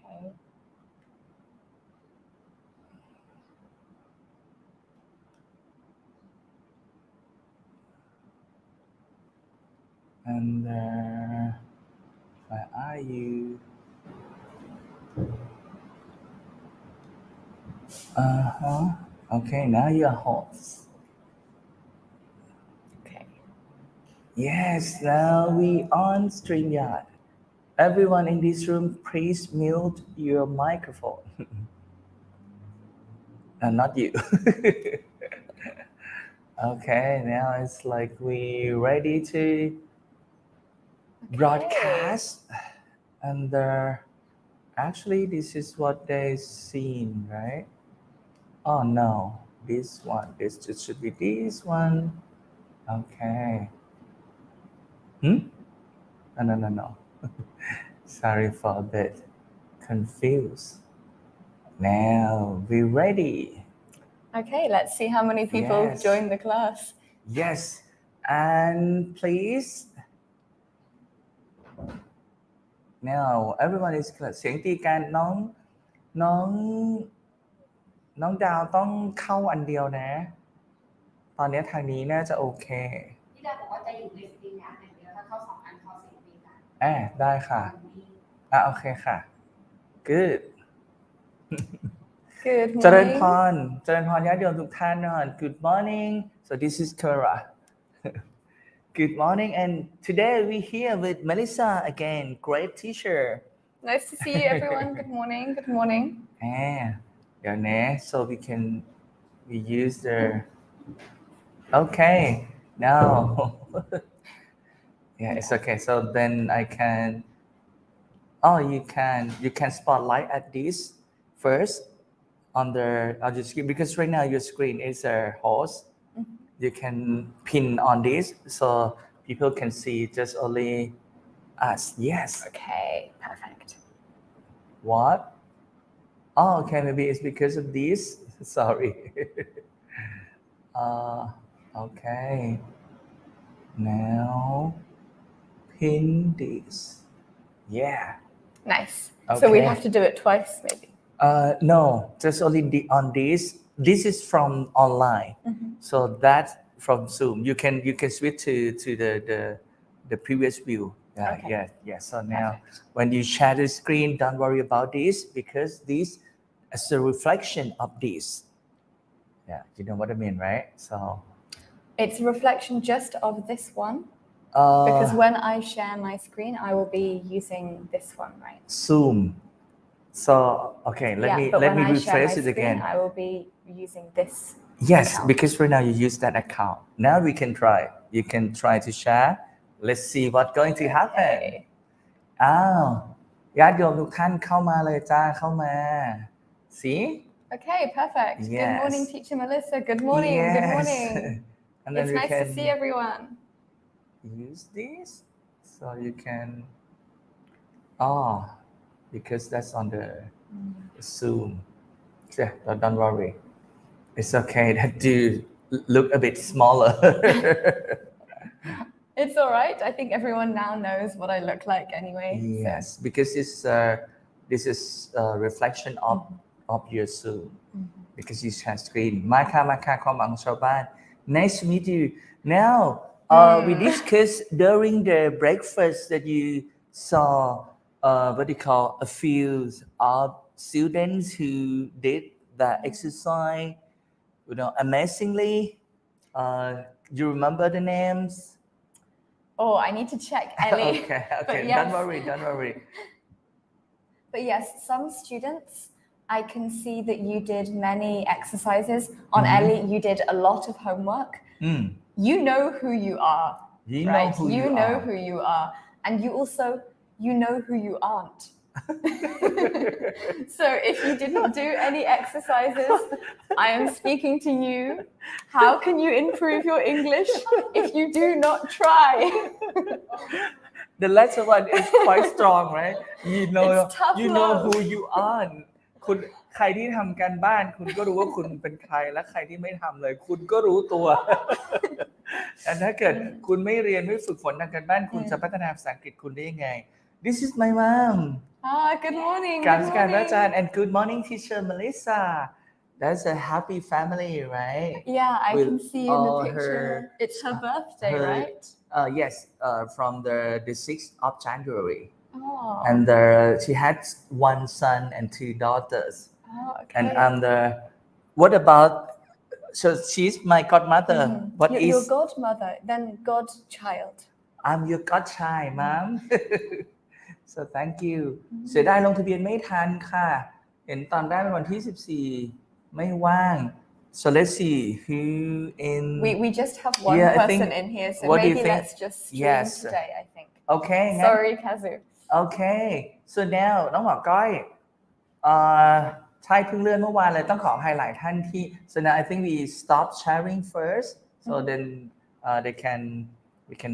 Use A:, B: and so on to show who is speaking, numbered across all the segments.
A: Okay.
B: And where are you? Okay, now you're host.
A: Okay.
B: Yes, now we on StreamYard. Everyone in this room, please mute your microphone. Not you. Okay, now it's like we ready to broadcast, and actually this is what they seen, right? Oh no, this one. This should be this one. Okay. No. Sorry for a bit confused. Now we ready.
A: Okay, let's see how many people
B: Yes.
A: join the class.
B: Yes, and please. Now everyone is clear. เสียงตีกันน้องน้องดาวต้องเข้าอันเดียวนะ ตอนนี้ทางนี้น่าจะโอเค
C: พี่ดาวบอกว่าจะอยู่ในสตรีมอย่างเดียวถ้าเข้า2อันเข้าเสียงตีกัน
B: ได้ค่ะโอเคค่ะ good เจริญพรญาติโยมทุกท่านนะ Good morning so this is Kara Good morning and today we here with Melissa again great teacher
A: Nice to see you everyone Good morning
B: เดี๋ยวนะ so we use the okay now yeah it's okay so then I can you can spotlight at this first on your screen because right now your screen is a host you can pin on this so people can see just only us yes
A: okay perfect
B: what okay maybe it's because of this sorry okay now pin this yeah
A: nice
B: okay.
A: So we have to do it twice maybe
B: no just only on this is from online so that's from Zoom you can switch to the previous view yeah so now perfect. When you share the screen don't worry about this because this is a reflection of this yeah you know what I mean right so
A: it's a reflection just of this one because when I share my screen I will be using this one right
B: Zoom so okay let me rephrase it again
A: I will be using this
B: yes
A: account.
B: Because right now you use that account now we can try you can try to share let's see what's going to happen ญาติโยมทุกท่านเข้ามาเลยจ้าเข้ามา see
A: okay perfect yes. Good morning teacher Melissa good morning
B: yes.
A: Good morning
B: and
A: it's nice to see everyone
B: use this so you can because that's on the Zoom yeah don't worry it's okay that you look a bit smaller
A: It's all right. I think everyone now knows what I look like anyway.
B: Yes, so. Because this is a reflection of your Zoom. Because you share screen. มาค่ะความหวังชาวบ้าน Nice to meet you. Now, we discussed during the breakfast that you saw what they call a few of students who did the exercise, amazingly. You remember the names?
A: Oh, I need to check, Ellie.
B: Okay.
A: Yes.
B: Don't worry.
A: But yes, some students, I can see that you did many exercises. On Ellie, you did a lot of homework. You know who you are, right? You know who you are. And you also, you know who you aren't. So if you didn't do any exercises, I am speaking to you. How can you improve your English if you do not try?
B: The latter one is quite strong, right? You know who you are. คุณใครที่ทำการบ้านคุณก็รู้ว่าคุณเป็นใครและใครที่ไม่ทำเลยคุณก็รู้ตัว แต่ถ้าเกิดคุณไม่เรียนไม่ฝึกฝนทางการบ้านคุณจะพัฒนาภาษาอังกฤษคุณได้ยังไง this is my mom
A: Good morning.
B: กราบ
A: Good
B: สการพระอาจารย์
A: morning.
B: and good morning teacher Melissa that's a happy family right
A: Yeah, I
B: with
A: can see in the
B: all
A: picture.
B: her-
A: It's her birthday,
B: her-
A: right?
B: yes from the 6th of January
A: Oh.
B: and she had one son and two daughters
A: Oh, okay.
B: and I'm the what about so she's my godmother what is
A: your godmother, then godchild.
B: I'm your godchild mom so thank you เสียดายลงทะเบียนไม่ทันค่ะเห็นตอนแรกเป็นวันที่14ไม่ว่าง so let's see who in
A: We just have one
B: Yeah, I
A: person
B: think-
A: in here, so
B: what do you
A: maybe
B: think?
A: let's just stream
B: Yes.
A: today, I think.
B: okay งั้น
A: Sorry, Kazu.
B: okay so now น้องหมอก้อยใช่เพิ่งเลื่อนเมื่อวานเลยต้องขออภัยหลายท่านที่ so now I think we stop sharing first so then we can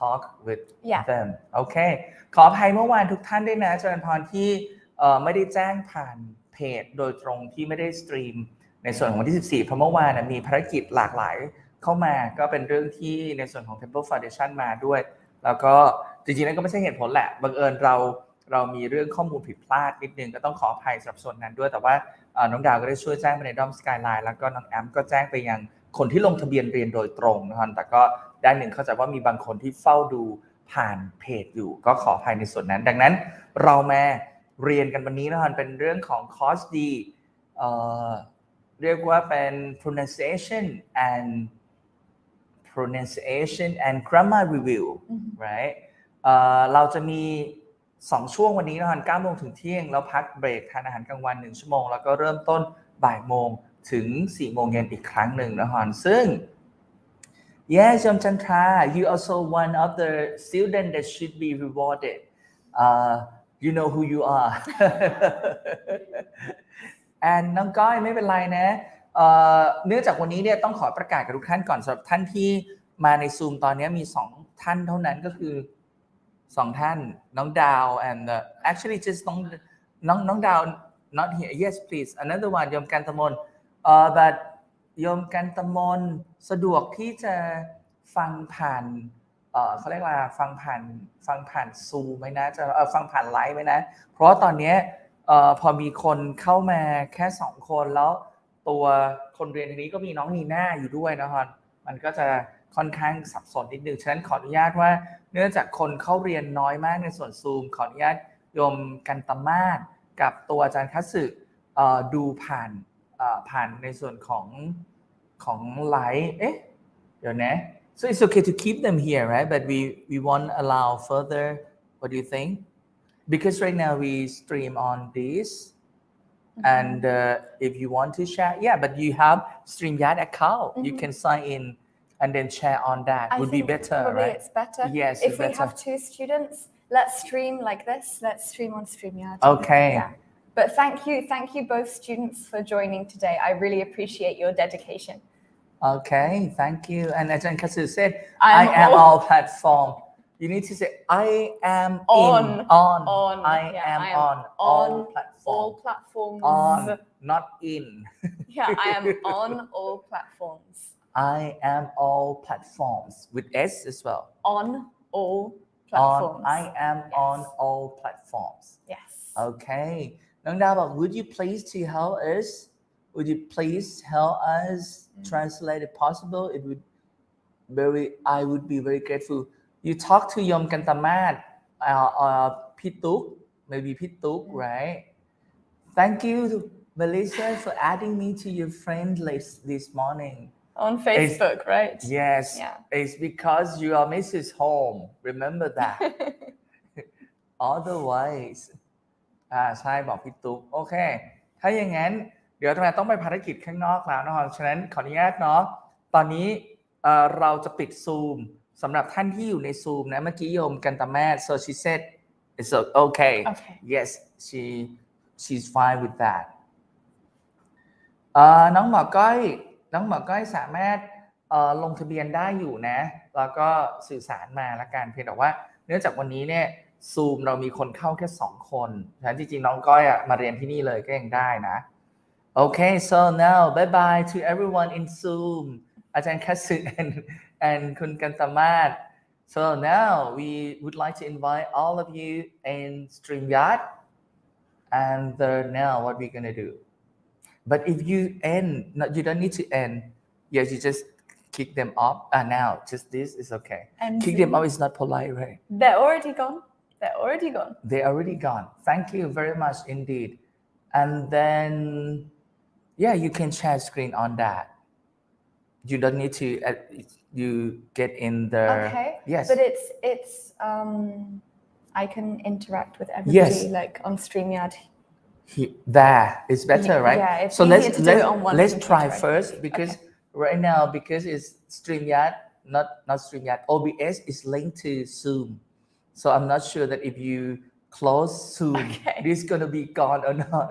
B: talk with
A: Yeah.
B: them โอเคขออภัยเมื่อวานทุกท่านด้วยนะเจริญพรที่ไม่ได้แจ้งผ่านเพจโดยตรงที่ไม่ได้สตรีมในส่วนของวันที่14เพราะเมื่อวานมีภารกิจหลากหลายเข้ามาก็เป็นเรื่องที่ในส่วนของ Temple Foundation มาด้วยแล้วก็จริงๆแล้วก็ไม่ใช่เหตุผลแหละบังเอิญเรามีเรื่องข้อมูลผิดพลาดนิดนึงก็ต้องขออภัยสำหรับส่วนนั้นด้วยแต่ว่าน้องดาวก็ได้ช่วยแจ้งไปในด้อมสกายไลน์แล้วก็น้องแอมก็แจ้งไปยังคนที่ลงทะเบียนเรียนโดยตรงนะครับแต่ก็ด้านหนึ่งเข้าใจว่ามีบางคนที่เฝ้าดูผ่านเพจอยู่ก็ขออภัยในส่วนนั้นดังนั้นเรามาเรียนกันวันนี้นะครับเป็นเรื่องของคอร์สดีเรียกว่าเป็น pronunciation and grammar review right เราจะมี2ช่วงวันนี้นะครับ 9 โมงถึงเที่ยงแล้วพักเบรกทานอาหารกลางวัน1ชั่วโมงแล้วก็เริ่มต้นบ่ายโมงถึง4โมงเย็นอีกครั้งหนึ่งนะครับซึ่ง Yes ยมจันทรา you also one of the student that should be rewarded you know who you are and น้องก้อยไม่เป็นไรนะเนื่องจากวันนี้เนี่ยต้องขอประกาศกับทุกท่านก่อนสำหรับท่านที่มาใน Zoom ตอนนี้มี2ท่านเท่านั้นก็คือ2ท่านน้องดาว and actually just น้องดาว not here yes please another one โยมกันตมนbut โยมกันตมนสะดวกที่จะฟังผ่านเขาเรียกว่าฟังผ่านซูมไหมนะจะฟังผ่านไลฟ์ไหมนะเพราะว่าตอนนี้พอมีคนเข้ามาแค่2คนแล้วตัวคนเรียนทีนี้ก็มีน้องนีน่าอยู่ด้วยนะครับมันก็จะค่อนข้างสับสนนิดนึงฉะนั้นขออนุญาตว่าเนื่องจากคนเข้าเรียนน้อยมากในส่วนซูมขออนุญาตโยมกันตมาศกับตัวอาจารย์คัตสึดูผ่านในส่วนของไลฟ์เดี๋ยวนะ so it's okay to keep them here right but we won't allow further what do you think because right now we stream on this and if you want to share but you have StreamYard account you can sign in and then share on that would be better
A: probably
B: right
A: it's better
B: yes
A: if we have 2 students let's stream like this let's stream on StreamYard
B: okay
A: yeah. But thank you both students for joining today I really appreciate your dedication
B: okay thank you and Ajahn Katsu said
A: I
B: am all platform you need to say I am
A: on
B: I am on all
A: platforms
B: on not in
A: yeah I am on all platforms
B: I am all platforms with S as well
A: on all platforms
B: I am on all platforms
A: yes
B: okay น้องดาวบอก would you please to help us would you please help us translate if possible I would be very grateful you talk to Yom Kantamatพี่ตุ๊ก maybe พี่ตุ๊ก right thank you Melissa for adding me to your friend list this morning
A: on Facebook right
B: yes
A: yeah.
B: it's because you are Mrs. Home remember that otherwise ใช่บอกพี่ตุ๊กโอเคถ้าอย่างนั้นเดี๋ยวต้องไปภารกิจข้างนอกแล้วนะครับฉะนั้นขออนุญาตเนาะตอนนี้เราจะปิดซูมสำหรับท่านที่อยู่ในซูมนะเมื่อกี้โยมกันตาแม่ so she said it's okay yes she's fine with that น้องหมอก้อยสามารถลงทะเบียนได้อยู่นะแล้วก็สื่อสารมาละกันเพียงแต่ว่าเนื่องจากวันนี้เนี่ยซูมเรามีคนเข้าแค่2คนฉะนั้นจริงๆน้องก้อยมาเรียนที่นี่เลยก็ยังได้นะ okay so now bye bye to everyone in Zoom อาจารย์คัตสึ and คุณกันตมาศ So now we would like to invite all of you in StreamYard, and now what we're gonna do. But if you end, no, you don't need to end. Yes, you just kick them off. Now just this is okay.
A: And
B: Kick them off is not polite, right?
A: They're already gone. They're already gone.
B: They're already gone. Thank you very much indeed. And then, yeah, you can share screen on that. You don't need to. You get in the.
A: Okay.
B: Yes.
A: But it's I can interact with everybody
B: Yes.
A: like on StreamYard.
B: There is better, right?
A: Yeah, it's
B: So
A: easier to do it on one
B: let's
A: computer,
B: try
A: I think.
B: first because right now because it's StreamYard, not StreamYard. OBS is linked to Zoom, so I'm not sure that if you close Zoom, this is gonna be gone or not.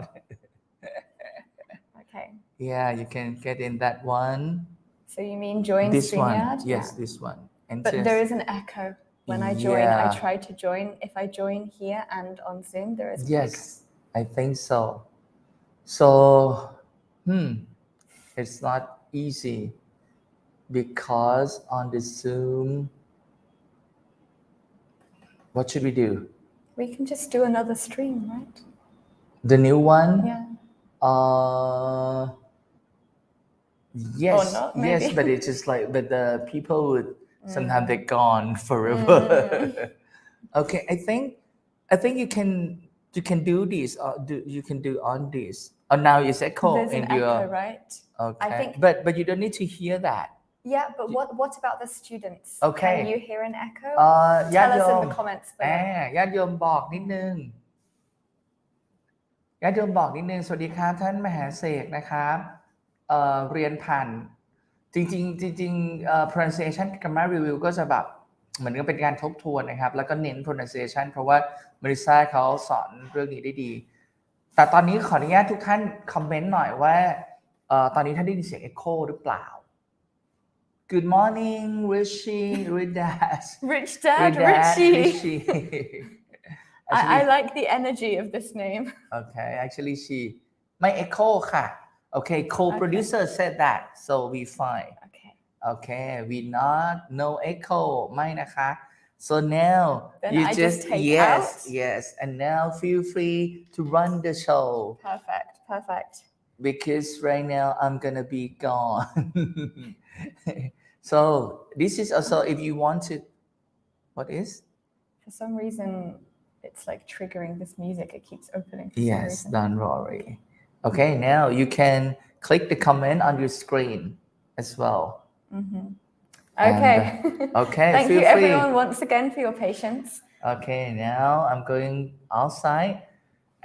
A: Okay.
B: Yeah, you can get in that one.
A: So you mean join
B: This
A: StreamYard?
B: one, yes, this one. And
A: But there is an echo when I join. I try to join. If I join here and on Zoom, there is an echo.
B: Yes, I think so. So, it's not easy because on the Zoom, what should we do?
A: We can just do another stream, right?
B: The new one?
A: Yeah.
B: Yes,
A: Or not, maybe.
B: yes, but it's just like, but the people would sometimes they're gone forever. Okay, I think you can do this or you can do on this. Oh, now it's echo
A: There's
B: in
A: an
B: your.
A: echo, right?
B: Okay.
A: I think.
B: But you don't need to hear that.
A: Yeah, but what about the students?
B: Okay.
A: Can you hear an echo?
B: ญาติ
A: Tell
B: โย
A: us in
B: ม
A: the comments below.
B: ญาติโยมบอกนิดนึงญาติโยมบอกนิดนึงสวัสดีครับท่านมหาเสกนะครับเรียนผ่านจริงpronunciation grammar review ก็จะแบบเหมือนกับเป็นการทบทวนนะครับแล้วก็เน้น pronunciation เพราะว่ามาริซ่าเขาสอนเรื่องนี้ได้ดีแต่ตอนนี้ขออนุญาตทุกท่านคอมเมนต์หน่อยว่าตอนนี้ท่านได้ยินเสียง echo หรือเปล่า Good morning Rishi Ridas
A: Rich Dad, Richie. I
B: Actually,
A: like the energy of this name.
B: okay, actually she ไม่ echo ค่ะ Okay, co-producer said that, so we fine. Okay, we not no echo ไม่นะคะ So now
A: Then
B: you
A: I just take
B: yes,
A: out.
B: yes, and now feel free to run the show
A: Perfect.
B: because right now I'm gonna be gone. So this is also if you want to. What is?
A: For some reason, it's like triggering this music. It keeps opening. For
B: Yes,
A: some reason.
B: don't worry. Okay, now you can click the comment on your screen as well.
A: Okay.
B: Okay,
A: Thank
B: feel
A: you
B: free.
A: everyone once again for your patience.
B: Okay, now I'm going outside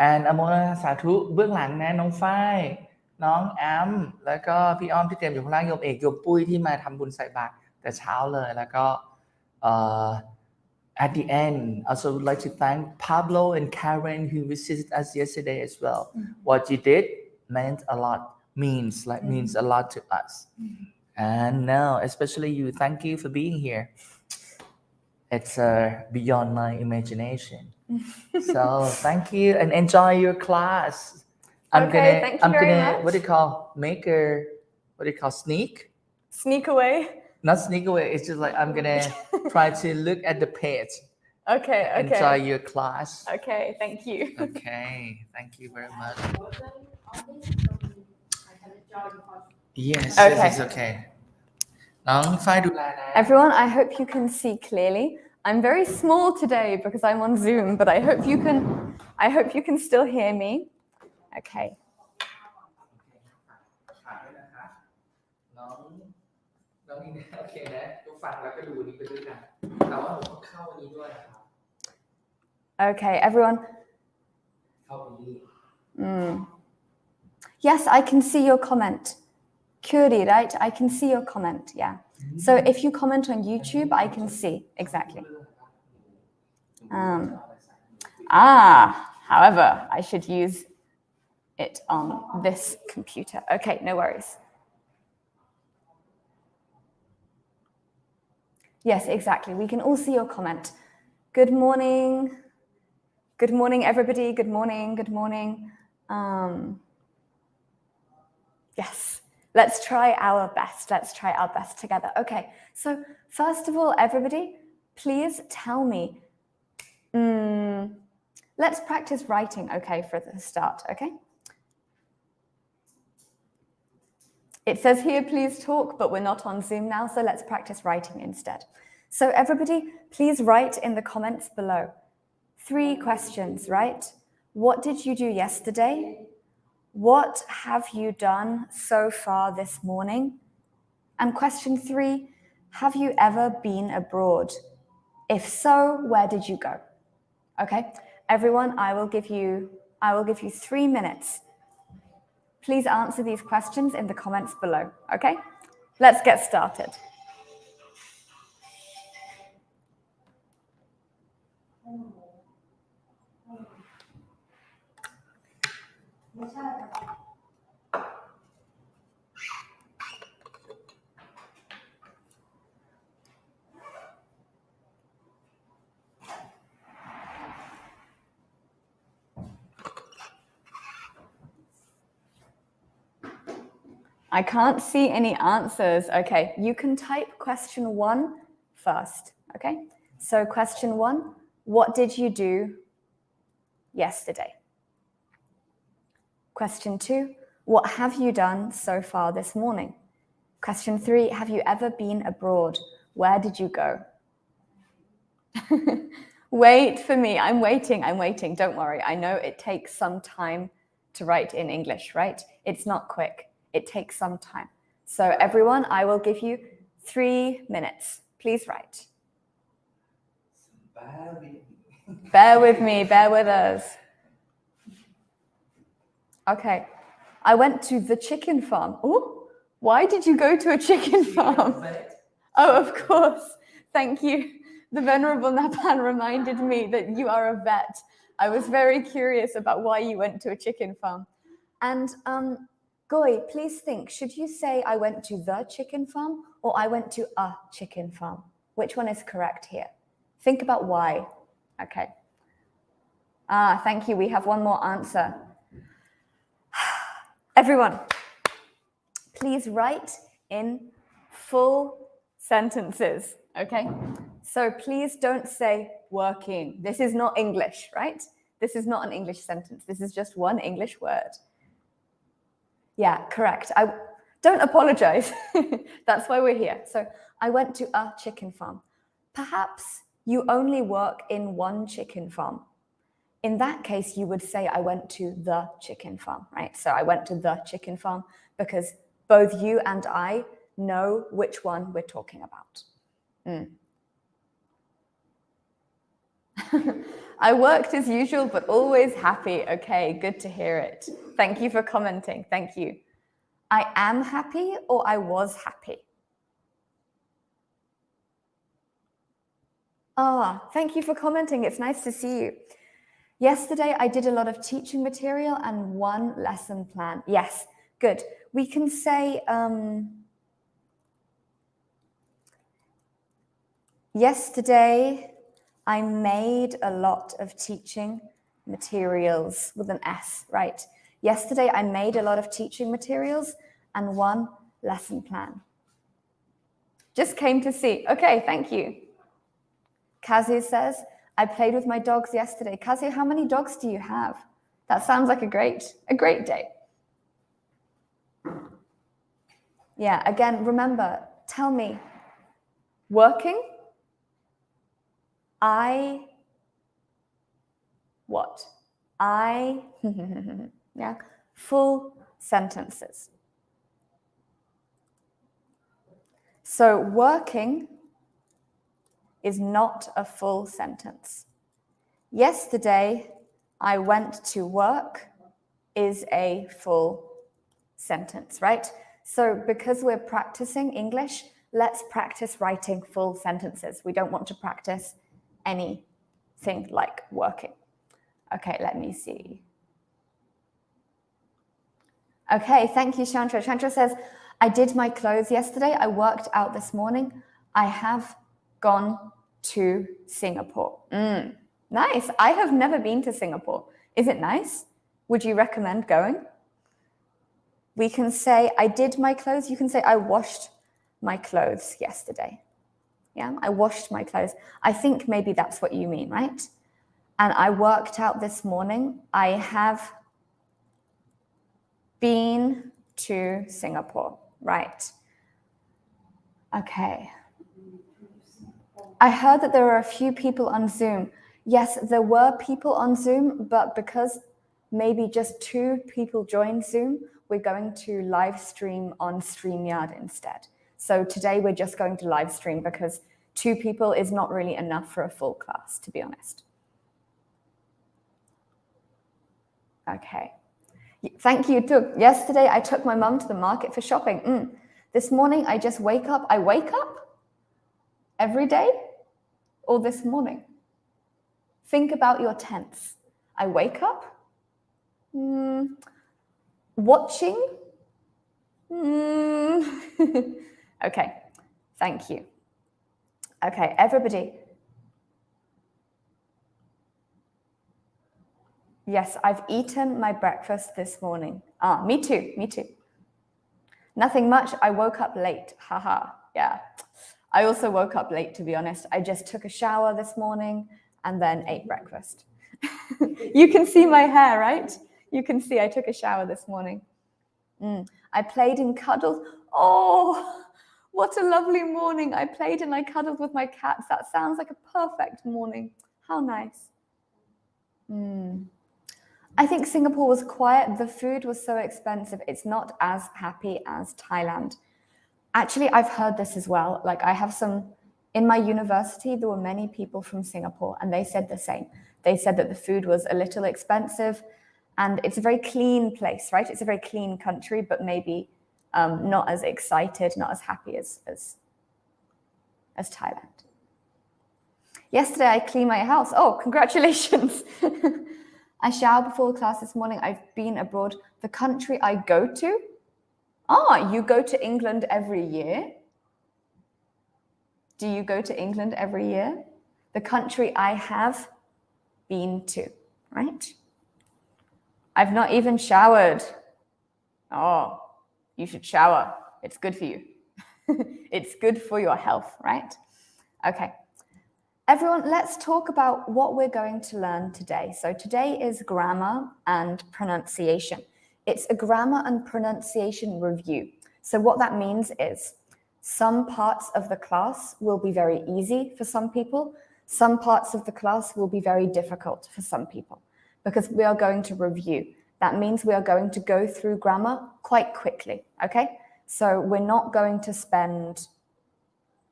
B: and อโมสาธุเบื้องหลังนะน้องฝ้ายน้องแอมแล้วก็พี่อ้อมที่เตรียมอยู่ข้างล่างโยมเอกโยมปุ้ยที่มาทำบุญใส่บาตรแต่เช้าเลยแล้วก็at the end, I also would like to thank Pablo and Karen who visited us yesterday as well. What you did meant a lot, means a lot to us. And now, especially you, thank you for being here. It's beyond my imagination. So thank you and enjoy your class.
A: Thank you very much.
B: What do you call sneak?
A: Sneak away.
B: Not sneak away. It's just like I'm gonna try to look at the page.
A: Okay.
B: Enjoy your class.
A: Okay, thank you.
B: Okay, thank you very much. Yes,
A: Okay.
B: this is okay. น้องฝ้ายดูแลนะ
A: Everyone, I hope you can see clearly. I'm very small today because I'm on Zoom, but I hope you can still hear me. Okay.
B: น้องนี่โอเคนะทุกฟังแล้วก็ดูนี้ไปด้วยกันแต่ว่าผมเข้าอันนี้ด้วยนะครับ
A: Okay, everyone.
B: เข้าอันนี้
A: Yes, I can see your comment. Curie, right? I can see your comment. Yeah. So if you comment on YouTube, I can see exactly. However, I should use it on this computer. Okay, no worries. Yes, exactly. We can all see your comment. Good morning. Good morning, everybody. Good morning. Yes. Let's try our best. Let's try our best together. Okay. So first of all, everybody, please tell me. Let's practice writing, okay, for the start, okay? It says here, please talk, but we're not on Zoom now, so let's practice writing instead. So everybody, please write in the comments below. 3 questions, right? What did you do yesterday? What have you done so far this morning? And question 3, have you ever been abroad? If so, where did you go? Okay, everyone, I will give you 3 minutes. Please answer these questions in the comments below, okay? Let's get started. I can't see any answers. Okay, you can type question 1 first, okay? So question 1, what did you do yesterday? Question 2, what have you done so far this morning? Question 3, have you ever been abroad? Where did you go? Wait for me, I'm waiting, don't worry. I know it takes some time to write in English, right? It's not quick. It takes some time. So everyone, I will give you 3 minutes. Please write. Bear with me, bear with us. Okay. I went to the chicken farm. Oh, why did you go to a chicken farm? Oh, of course. Thank you. The Venerable Napan reminded me that you are a vet. I was very curious about why you went to a chicken farm. And Goy, please think, should you say I went to the chicken farm or I went to a chicken farm? Which one is correct here? Think about why. Okay. Thank you. We have one more answer. Everyone, please write in full sentences, okay? So please don't say working. This is not English, right? This is not an English sentence. This is just one English word. Yeah, correct. Don't apologize. That's why we're here. So I went to a chicken farm. Perhaps you only work in one chicken farm. In that case, you would say I went to the chicken farm, right? So I went to the chicken farm because both you and I know which one we're talking about. I worked as usual, but always happy. Okay, good to hear it. Thank you for commenting. Thank you. I am happy or I was happy? Thank you for commenting. It's nice to see you. Yesterday, I did a lot of teaching material and 1 lesson plan. Yes, good. We can say, yesterday, I made a lot of teaching materials with an S, right? Yesterday, I made a lot of teaching materials and 1 lesson plan. Just came to see. Okay, thank you. Kazu says, I played with my dogs yesterday. Kazu, how many dogs do you have? That sounds like a great day. Yeah, again, remember, tell me, working? What? Yeah, full sentences. So working is not a full sentence. Yesterday, I went to work is a full sentence, right? So because we're practicing English, let's practice writing full sentences. We don't want to practice anything like working. Okay, let me see. Okay, thank you, Chantra. Chantra says, I did my clothes yesterday. I worked out this morning. I have gone to Singapore. Nice. I have never been to Singapore. Is it nice? Would you recommend going? We can say, I did my clothes. You can say, I washed my clothes yesterday. Yeah, I washed my clothes. I think maybe that's what you mean, right? And I worked out this morning. I have been to Singapore, right? Okay. I heard that there were a few people on Zoom. Yes, there were people on Zoom, but because maybe just 2 people joined Zoom, we're going to live stream on StreamYard instead. So today we're just going to live stream because 2 people is not really enough for a full class, to be honest. Okay. Thank you. Yesterday I took my mum to the market for shopping. This morning I just wake up. I wake up every day or this morning? Think about your tense. I wake up. Watching. Okay, thank you. Okay, everybody. Yes, I've eaten my breakfast this morning. Me too, me too. Nothing much, I woke up late, haha, yeah. I also woke up late, to be honest. I just took a shower this morning and then ate breakfast. You can see my hair, right? You can see I took a shower this morning. I played and cuddled. Oh, what a lovely morning. I played and I cuddled with my cats. That sounds like a perfect morning. How nice. I think Singapore was quiet. The food was so expensive. It's not as happy as Thailand. Actually, I've heard this as well. Like in my university, there were many people from Singapore and they said the same. They said that the food was a little expensive and it's a very clean place, right? It's a very clean country, but maybe not as excited, not as happy as Thailand. Yesterday, I cleaned my house. Oh, congratulations. I showered before class this morning. I've been abroad. The country I go to? You go to England every year? Do you go to England every year? The country I have been to, right? I've not even showered. Oh, you should shower. It's good for you. It's good for your health, right? Okay. Everyone, let's talk about what we're going to learn today. So today is grammar and pronunciation. It's a grammar and pronunciation review. So what that means is some parts of the class will be very easy for some people. Some parts of the class will be very difficult for some people because we are going to review. That means we are going to go through grammar quite quickly, okay? So we're not going to spend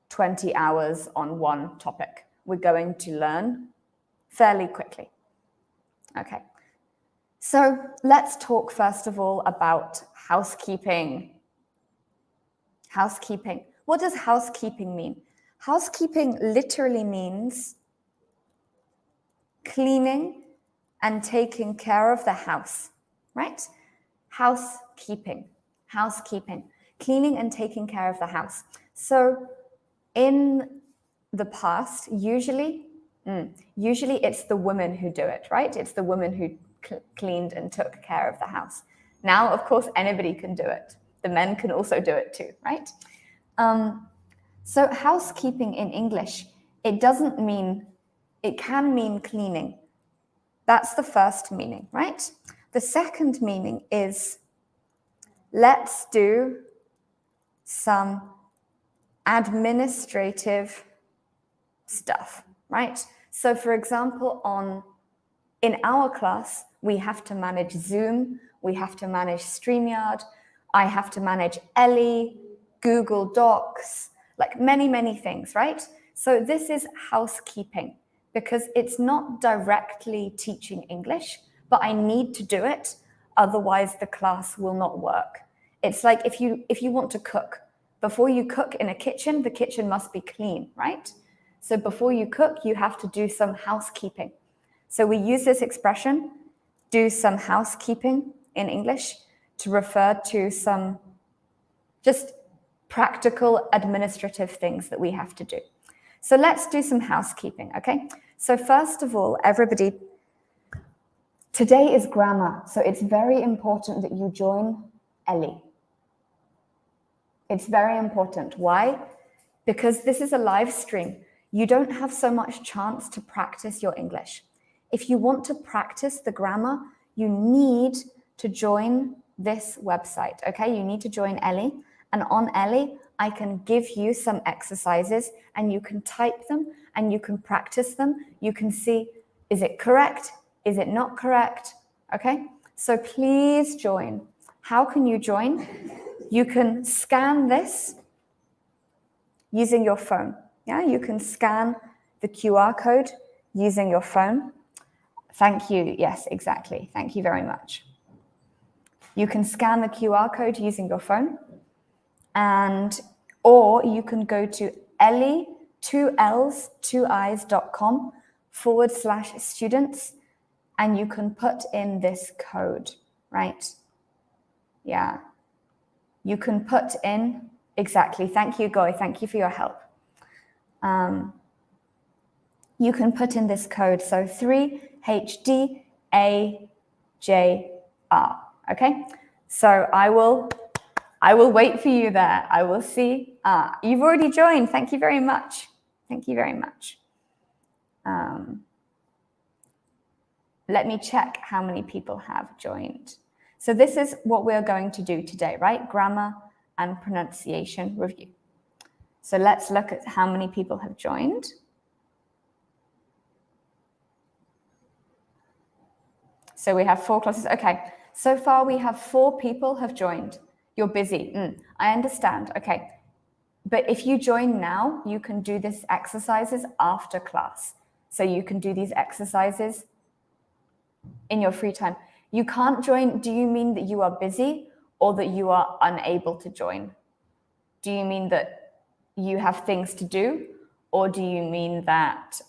A: 20 hours on one topic. We're going to learn fairly quickly. Okay, so let's talk first of all about housekeeping. Housekeeping. What does housekeeping mean? Housekeeping literally means cleaning and taking care of the house, right? Housekeeping, cleaning and taking care of the house. So in the past, usually it's the women who do it, right? It's the women who cleaned and took care of the house. Now, of course, anybody can do it. The men can also do it too, right? So housekeeping in English, it can mean cleaning. That's the first meaning, right? The second meaning is let's do some administrative stuff, right? So for example, in our class, we have to manage Zoom, we have to manage StreamYard, I have to manage Ellie, Google Docs, like many, many things, right? So this is housekeeping because it's not directly teaching English, but I need to do it, otherwise the class will not work. It's like if you want to cook, before you cook in a kitchen, the kitchen must be clean, right? So before you cook, you have to do some housekeeping. So we use this expression, do some housekeeping in English, to refer to some just practical administrative things that we have to do. So let's do some housekeeping, okay? So first of all, everybody, today is grammar. So it's very important that you join Ellie. It's very important. Why? because this is a live stream, you don't have so much chance to practice your English. If you want to practice the grammar, you need to join this website, okay? You need to join Ellie, and on Ellie, I can give you some exercises and you can type them and you can practice them. You can see, is it correct? Is it not correct? Okay, so please join. How can you join? You can scan this using your phone. Yeah, you can scan the QR code using your phone. Thank you. Yes, exactly. Thank you very much. You can scan the QR code using your phone, or you can go to ellie2ls2i's.com/students, and you can put in this code, right? Yeah. You can put in, exactly. Thank you, Goy. Thank you for your help. You can put in this code, so 3HDAJR, okay? So I will wait for you there. I will see. You've already joined. Thank you very much. Thank you very much. Let me check how many people have joined. So this is what we're going to do today, right? Grammar and pronunciation review. So let's look at how many people have joined. So we have 4 classes. Okay, so far we have 4 people have joined. You're busy. I understand. Okay, but if you join now, you can do these exercises after class. So you can do these exercises in your free time. You can't join. Do you mean that you are busy or that you are unable to join? Do you mean that you have things to do, or do you mean that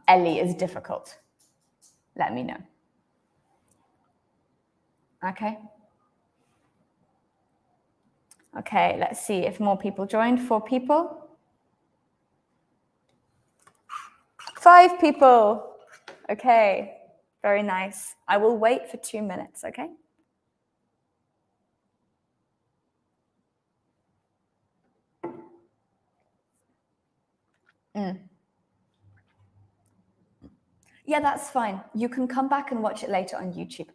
A: Ellie is difficult? Let me know. Okay. Okay, let's see if more people joined. 4 people. 5 people. Okay, very nice. I will wait for 2 minutes, okay? Yeah, that's fine. You can come back and watch it later on YouTube.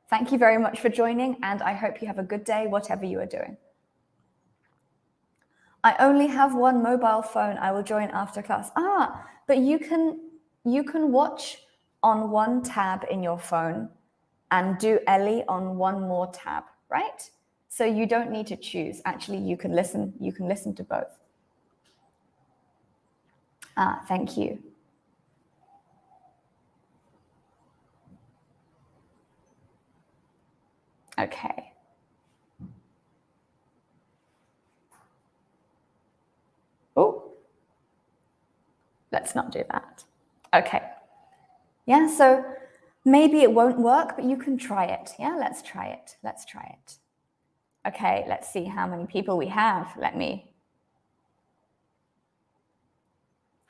A: Thank you very much for joining, and I hope you have a good day, whatever you are doing. I only have 1 mobile phone. I will join after class. But you can watch on 1 tab in your phone and do Ellie on 1 more tab, right? So you don't need to choose. Actually, you can listen to both. Thank you. Okay. Oh, let's not do that. Okay. Yeah, so maybe it won't work, but you can try it. Yeah, let's try it. Let's try it. Okay, let's see how many people we have.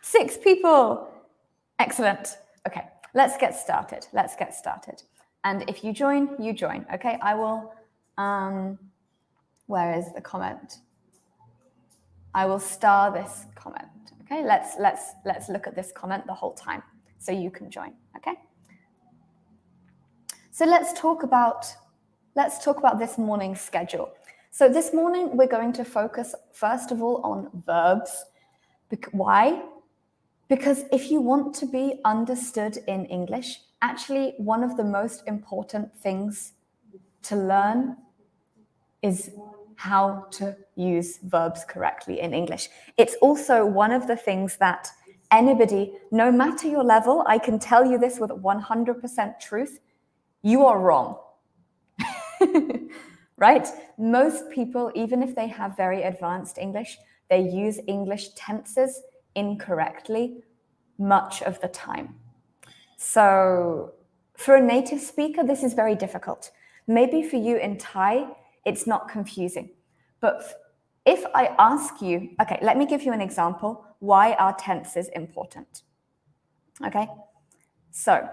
A: 6 people. Excellent. Okay, let's get started. Let's get started. And if you join, you join. Okay, I will, where is the comment? I will star this comment. Okay, let's look at this comment the whole time so you can join. Okay. So let's talk about this morning's schedule. So this morning we're going to focus first of all on verbs. Why? Because if you want to be understood in English, actually one of the most important things to learn is how to use verbs correctly in English. It's also one of the things that anybody, no matter your level, I can tell you this with 100% truth, you are wrong. Right? Most people, even if they have very advanced English, they use English tenses incorrectly much of the time. So for a native speaker, this is very difficult. Maybe for you in Thai, it's not confusing. But if I ask you, okay, let me give you an example. Why are tenses important? Okay, so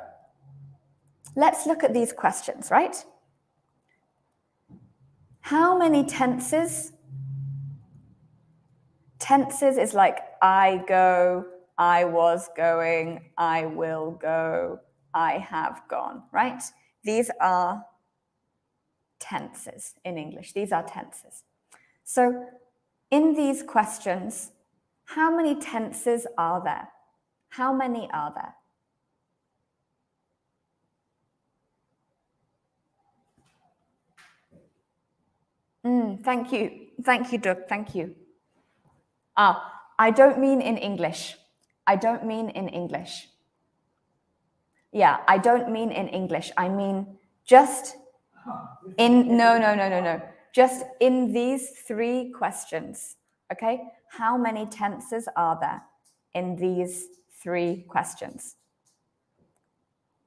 A: let's look at these questions, right? How many tenses Tenses is like I go, I was going, I will go, I have gone, right? These are tenses in English. These are tenses. So in these questions, how many tenses are there? How many are there? Thank you, Doug. Thank you. I don't mean in English. I don't mean in English. Yeah, I don't mean in English. I mean just in, no. Just in these 3 questions, okay? How many tenses are there in these 3 questions?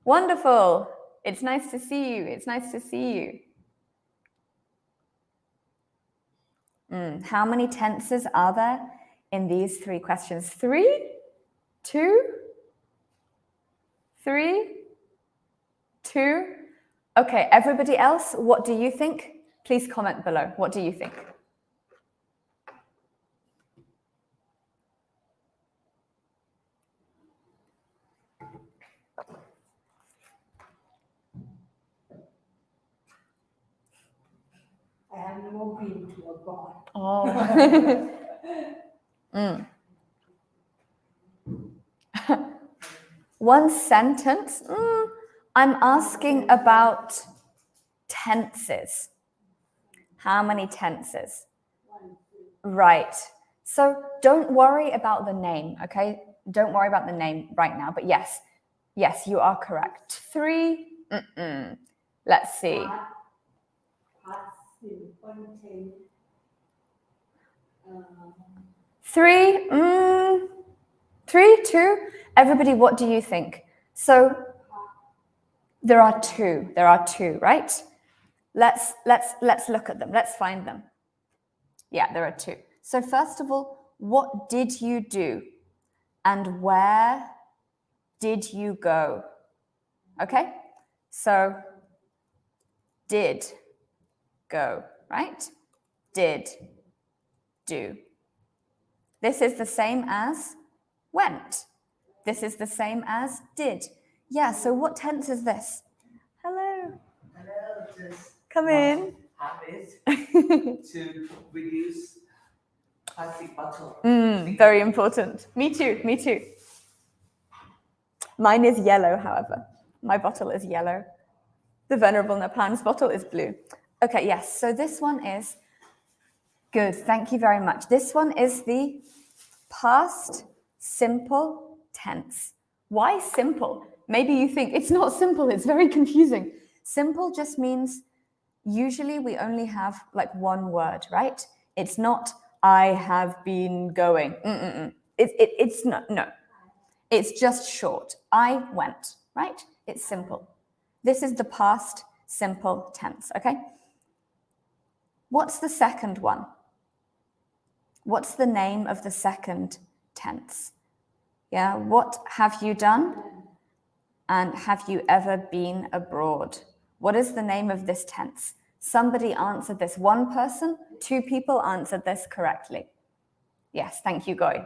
A: Wonderful. It's nice to see you. It's nice to see you. How many tenses are there in these 3 questions? 3, 2, 3, 2. Okay, everybody else, what do you think? Please comment below. What do you think?
C: I have never been to abroad.
A: Oh. One sentence. I'm asking about tenses. How many tenses? Right. So don't worry about the name, okay? Don't worry about the name right now. But yes, you are correct. 3. Let's see.
C: Past simple tense.
A: 3, 3, 2. Everybody, what do you think? So there are 2. There are 2, right? Let's look at them. Let's find them. Yeah, there are 2. So first of all, what did you do? And where did you go? Okay? So did, go, right? Did, do. This is the same as went. This is the same as did. Yeah, so what tense is this? Hello.
B: Hello, just
A: Come in.
B: habit to reduce plastic bottle.
A: Very important. Me too, me too. Mine is yellow, however. My bottle is yellow. The Venerable Napan's bottle is blue. Okay, yes, so this one is good. Thank you very much. This one is the past simple tense. Why simple? Maybe you think it's not simple, it's very confusing. Simple just means usually we only have like one word, right? It's not I have been going. It's not, no. It's just short. I went, right? It's simple. This is the past simple tense, okay? What's the second one? What's the name of the second tense? Yeah, what have you done? And have you ever been abroad? What is the name of this tense? Somebody answered this. 1 person, 2 people answered this correctly. Yes, thank you, Goy.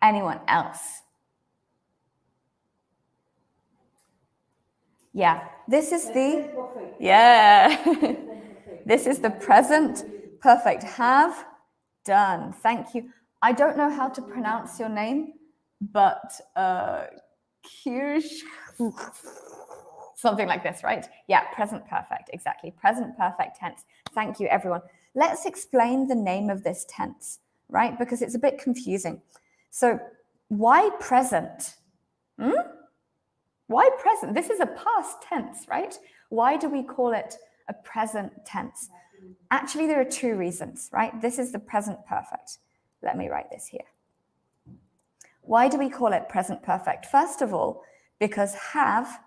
A: Anyone else? Yeah, this is the, yeah, this is the present perfect. Have done. Thank you. I don't know how to pronounce your name, but something like this, right? Yeah, present perfect, exactly. Present perfect tense. Thank you, everyone. Let's explain the name of this tense, right? Because it's a bit confusing. So why present? Why present? This is a past tense, right? Why do we call it a present tense? Actually, there are 2 reasons, right? This is the present perfect. Let me write this here. Why do we call it present perfect? First of all, because have,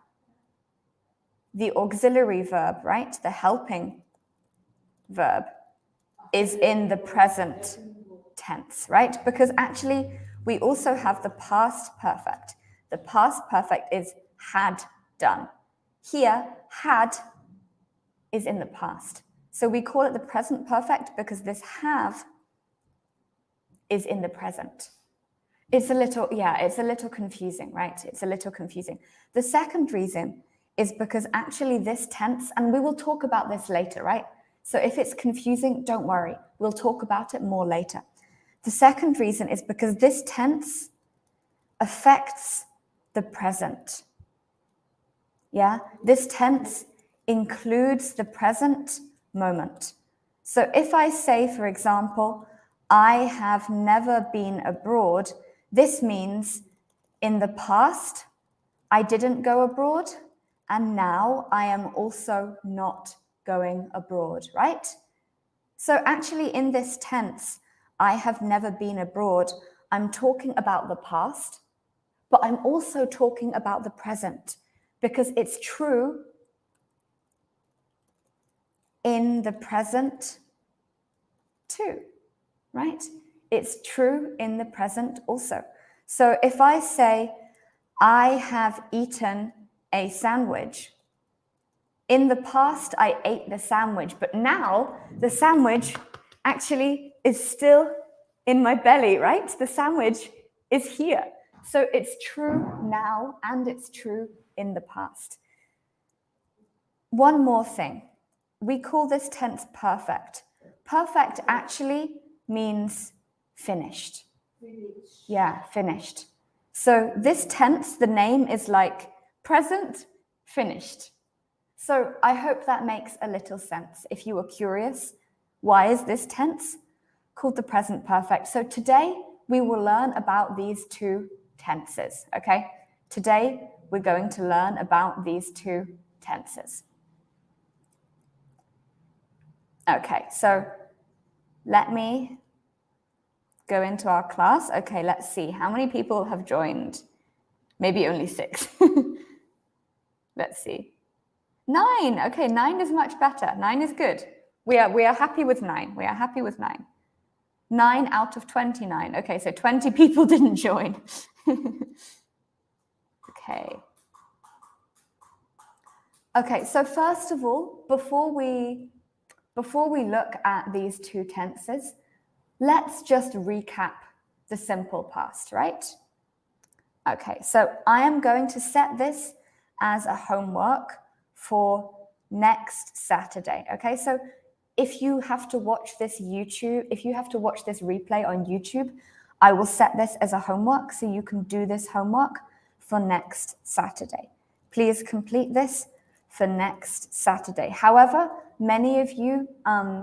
A: the auxiliary verb, right? The helping verb is in the present tense, right? Because actually, we also have the past perfect. The past perfect is had done. Here, had is in the past. So we call it the present perfect because this have is in the present. It's a little confusing, right? It's a little confusing. The second reason is because actually this tense, and we will talk about this later, right? So if it's confusing, don't worry. We'll talk about it more later. The second reason is because this tense affects the present. Yeah, this tense includes the present moment. So if I say, for example, I have never been abroad, this means in the past, I didn't go abroad, and now I am also not going abroad, right? So actually in this tense, I have never been abroad, I'm talking about the past, but I'm also talking about the present because it's true in the present too, right? It's true in the present also. So if I say, I have eaten a sandwich, in the past, I ate the sandwich, but now the sandwich actually is still in my belly, right? The sandwich is here. So it's true now and it's true in the past. One more thing. We call this tense perfect. Perfect actually means finished. Yeah, finished. So this tense, the name is like present, finished. So I hope that makes a little sense. If you were curious, why is this tense called the present perfect? So today we will learn about these two tenses, okay? Today we're going to learn about these two tenses. Okay, so let me go into our class. Okay, let's see. How many people have joined? Maybe only 6. Let's see. 9. Okay, 9 is much better. 9 is good. We are happy with 9. We are happy with 9. 9 out of 29. Okay, so 20 people didn't join. Okay. Okay, so first of all, before we look at these two tenses, let's just recap the simple past, right? Okay, so I am going to set this as a homework for next Saturday. Okay, so if you have to watch this replay on YouTube, I will set this as a homework so you can do this homework for next Saturday. Please complete this for next Saturday. However, many of you,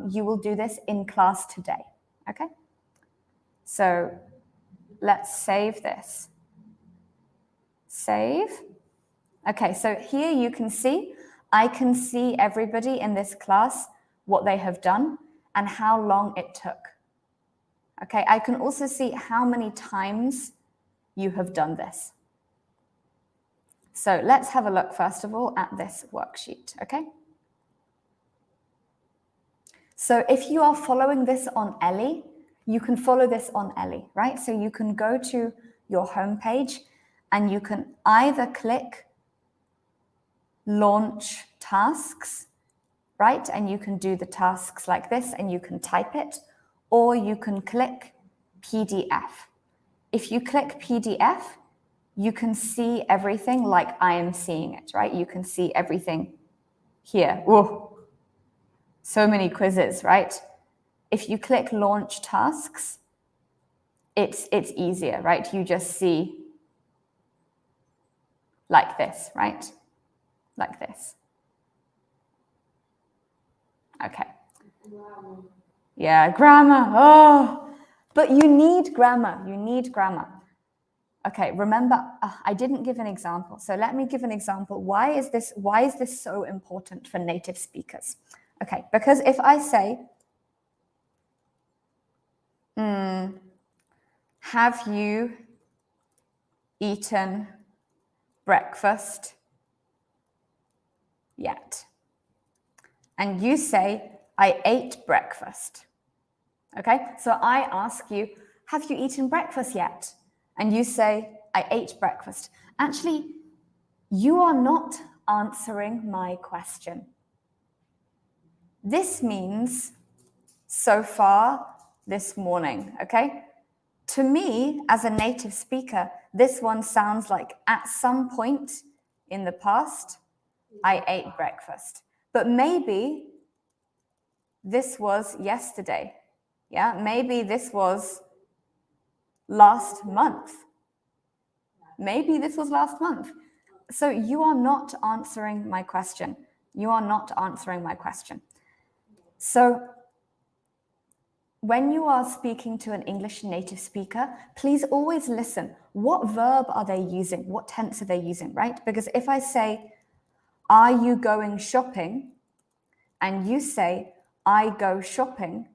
A: you will do this in class today. Okay, so let's save this. Save. Okay, so here you can see, I can see everybody in this class, what they have done and how long it took. Okay, I can also see how many times you have done this. So let's have a look first of all at this worksheet, okay? So if you are following this on Ellie, you can follow this on Ellie, right? So you can go to your homepage and you can either click launch tasks, right? And you can do the tasks like this and you can type it, or you can click PDF. If you click PDF, you can see everything like I am seeing it, right? You can see everything here. Whoa, so many quizzes, right? If you click launch tasks, it's easier, right? You just see like this, right? Like this. Okay.
C: Wow.
A: Yeah, grammar. Oh, but you need grammar. You need grammar. Okay, remember, I didn't give an example. So let me give an example. Why is this so important for native speakers? Okay, because if I say, have you eaten breakfast yet? And you say, I ate breakfast. Okay, so I ask you, have you eaten breakfast yet? And you say, I ate breakfast. Actually, you are not answering my question. This means so far this morning, okay? To me, as a native speaker, this one sounds like at some point in the past, I ate breakfast. But maybe this was yesterday. Yeah, maybe this was last month. Maybe this was last month. So you are not answering my question. You are not answering my question. So when you are speaking to an English native speaker, please always listen. What verb are they using? What tense are they using, right? Because if I say, are you going shopping? And you say, I go shopping,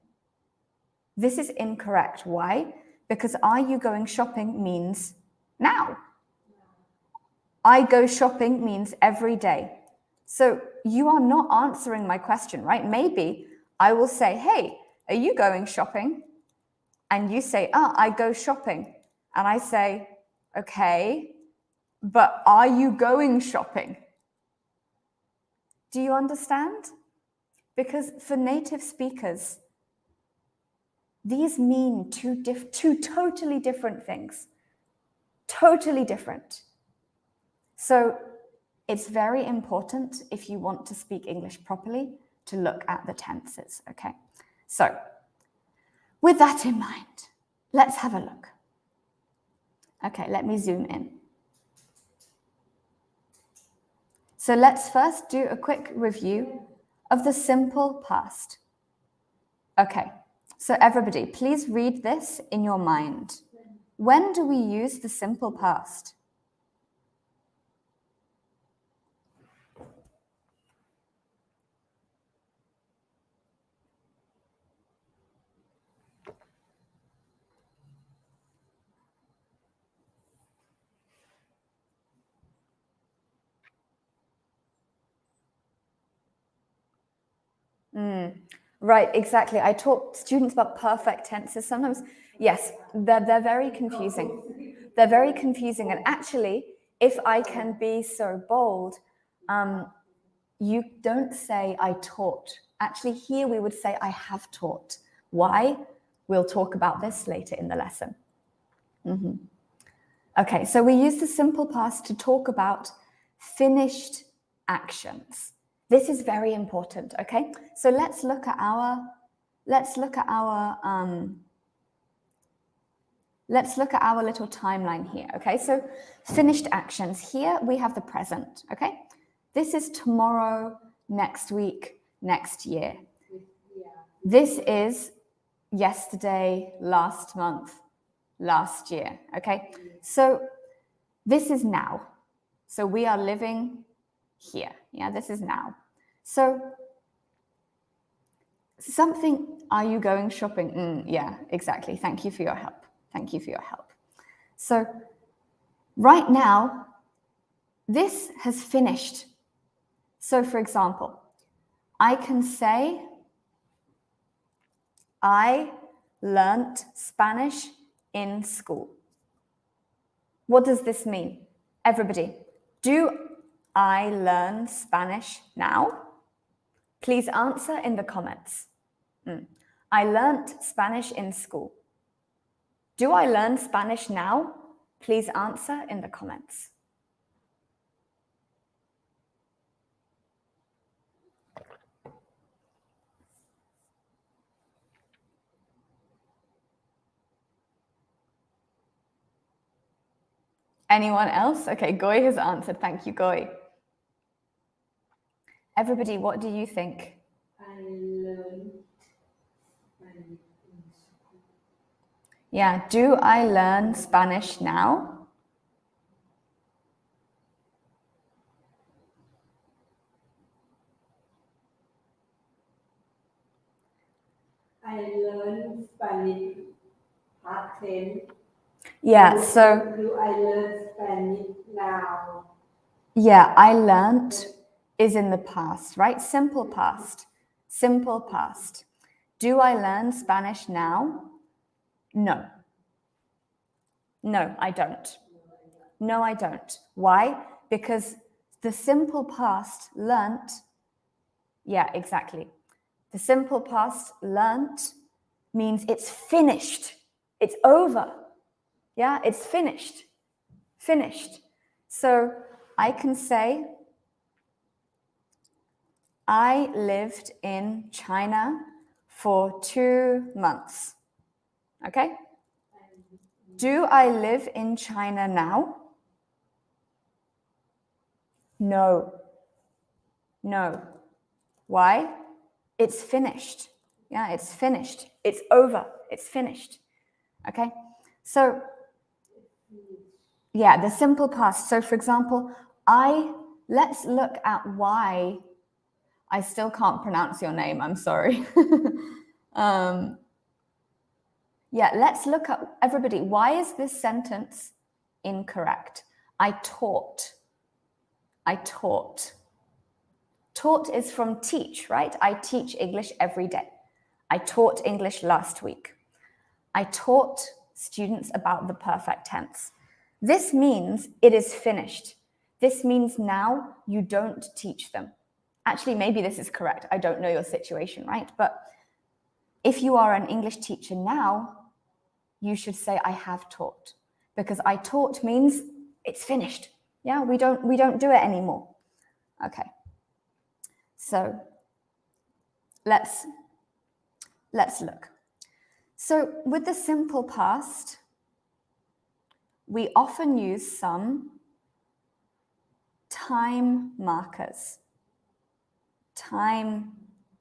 A: this is incorrect. Why? Because are you going shopping means now. I go shopping means every day. So you are not answering my question, right? Maybe I will say, hey, are you going shopping? And you say, I go shopping. And I say, okay, but are you going shopping? Do you understand? Because for native speakers, these mean two totally different things. Totally different. So it's very important, if you want to speak English properly, to look at the tenses, okay? So with that in mind, let's have a look. Okay, let me zoom in. So let's first do a quick review of the simple past. Okay, so everybody, please read this in your mind. When do we use the simple past? Right, exactly. I taught students about perfect tenses sometimes. Yes, they're very confusing. They're very confusing. And actually, if I can be so bold, you don't say I taught. Actually, here we would say I have taught. Why? We'll talk about this later in the lesson. Okay, so we use the simple past to talk about finished actions. This is very important, okay? So let's look at our little timeline here, okay? So finished actions. Here we have the present, okay? This is tomorrow, next week, next year. This is yesterday, last month, last year, okay? So this is now. So we are living here. Yeah, this is now. So something, are you going shopping? Yeah, exactly. Thank you for your help. Thank you for your help. So right now, this has finished. So for example, I can say, I learnt Spanish in school. What does this mean? Everybody, do I learn Spanish now? Please answer in the comments. I learnt Spanish in school. Do I learn Spanish now? Please answer in the comments. Anyone else? Okay, Goy has answered. Thank you, Goy. Everybody, what do you think?
C: I learned Spanish in school.
A: Yeah, do I learn Spanish now?
C: I learned Spanish past tense.
A: Yeah, so
C: Do I learn Spanish now?
A: yeah, I learnt is in the past, right? Simple past. Simple past. Do I learn Spanish now? No. No, I don't. No, I don't. Why? Because the simple past learnt, yeah, exactly. The simple past learnt means it's finished. It's over. Yeah, it's finished. Finished. So I can say, I lived in China for 2 months. Okay? Do I live in China now? No. No. Why? It's finished. Yeah, it's finished. It's over. It's finished. Okay? So, yeah, the simple past. So, for example, let's look at why I still can't pronounce your name. I'm sorry. Yeah, let's look at everybody. Why is this sentence incorrect? I taught. I taught. Taught is from teach, right? I teach English every day. I taught English last week. I taught students about the perfect tense. This means it is finished. This means now you don't teach them. Actually, maybe this is correct. I don't know your situation, right? But if you are an English teacher now, you should say, I have taught. Because I taught means it's finished. Yeah, we don't do it anymore. Okay. So let's look. So with the simple past, we often use some time markers. Time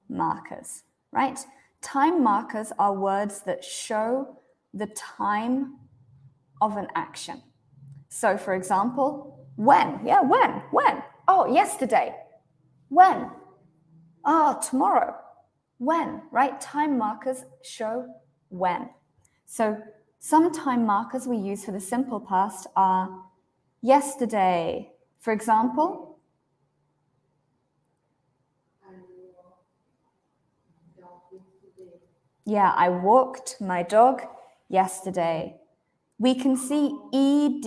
A: markers, right? Time markers are words that show the time of an action. So for example, when? Yeah, when? Oh, yesterday. When? Oh, tomorrow. When, right? Time markers show when. So some time markers we use for the simple past are yesterday. For example, yeah, I walked my dog yesterday. We can see ed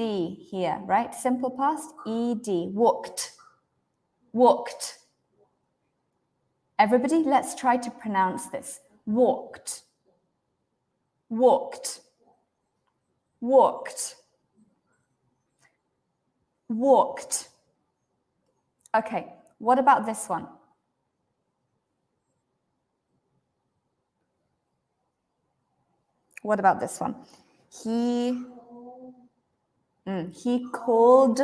A: here, right? Simple past, ed, walked. Walked. Everybody, let's try to pronounce this. Walked. Walked. Walked. Walked. Okay, what about this one? What about this one? He called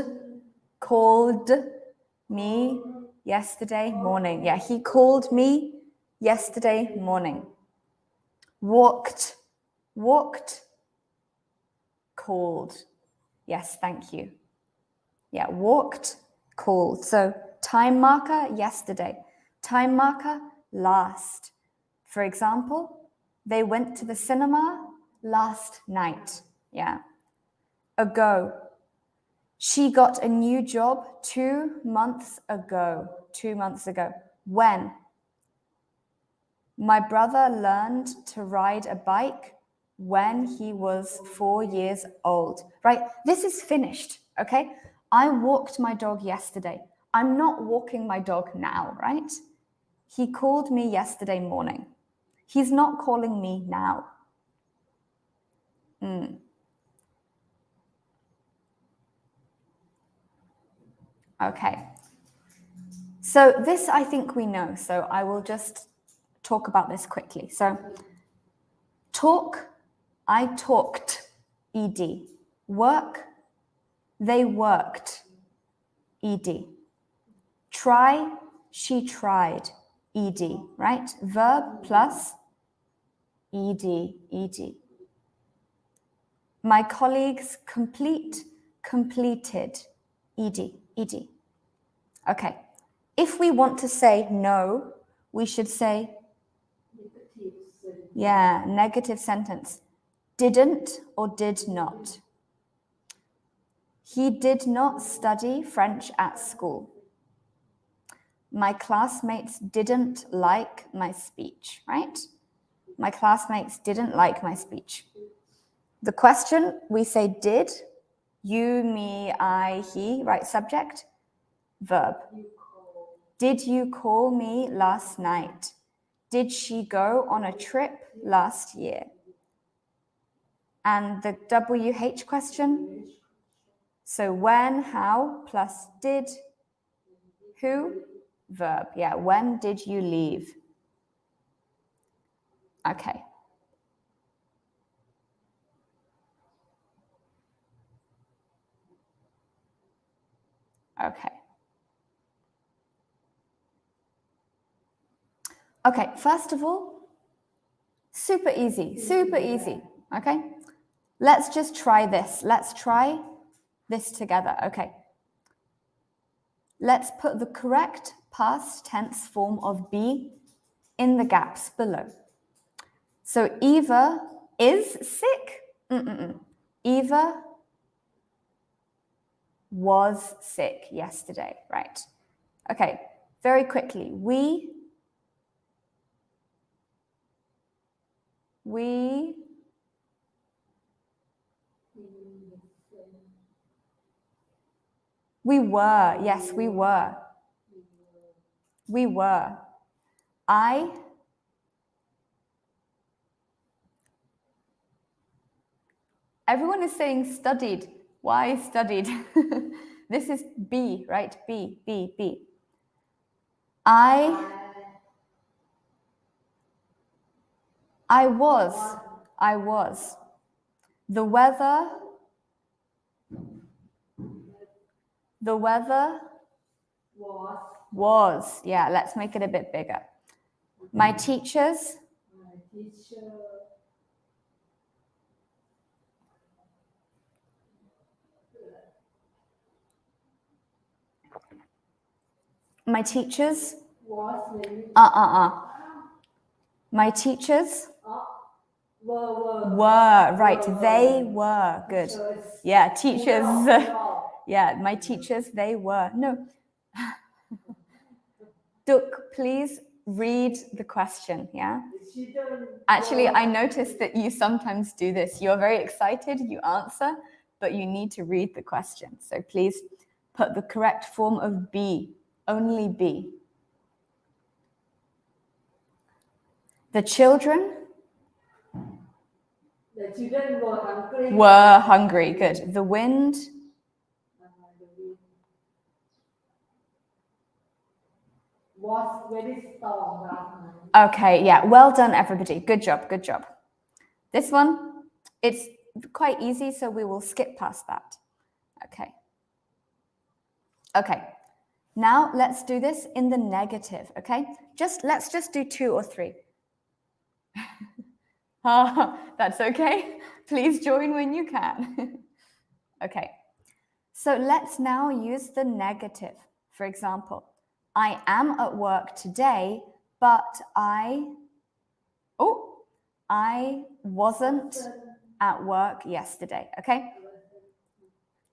A: me yesterday morning. Yeah, he called me yesterday morning. Walked, called. Yes, thank you. Yeah, walked, called. So time marker, yesterday. Time marker, last. For example, they went to the cinema last night. Yeah. Ago. She got a new job 2 months ago. 2 months ago. When? My brother learned to ride a bike when he was 4 years old. Right? This is finished, okay? I walked my dog yesterday. I'm not walking my dog now, right? He called me yesterday morning. He's not calling me now. Okay. So this I think we know. So I will just talk about this quickly. So talk, I talked, ed. Work, they worked, ed. Try, she tried, ed, right? Verb plus ed, ed. My colleagues complete, completed, ed, ed. Okay. If we want to say no, we should say, yeah, negative sentence. Didn't or did not. He did not study French at school. My classmates didn't like my speech, right? My classmates didn't like my speech. The question, we say did, you, me, I, he, right? Subject, verb. Did you call me last night? Did she go on a trip last year? And the WH question? So when, how, plus did, who, verb. Yeah, when did you leave? Okay. Okay. Okay, first of all, super easy, okay? Let's just try this. Let's try this together, okay? Let's put the correct past tense form of be in the gaps below. So Eva is sick. Eva was sick yesterday, right? Okay, very quickly. We were, yes, we were. We were. Everyone is saying studied. Why studied? This is be, right? Be. I was. The weather was. Yeah, let's make it a bit bigger. My teachers My teachers My teachers were, right, they were, good. Yeah, teachers, yeah, my teachers, they were. No. Duke, please read the question, yeah? Actually, I noticed that you sometimes do this. You're very excited, you answer, but you need to read the question. So please put the correct form of be, only be. The children were hungry. Good. The wind
C: was very strong last night.
A: Okay, yeah, well done, everybody. Good job, good job. This one, it's quite easy, so we will skip past that. Okay. Okay, now let's do this in the negative, okay? Let's just do 2 or 3. That's okay. Please join when you can. Okay, so let's now use the negative. For example, I am at work today, but I wasn't at work yesterday, okay?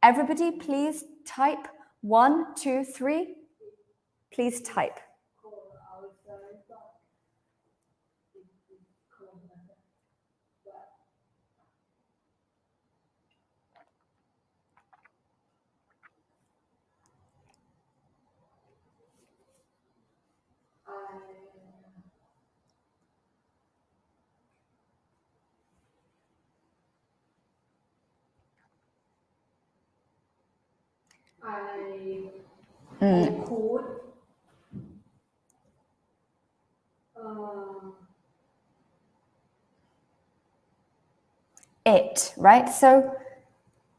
A: Everybody, please type 1, 2, 3. Please type.
C: I could
A: It, right? So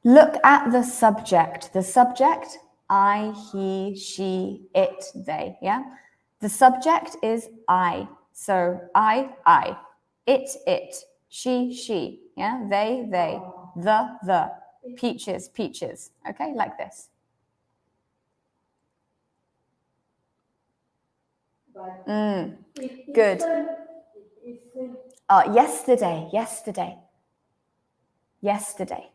A: look at the subject. The subject, I, he, she, it, they, yeah? The subject is I. So I. It. She, yeah? They, the. Peaches. Okay, like this. Good. Yesterday.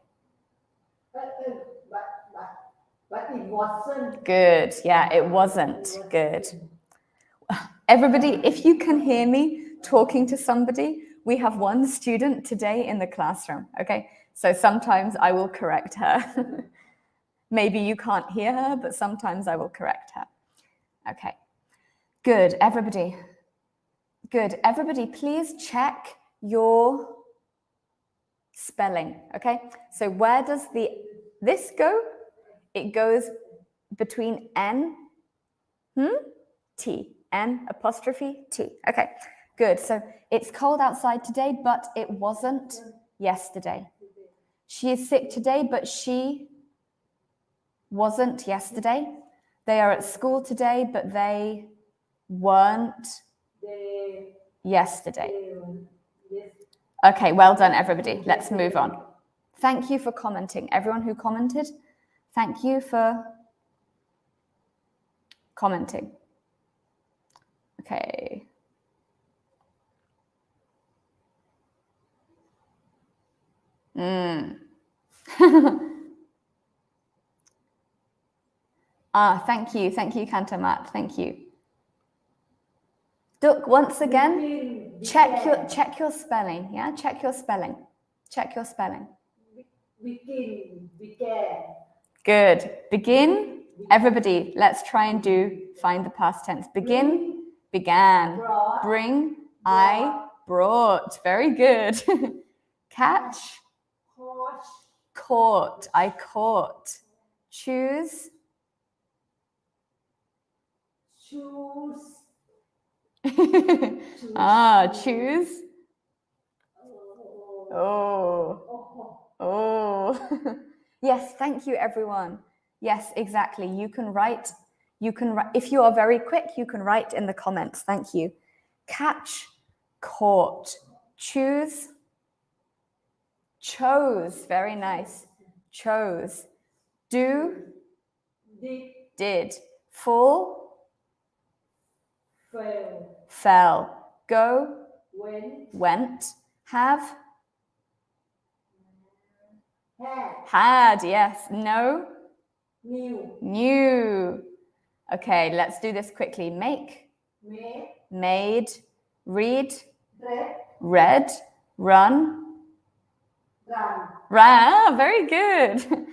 C: But it wasn't.
A: Good. Yeah, it wasn't. Good. Everybody, if you can hear me talking to somebody, we have one student today in the classroom, okay? So sometimes I will correct her. Maybe you can't hear her, but sometimes I will correct her. Okay. Good, everybody. Good. Everybody, please check your spelling. Okay, so where does this go? It goes between N, T, N apostrophe T. Okay, good. So it's cold outside today, but it wasn't yesterday. She is sick today, but she wasn't yesterday. They are at school today, but they weren't yesterday. Okay, well done, everybody. Let's move on. Thank you for commenting. Everyone who commented, thank you for commenting. Okay. Thank you, Kantamat. Thank you. Look, once again, check your spelling. Yeah, check your spelling. Check your spelling.
D: Began.
A: Good. Begin. Everybody, let's try and find the past tense. Begin, began. Bring, I brought. Very good. Catch, caught. I caught. Choose.
D: Choose.
A: Choose. Oh. Yes, thank you, everyone. Yes, exactly. You can write, if you are very quick, you can write in the comments. Thank you. Catch, caught. Choose, chose. Very nice. Chose. Do, did. Fall, fell. Go, went. Have, had. Yes. No, new. Okay, let's do this quickly. Make, made. Read, read. Run, ran. Very good.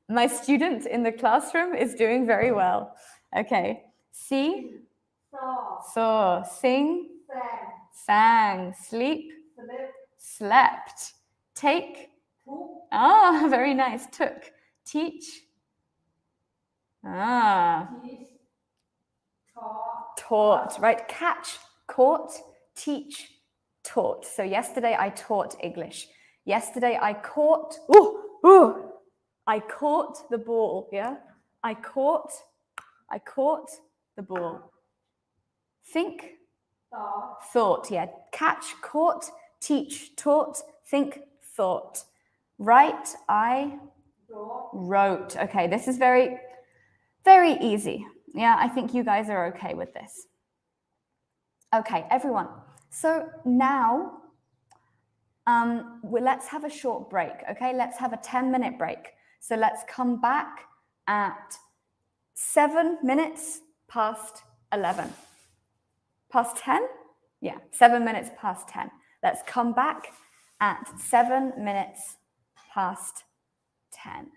A: My student in the classroom is doing very well. Okay. See, saw. Sing, sang. Sleep, slept. Take, very nice. Took. Teach, taught. Right. Catch, caught, teach, taught. So yesterday I taught English. Yesterday I caught, I caught the ball. Yeah. I caught the ball. Think, thought. Yeah. Catch, caught, teach, taught, think, thought. Write, I wrote. Okay, this is very, very easy. Yeah, I think you guys are okay with this. Okay, everyone. So now, let's have a short break. Okay, let's have a 10-minute break. So let's come back at 7 minutes past 11. Past 10? Yeah, 7 minutes past 10. Let's come back at 7 minutes past 10.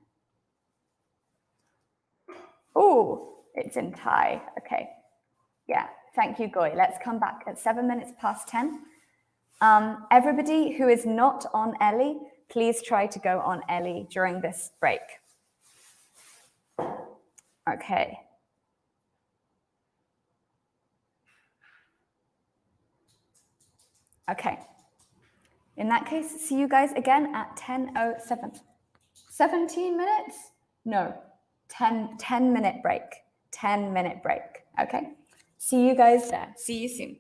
A: Oh, it's in Thai. Okay. Yeah, thank you, Goy. Let's come back at 7 minutes past 10. Everybody who is not on Ellie, please try to go on Ellie during this break. Okay. Okay. In that case, see you guys again at 10:07. 17 minutes? No, 10-minute break. 10-minute break. Okay. See you guys there. See you soon.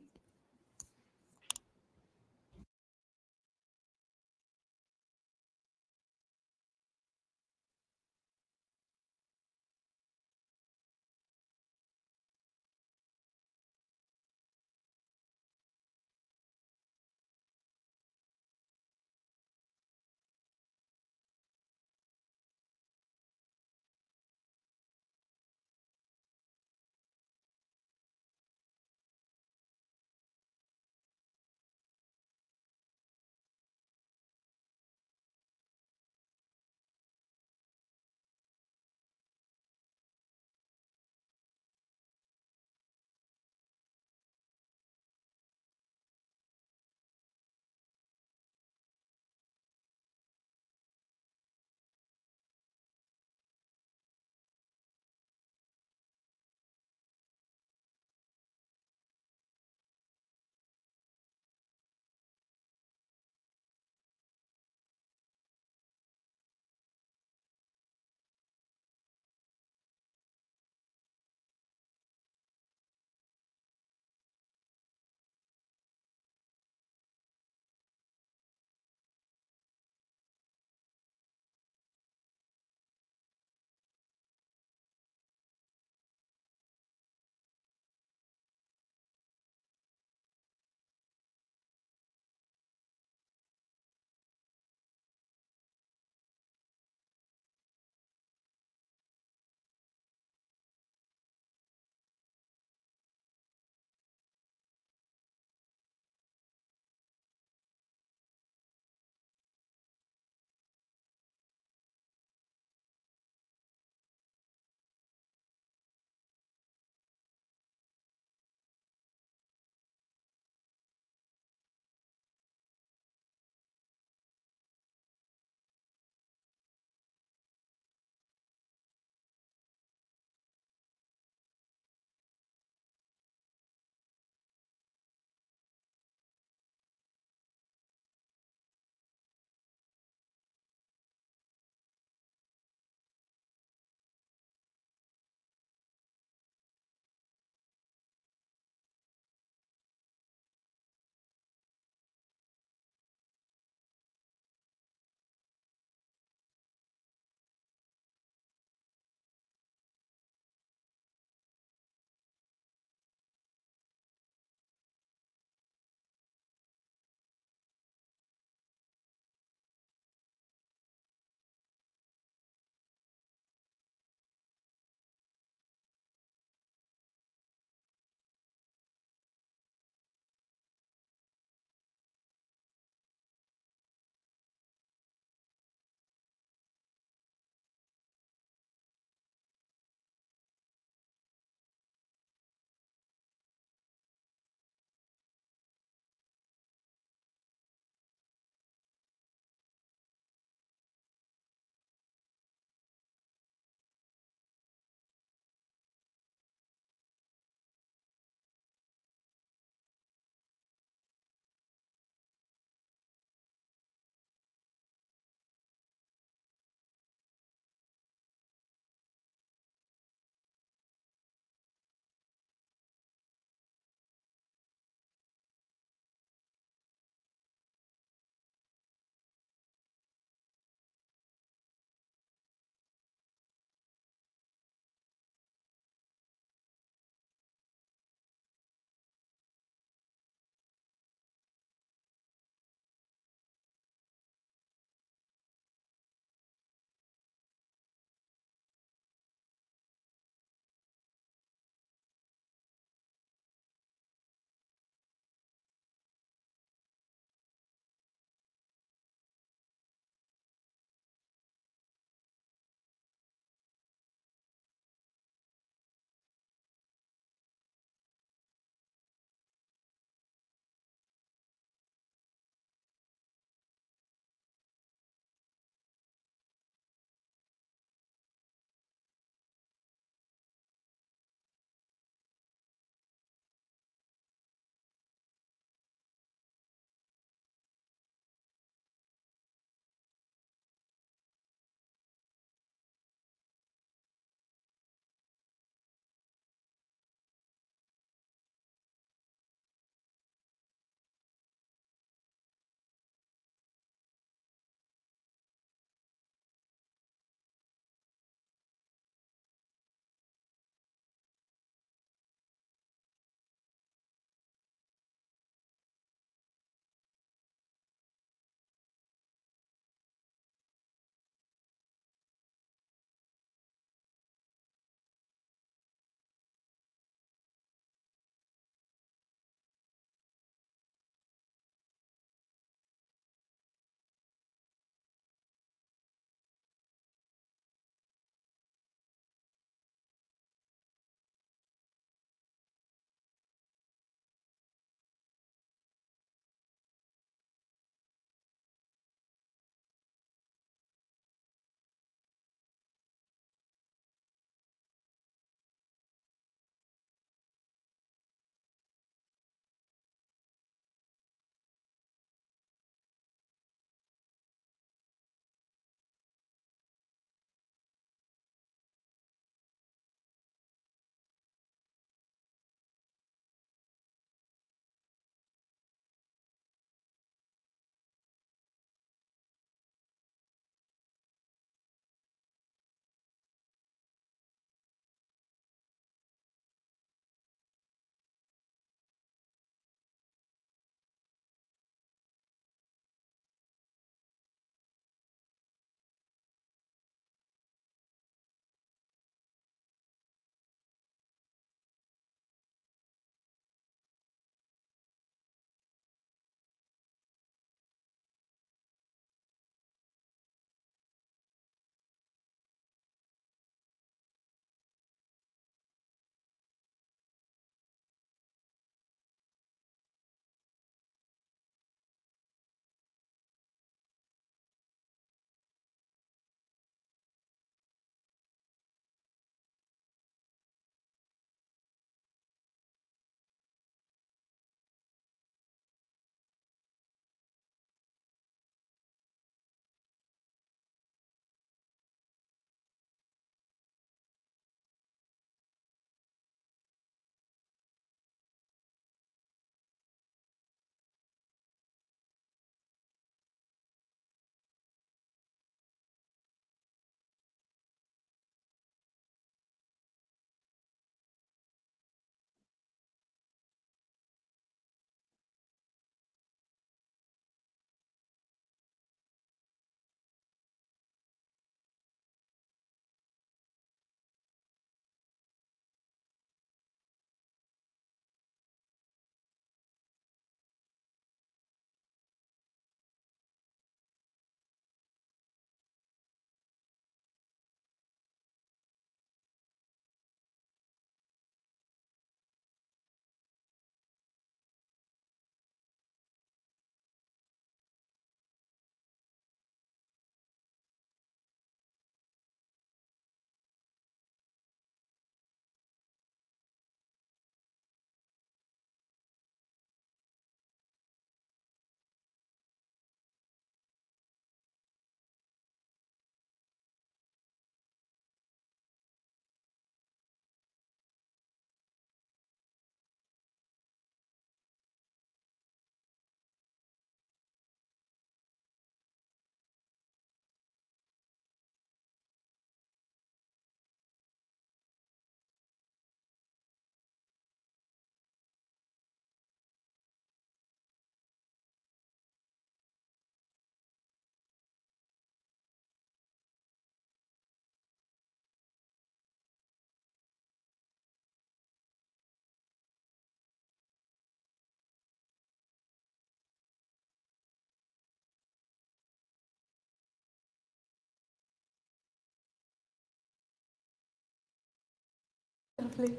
A: lovely.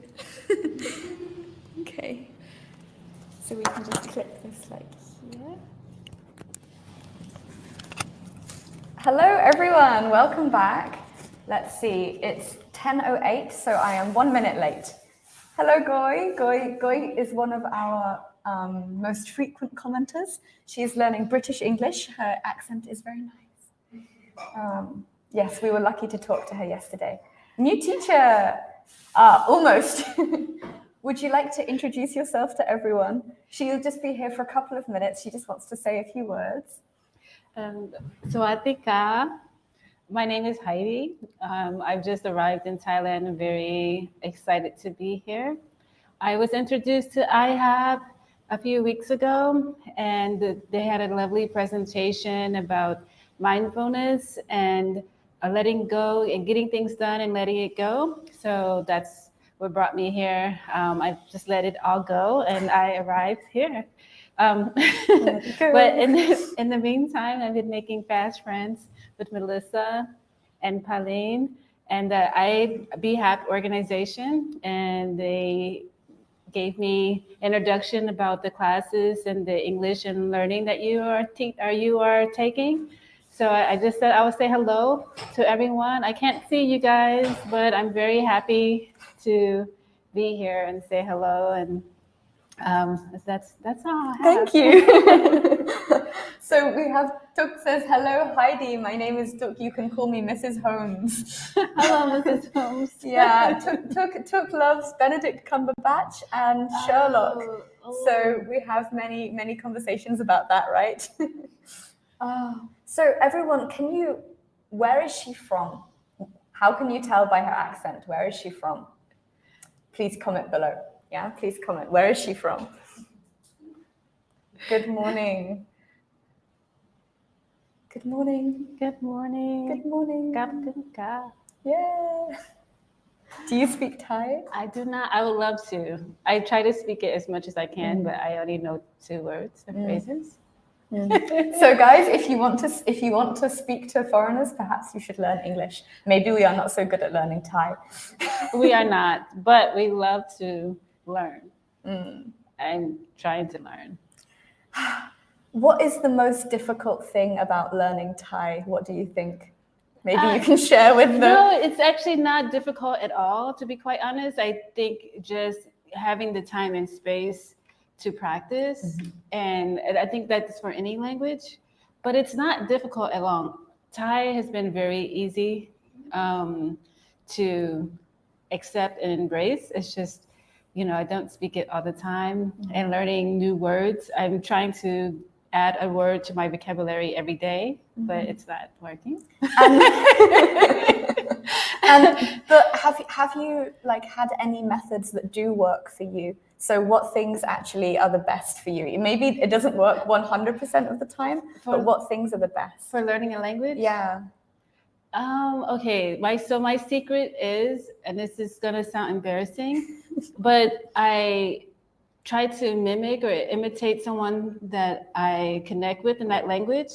A: Okay. So we can just click this like here. Hello everyone, welcome back. Let's see, it's 10:08, so I am 1 minute late. Hello Goy. Goy is one of our most frequent commenters. She is learning British English. Her accent is very nice. Yes, we were lucky to talk to her yesterday. New teacher, almost. Would you like to introduce yourself to everyone? She'll just be here for a couple of minutes. She just wants to say a few words.
E: Sawadika. My name is Heidi. I've just arrived in Thailand and very excited to be here. I was introduced to IHAB a few weeks ago, and they had a lovely presentation about mindfulness and letting go and getting things done and letting it go. So that's what brought me here. I just let it all go, and I arrived here. But in the meantime, I've been making fast friends with Melissa and Pauline and the IHAB organization, and they gave me introduction about the classes and the English and learning that you are taking. So I just said I would say hello to everyone. I can't see you guys, but I'm very happy to be here and say hello. And that's all I have.
A: Thank you. So we have Tuk says, hello Heidi, my name is Tuk, you can call me Mrs. Holmes.
E: Hello, Mrs. Holmes.
A: Yeah, Tuk loves Benedict Cumberbatch and Sherlock. So we have many conversations about that, right? So everyone, where is she from? How can you tell by her accent? Where is she from? Please comment below. Yeah, please comment. Where is she from? Good morning. Good morning.
E: Good morning.
A: Good morning.
E: Kapkunka.
A: Yeah. Do you speak Thai?
E: I do not. I would love to. I try to speak it as much as I can, but I only know 2 words and phrases.
A: So guys, if you want to speak to foreigners, perhaps you should learn English. Maybe we are not so good at learning Thai.
E: We are not, but we love to learn. I'm trying to learn.
A: What is the most difficult thing about learning Thai? What do you think? Maybe you can share with them.
E: No, it's actually not difficult at all, to be quite honest. I think just having the time and space to practice, and I think that's for any language, but it's not difficult at all. Thai has been very easy to accept and embrace. It's just, I don't speak it all the time, and learning new words. I'm trying to add a word to my vocabulary every day, but it's not working.
A: But have you had any methods that do work for you? So what things actually are the best for you? Maybe it doesn't work 100% of the time, but what things are the best?
E: For learning a language?
A: Yeah.
E: Okay, my secret is, and this is gonna sound embarrassing, but I try to mimic or imitate someone that I connect with in that language.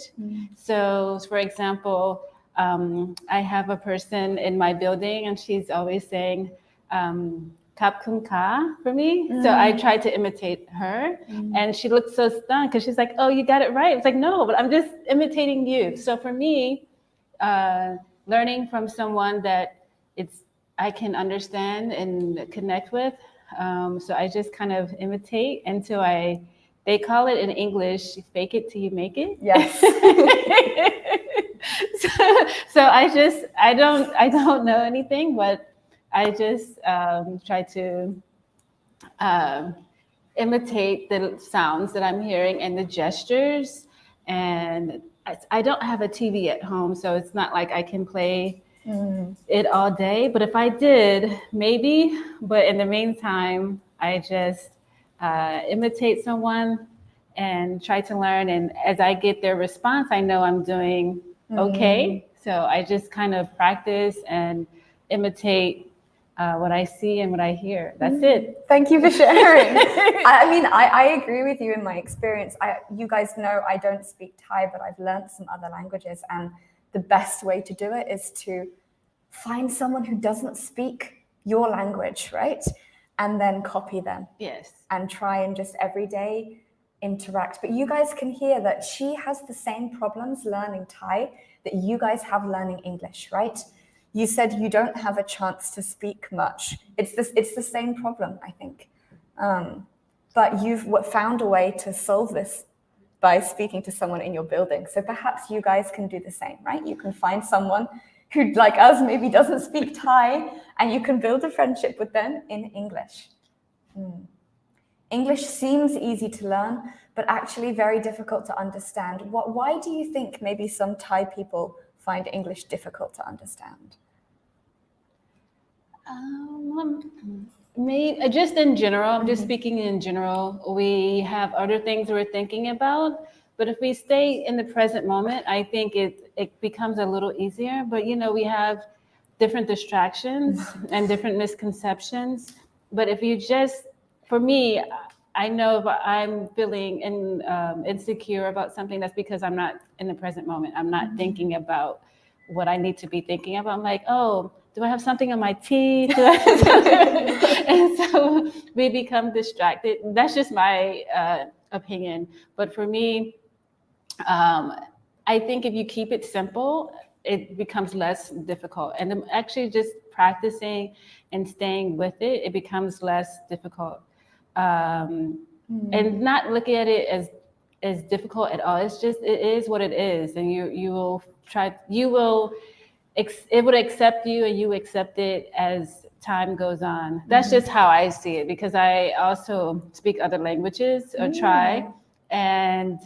E: So, for example, I have a person in my building, and she's always saying "Kap kun ka" for me. So I try to imitate her, and she looks so stunned because she's like, "Oh, you got it right." It's like, no, but I'm just imitating you. So for me, learning from someone that I can understand and connect with. So I just kind of imitate until they call it in English, fake it till you make it.
A: Yes.
E: so I don't know anything, but I just try to imitate the sounds that I'm hearing and the gestures. And I don't have a TV at home, so it's not like I can play it all day. But if I did, maybe. But in the meantime, I just imitate someone and try to learn. And as I get their response, I know I'm doing okay. So I just kind of practice and imitate what I see and what I hear. That's it.
A: Thank you for sharing. I agree with you in my experience. You guys know I don't speak Thai, but I've learned some other languages. And the best way to do it is to find someone who doesn't speak your language, right? And then copy them
E: Yes.
A: and try and just every day interact. But you guys can hear that she has the same problems learning Thai that you guys have learning English, right? You said you don't have a chance to speak much. It's the same problem, I think. But you've found a way to solve this by speaking to someone in your building. So perhaps you guys can do the same, right? You can find someone who, like us, maybe doesn't speak Thai, and you can build a friendship with them in English. English seems easy to learn, but actually very difficult to understand. Why do you think maybe some Thai people find English difficult to understand?
E: Me, just in general, I'm just speaking in general, we have other things we're thinking about, but if we stay in the present moment, I think it becomes a little easier. But we have different distractions and different misconceptions. But if you just, for me, I know if I'm feeling insecure about something, that's because I'm not in the present moment. I'm not thinking about what I need to be thinking about. I'm like, oh, do I have something on my teeth? And so we become distracted. That's just my opinion. But for me, I think if you keep it simple, it becomes less difficult. And actually just practicing and staying with it, it becomes less difficult. And not looking at it as difficult at all. It's just, it is what it is. And it will accept you and you accept it as time goes on. That's just how I see it, because I also speak other languages or try. And,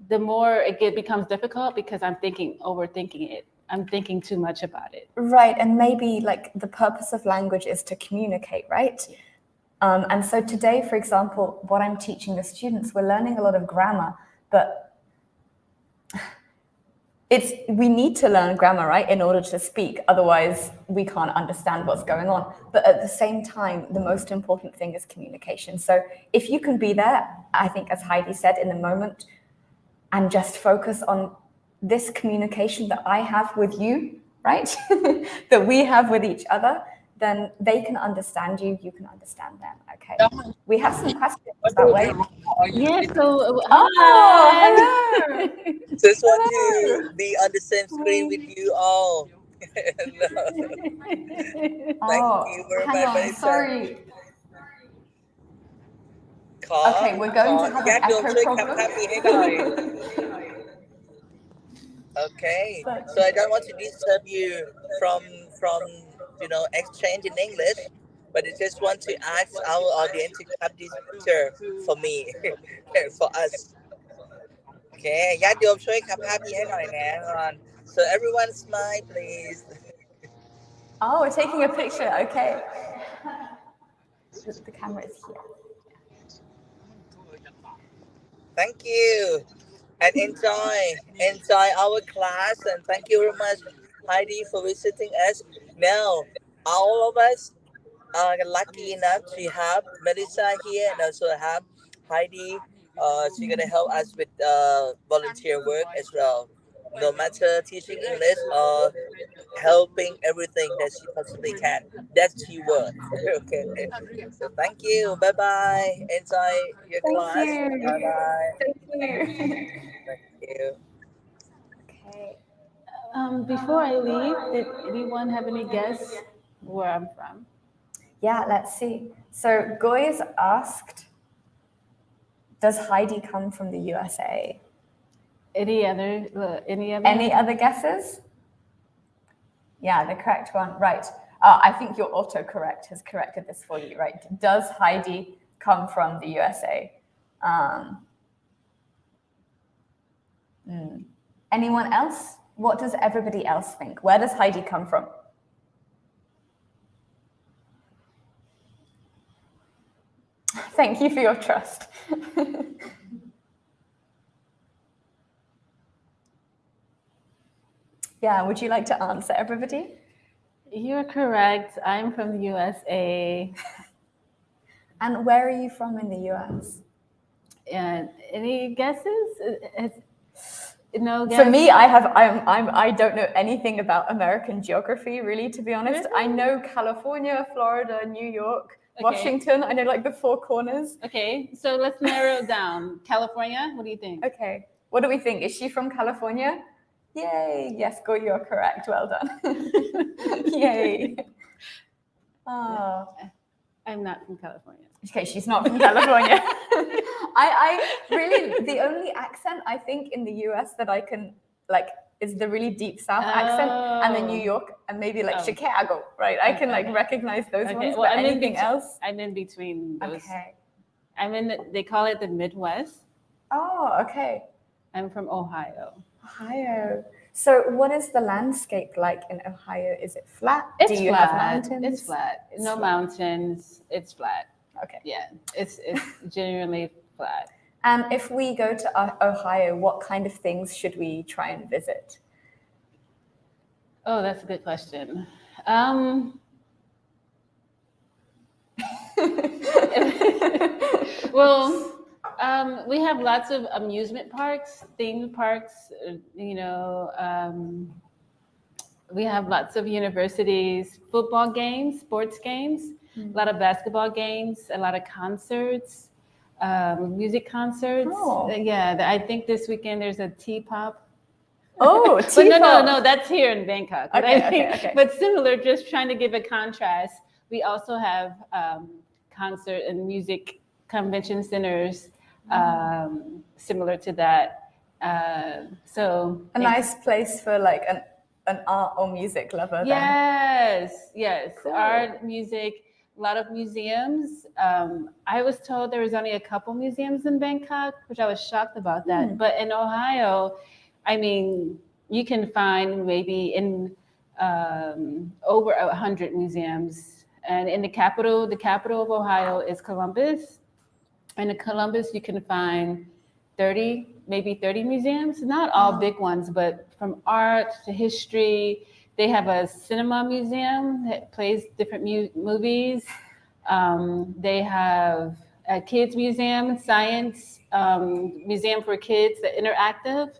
E: the more it becomes difficult because I'm overthinking it. I'm thinking too much about it.
A: Right, and maybe like the purpose of language is to communicate, right? And so today, for example, what I'm teaching the students, we're learning a lot of grammar, but we need to learn grammar, right, in order to speak. Otherwise, we can't understand what's going on. But at the same time, the most important thing is communication. So if you can be there, I think, as Heidi said, in the moment, and just focus on this communication that I have with you, right, that we have with each other, then they can understand you, you can understand them, okay? We have some questions that way.
E: Yeah, so
A: hello.
B: Just want to be on the same screen with you all. Thank you very
A: hang
B: much,
A: on, sorry. Okay, we're
B: ข
A: going to
B: อ
A: have
B: ญา
A: an
B: ติโยม
A: echo
B: ช่วย
A: problem.
B: ทำภาพนี้ให้หน่อย Okay, so I don't want to disturb you from exchange in English, but I just want to ask our audience to have this picture for me, for us. Okay, ญาติโยมช่วยทำภาพนี้ให้หน่อยนะก่อน so everyone smile please.
A: Oh, we're taking a picture, okay. The camera is here.
B: Thank you. And enjoy our class, and thank you very much, Heidi, for visiting us. Now, all of us are lucky enough to have Melissa here and also have Heidi. She's gonna help us with volunteer work as well. No matter teaching English or helping everything that she possibly can. That's she work. Okay. So thank you. Bye bye. Enjoy your class. Bye bye.
A: Thank you.
B: Thank you.
A: Okay.
E: Before I leave, did anyone have any guess where I'm from?
A: Yeah, let's see. So Goy's asked, does Heidi come from the USA?
E: Any
A: other guesses? Yeah, the correct one, right. I think your autocorrect has corrected this for you, right? Does Heidi come from the USA? Anyone else? What does everybody else think? Where does Heidi come from? Thank you for your trust. Yeah, would you like to answer, everybody?
E: You're correct. I'm from the USA.
A: And where are you from in the US?
E: And any guesses? No,
A: For
E: guess.
A: me, I don't know anything about American geography, really, to be honest. I know California, Florida, New York, Washington. I know like the four corners.
E: Okay, so let's narrow it down. California, what do you think?
A: Okay, what do we think? Is she from California? Yay! Yes, go, you're correct. Well done. Yay! Oh.
E: I'm not from California.
A: Okay, she's not from California. I really, the only accent I think in the US that I can like is the really deep South accent, and then New York, and maybe like Chicago, right? I can like recognize those ones,
E: well,
A: but anything else?
E: I'm in between those.
A: Okay.
E: They call it the Midwest.
A: Oh, okay.
E: I'm from Ohio.
A: Ohio. So what is the landscape like in Ohio? Is it flat?
E: It's
A: Do you
E: flat.
A: have mountains?
E: It's flat.
A: It's
E: no
A: flat.
E: Mountains. It's flat.
A: Okay.
E: Yeah, it's genuinely flat.
A: And if we go to Ohio, what kind of things should we try and visit?
E: Oh, that's a good question. Well, we have lots of amusement parks, theme parks, we have lots of universities, football games, sports games, a lot of basketball games, a lot of concerts, music concerts.
A: Oh.
E: Yeah, I think this weekend there's a T-pop.
A: Oh,
E: But no, that's here in Bangkok. But
A: Okay.
E: But similar, just trying to give a contrast. We also have concert and music convention centers similar to that. So
A: a nice place for like an art or music lover.
E: Yes,
A: Cool.
E: art, music, a lot of museums. I was told there was only a couple museums in Bangkok, which I was shocked about that. But in Ohio, I mean, you can find maybe in over 100 museums. And in the capital of Ohio is Columbus. And in Columbus, you can find 30 museums, not all big ones, but from art to history. They have a cinema museum that plays different movies. They have a kids museum, science museum for kids, the interactive.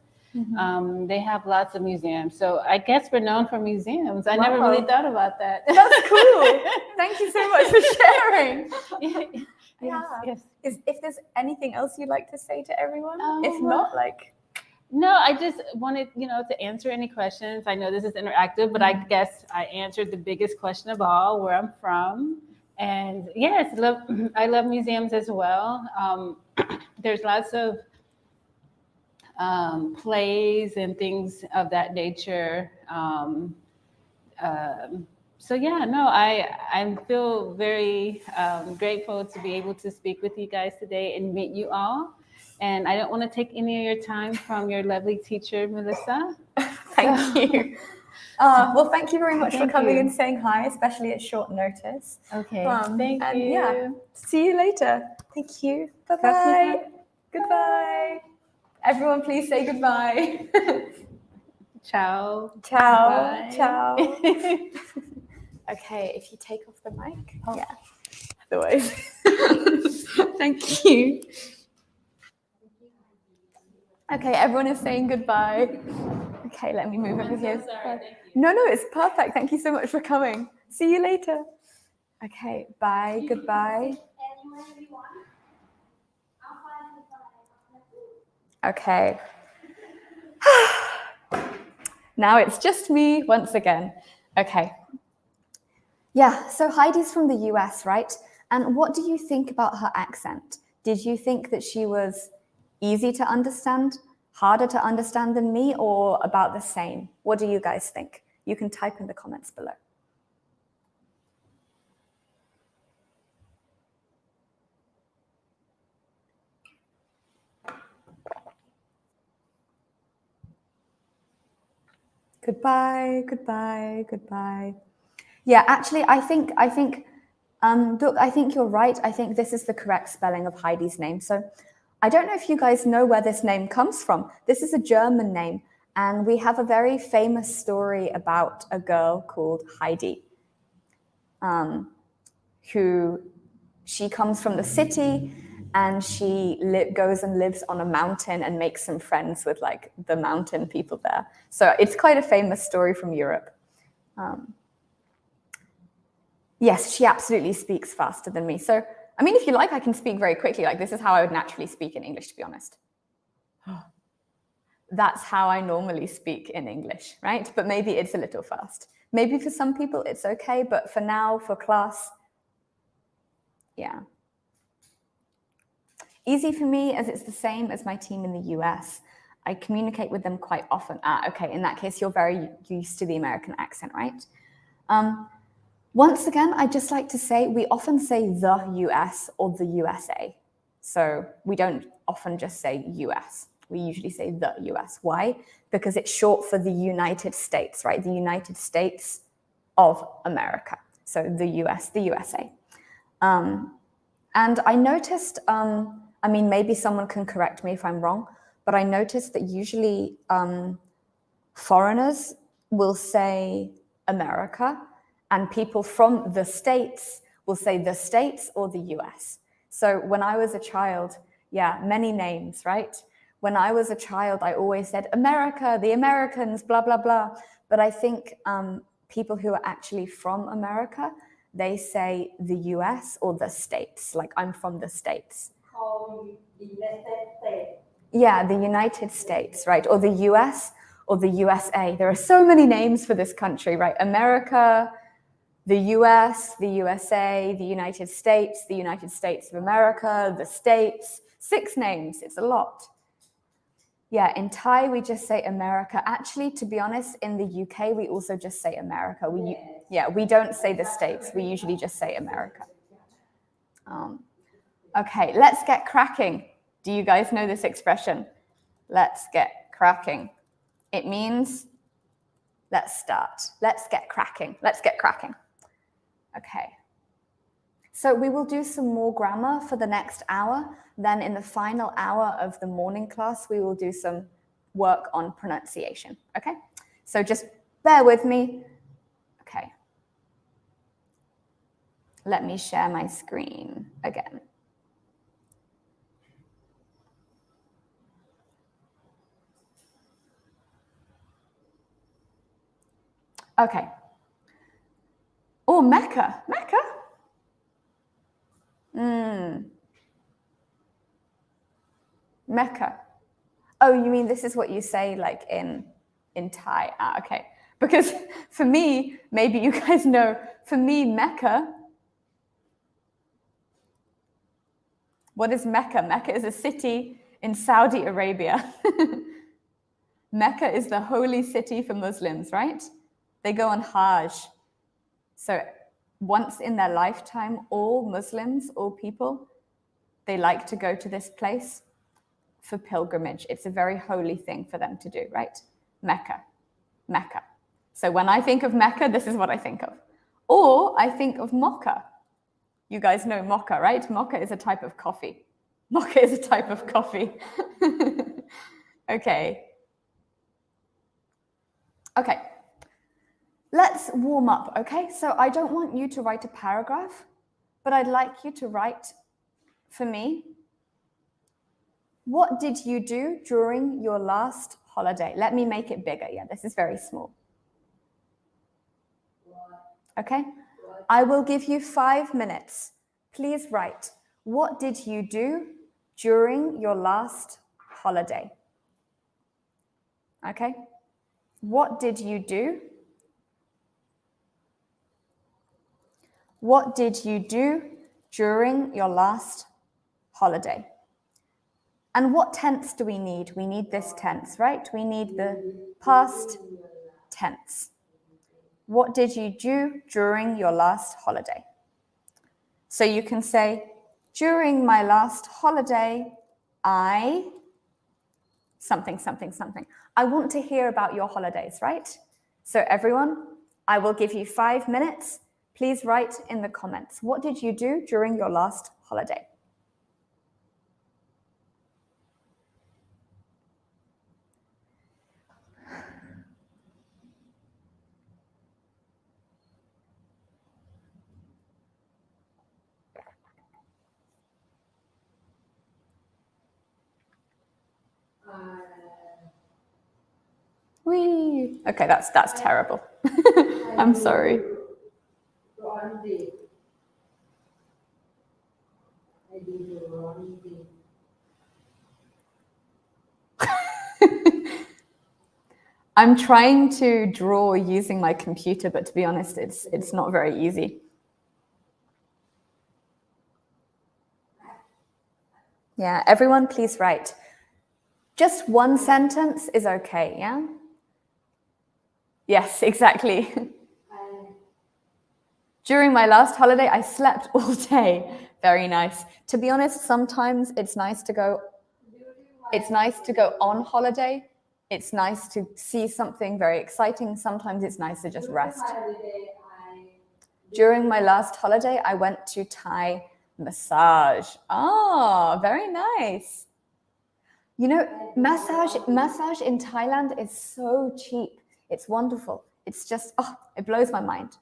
E: They have lots of museums. So I guess we're known for museums. I never really thought about that.
A: That's cool. Thank you so much for sharing.
E: Yes.
A: If there's anything else you'd like to say to everyone, if
E: Oh,
A: not, like.
E: No, I just wanted, to answer any questions. I know this is interactive, but I guess I answered the biggest question of all, where I'm from. And yes, I love museums as well. There's lots of plays and things of that nature. So yeah, no, I feel very grateful to be able to speak with you guys today and meet you all. And I don't want to take any of your time from your lovely teacher, Melissa.
A: Thank you. Well, thank you very much for
E: Thank
A: coming
E: you.
A: and saying hi, especially at short notice.
E: Okay,
A: Thank
E: thank you.
A: Yeah, see you later. Thank you. Bye-bye. Goodbye. Everyone, please say goodbye.
E: Ciao.
A: Ciao.
E: Bye.
A: Ciao. Okay, if you take off the mic. Yeah. Otherwise. Thank you. Okay, everyone is saying goodbye. Okay, let me move over here.
E: So sorry, thank you.
A: No, it's perfect. Thank you so much for coming. See you later. Okay, bye, goodbye. Okay. Now it's just me once again. Okay. Yeah, so Heidi's from the US, right? And what do you think about her accent? Did you think that she was easy to understand, harder to understand than me, or about the same? What do you guys think? You can type in the comments below. Goodbye, goodbye, goodbye. Yeah, actually, I think, Duc, I think you're right. I think this is the correct spelling of Heidi's name. So I don't know if you guys know where this name comes from. This is a German name, and we have a very famous story about a girl called Heidi, who she comes from the city, and she goes and lives on a mountain and makes some friends with like the mountain people there. So it's quite a famous story from Europe. Yes, she absolutely speaks faster than me. So, I mean, if you like, I can speak very quickly. Like, this is how I would naturally speak in English, to be honest. That's how I normally speak in English, right? But maybe it's a little fast. Maybe for some people it's okay, but for now, for class, yeah. Easy for me as it's the same as my team in the US. I communicate with them quite often. Okay, in that case, you're very used to the American accent, right? Once again, I'd just like to say, we often say the US or the USA. So we don't often just say US. We usually say the US. Why? Because it's short for the United States, right? The United States of America. So the US, the USA. And I noticed, I mean, maybe someone can correct me if I'm wrong, but I noticed that usually foreigners will say America, and people from the States will say the States or the US. So when I was a child, yeah, many names, right? When I was a child, I always said America, the Americans, blah, blah, blah. But I think people who are actually from America, they say the US or the States, like I'm from the States. Yeah, the United States, right? Or the US or the USA. There are so many names for this country, right? America, the US, the USA, the United States of America, the States, 6 names, it's a lot. Yeah, in Thai, we just say America. Actually, to be honest, in the UK, we also just say America. We don't say the States. We usually just say America. Okay, let's get cracking. Do you guys know this expression? Let's get cracking. It means let's start. Let's get cracking. Let's get cracking. Okay. So we will do some more grammar for the next hour. Then in the final hour of the morning class, we will do some work on pronunciation. Okay? So just bear with me. Okay. Let me share my screen again. Okay. Oh, Mecca. Mecca? Mecca. Oh, you mean this is what you say like in Thai? Okay. Because for me, maybe you guys know, for me, Mecca, what is Mecca? Mecca is a city in Saudi Arabia. Mecca is the holy city for Muslims, right? They go on Hajj. So once in their lifetime, all Muslims, all people, they like to go to this place for pilgrimage. It's a very holy thing for them to do, right? Mecca, Mecca. So when I think of Mecca, this is what I think of. Or I think of mocha. You guys know mocha, right? Mocha is a type of coffee. Mocha is a type of coffee. Okay. Okay. Let's warm up, okay? So I don't want you to write a paragraph, but I'd like you to write for me, what did you do during your last holiday? Let me make it bigger. Yeah, this is very small. Okay? I will give you 5 minutes. Please write, what did you do during your last holiday? Okay? What did you do? What did you do during your last holiday? And what tense do we need? We need this tense, right? We need the past tense. What did you do during your last holiday? So you can say, during my last holiday, I something, something, something. I want to hear about your holidays, right? So everyone, I will give you 5 minutes. Please write in the comments, what did you do during your last holiday? Whee. Okay, that's terrible. I'm sorry.
D: Laundry. I do the laundry.
A: I'm trying to draw using my computer, but to be honest, it's not very easy. Yeah, everyone please write. Just one sentence is okay, yeah? Yes, exactly. During my last holiday, I slept all day. Very nice. To be honest, sometimes it's nice to go on holiday. It's nice to see something very exciting. Sometimes it's nice to just rest. During my last holiday, I went to Thai massage. Ah, very nice. You know, massage in Thailand is so cheap. It's wonderful. It's just, it blows my mind.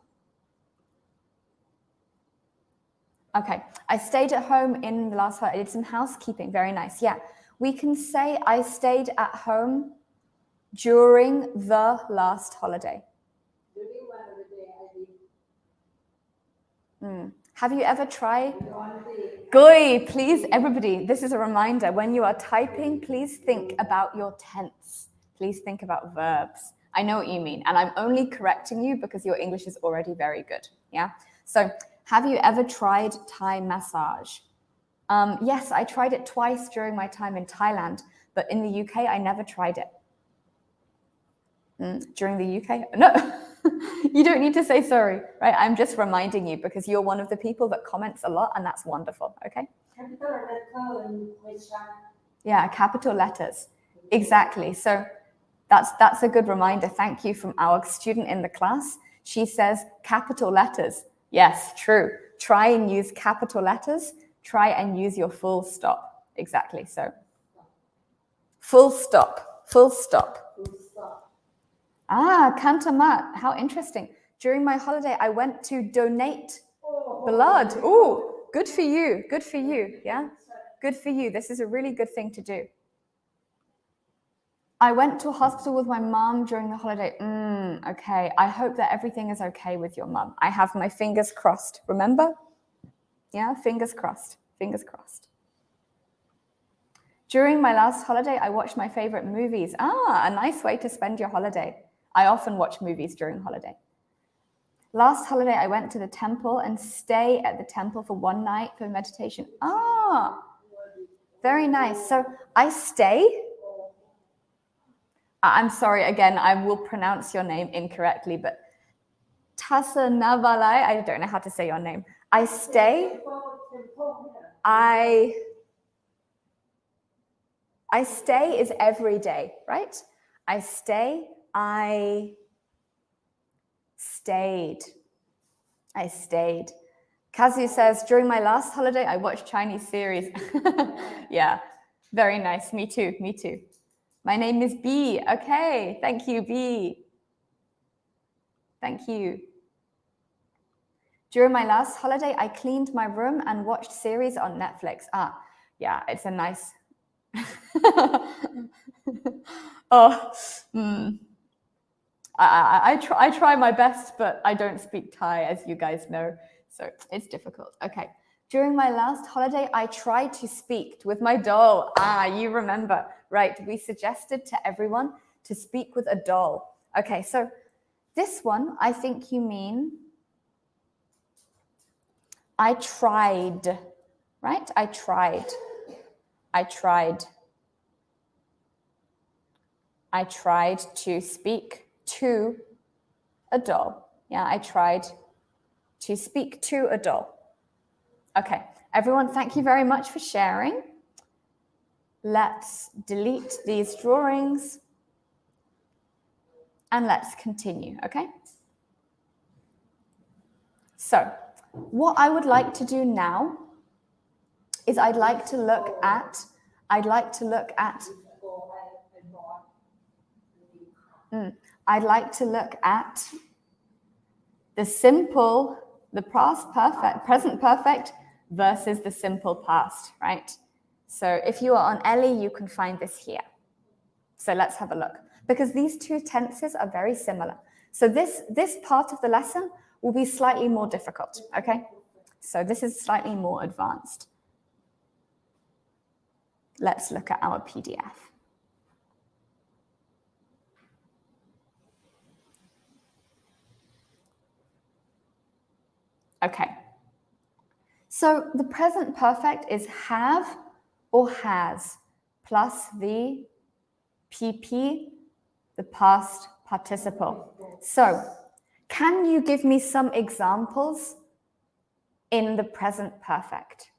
A: Okay, I stayed at home in the last holiday. I did some housekeeping. Very nice. Yeah, we can say I stayed at home during the last holiday.
D: During one holiday, I did
A: Have you ever tried?
D: laundry.
A: Goi, please, everybody, this is a reminder. When you are typing, please think about your tense. Please think about verbs. I know what you mean. And I'm only correcting you because your English is already very good. Yeah. So have you ever tried Thai massage? Yes, I tried it twice during my time in Thailand, but in the UK, I never tried it. During the UK? No, you don't need to say sorry, right? I'm just reminding you because you're one of the people that comments a lot and that's wonderful, okay?
D: Capital letter and question.
A: Yeah, capital letters. Exactly. So that's a good reminder. Thank you from our student in the class. She says capital letters. Yes, true. Try and use capital letters. Try and use your full stop. Exactly. So full stop, full stop.
D: Full stop.
A: Ah, Kantamat. How interesting. During my holiday, I went to donate blood. Ooh, good for you. Good for you. Yeah, good for you. This is a really good thing to do. I went to a hospital with my mom during the holiday. Okay. I hope that everything is okay with your mom. I have my fingers crossed. Remember? Yeah, fingers crossed. Fingers crossed. During my last holiday, I watched my favorite movies. Ah, a nice way to spend your holiday. I often watch movies during holiday. Last holiday, I went to the temple and stay at the temple for one night for meditation. Ah, very nice. So I stay. I'm sorry, again, I will pronounce your name incorrectly, but Tasa Navalai, I don't know how to say your name. I stay. I stay is every day, right? I stay. I stayed. I stayed. Kazu says, during my last holiday, I watched Chinese series. Yeah, very nice. Me too. Me too. My name is B. Okay, thank you, B. Thank you. During my last holiday, I cleaned my room and watched series on Netflix. Ah, yeah, it's a nice. I try my best, but I don't speak Thai, as you guys know, so it's difficult. Okay. During my last holiday, I tried to speak with my doll. Ah, you remember, right? We suggested to everyone to speak with a doll. Okay, so this one, I think you mean I tried, right? I tried. I tried. I tried to speak to a doll. Yeah, I tried to speak to a doll. Okay, everyone, thank you very much for sharing. Let's delete these drawings and let's continue, okay? So, what I would like to do now is I'd like to look at the simple, the past perfect, present perfect versus the simple past, right? So if you are on Ellie, you can find this here. So let's have a look. because these two tenses are very similar. So this part of the lesson will be slightly more difficult, okay? So this is slightly more advanced. Let's look at our PDF. Okay. So the present perfect is have or has plus the PP, the past participle. So can you give me some examples in the present perfect?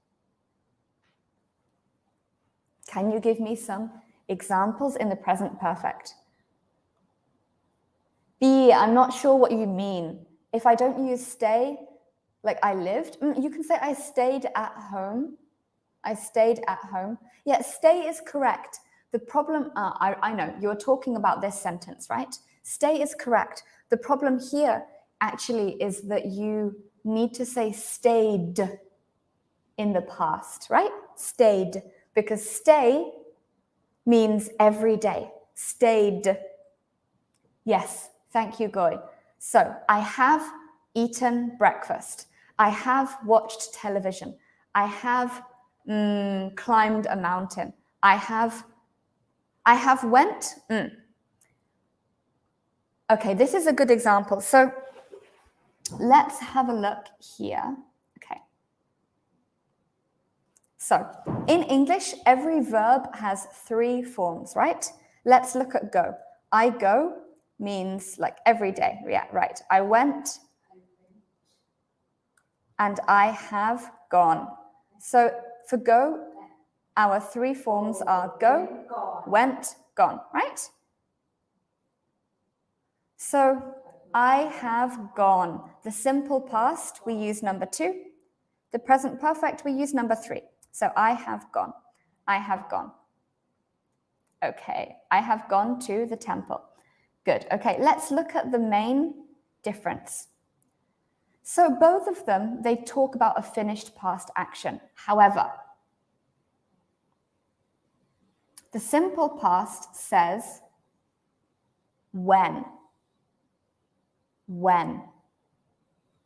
A: Can you give me some examples in the present perfect? B, I'm not sure what you mean. If I don't use stay, like I lived, you can say I stayed at home. I stayed at home. Yeah, stay is correct. The problem, I know, you're talking about this sentence, right? Stay is correct. The problem here actually is that you need to say stayed in the past, right? Stayed, because stay means every day. Stayed. Yes, thank you, Goy. So I have eaten breakfast. I have watched television. I have climbed a mountain. I have went. Okay, this is a good example. So let's have a look here. Okay. So in English, every verb has 3 forms, right? Let's look at go. I go means like every day. Yeah, right. I went and I have gone. So for go, our 3 forms are go, went, gone, right? So I have gone. The simple past, we use number 2. The present perfect, we use number 3. So I have gone. I have gone. Okay, I have gone to the temple. Good. Okay, let's look at the main difference. So both of them, they talk about a finished past action. However, the simple past says when. When.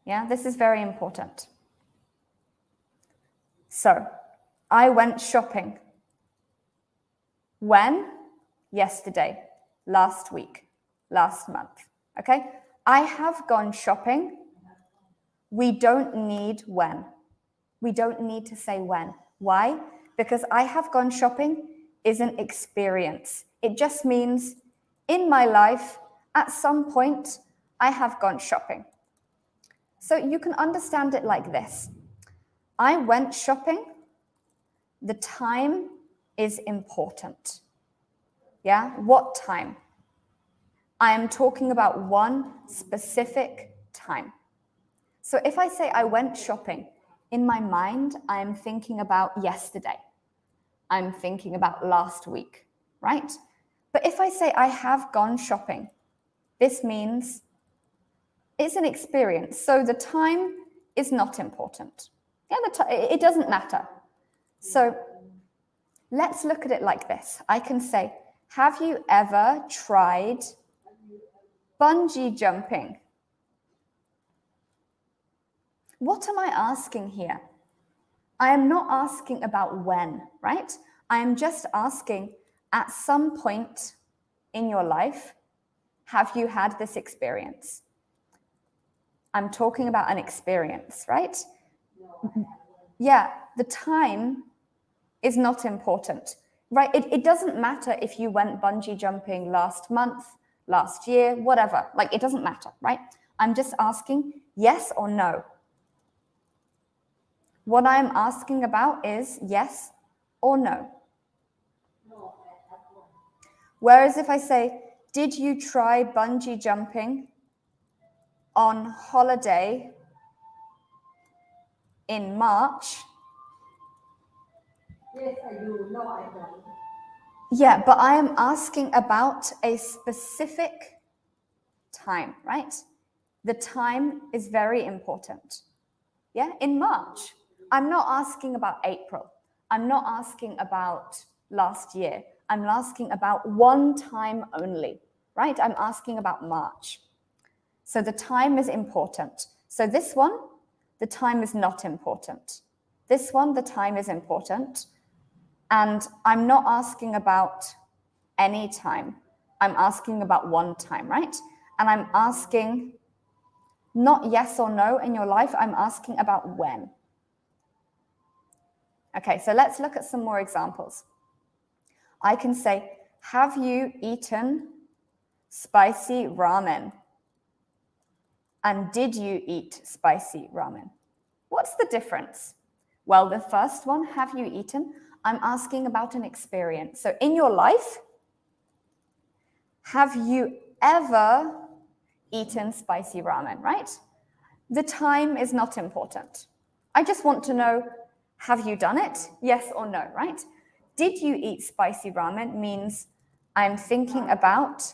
A: Yeah, this is very important. So, I went shopping. When? Yesterday, last week, last month. Okay? I have gone shopping. We don't need when. We don't need to say when. Why? Because I have gone shopping is an experience. It just means in my life, at some point, I have gone shopping. So you can understand it like this. I went shopping. The time is important. Yeah? What time? I am talking about one specific time. So if I say I went shopping, in my mind, I am thinking about yesterday. I'm thinking about last week, right? But if I say I have gone shopping, this means it's an experience. So the time is not important. Yeah, it doesn't matter. So let's look at it like this. I can say, have you ever tried bungee jumping? What am I asking here? I am not asking about when, right? I am just asking at some point in your life, have you had this experience? I'm talking about an experience, right? Yeah, the time is not important, right? It doesn't matter if you went bungee jumping last month, last year, whatever. Like, it doesn't matter, right? I'm just asking yes or no. What I'm asking about is yes or no. Whereas if I say, did you try bungee jumping on holiday in March?
D: Yes, I do. No, I don't.
A: Yeah, but I am asking about a specific time, right? The time is very important. Yeah, in March. I'm not asking about April. I'm not asking about last year. I'm asking about one time only. right? I'm asking about March. So the time is important. So this one, the time is not important. This one, the time is important. And I'm not asking about any time. I'm asking about one time, right? And I'm asking not yes or no in your life. I'm asking about when. Okay, so let's look at some more examples. I can say, have you eaten spicy ramen? And did you eat spicy ramen? What's the difference? Well, the first one, have you eaten? I'm asking about an experience. So in your life, have you ever eaten spicy ramen, right? The time is not important. I just want to know, have you done it? Yes or no, right? Did you eat spicy ramen means I'm thinking about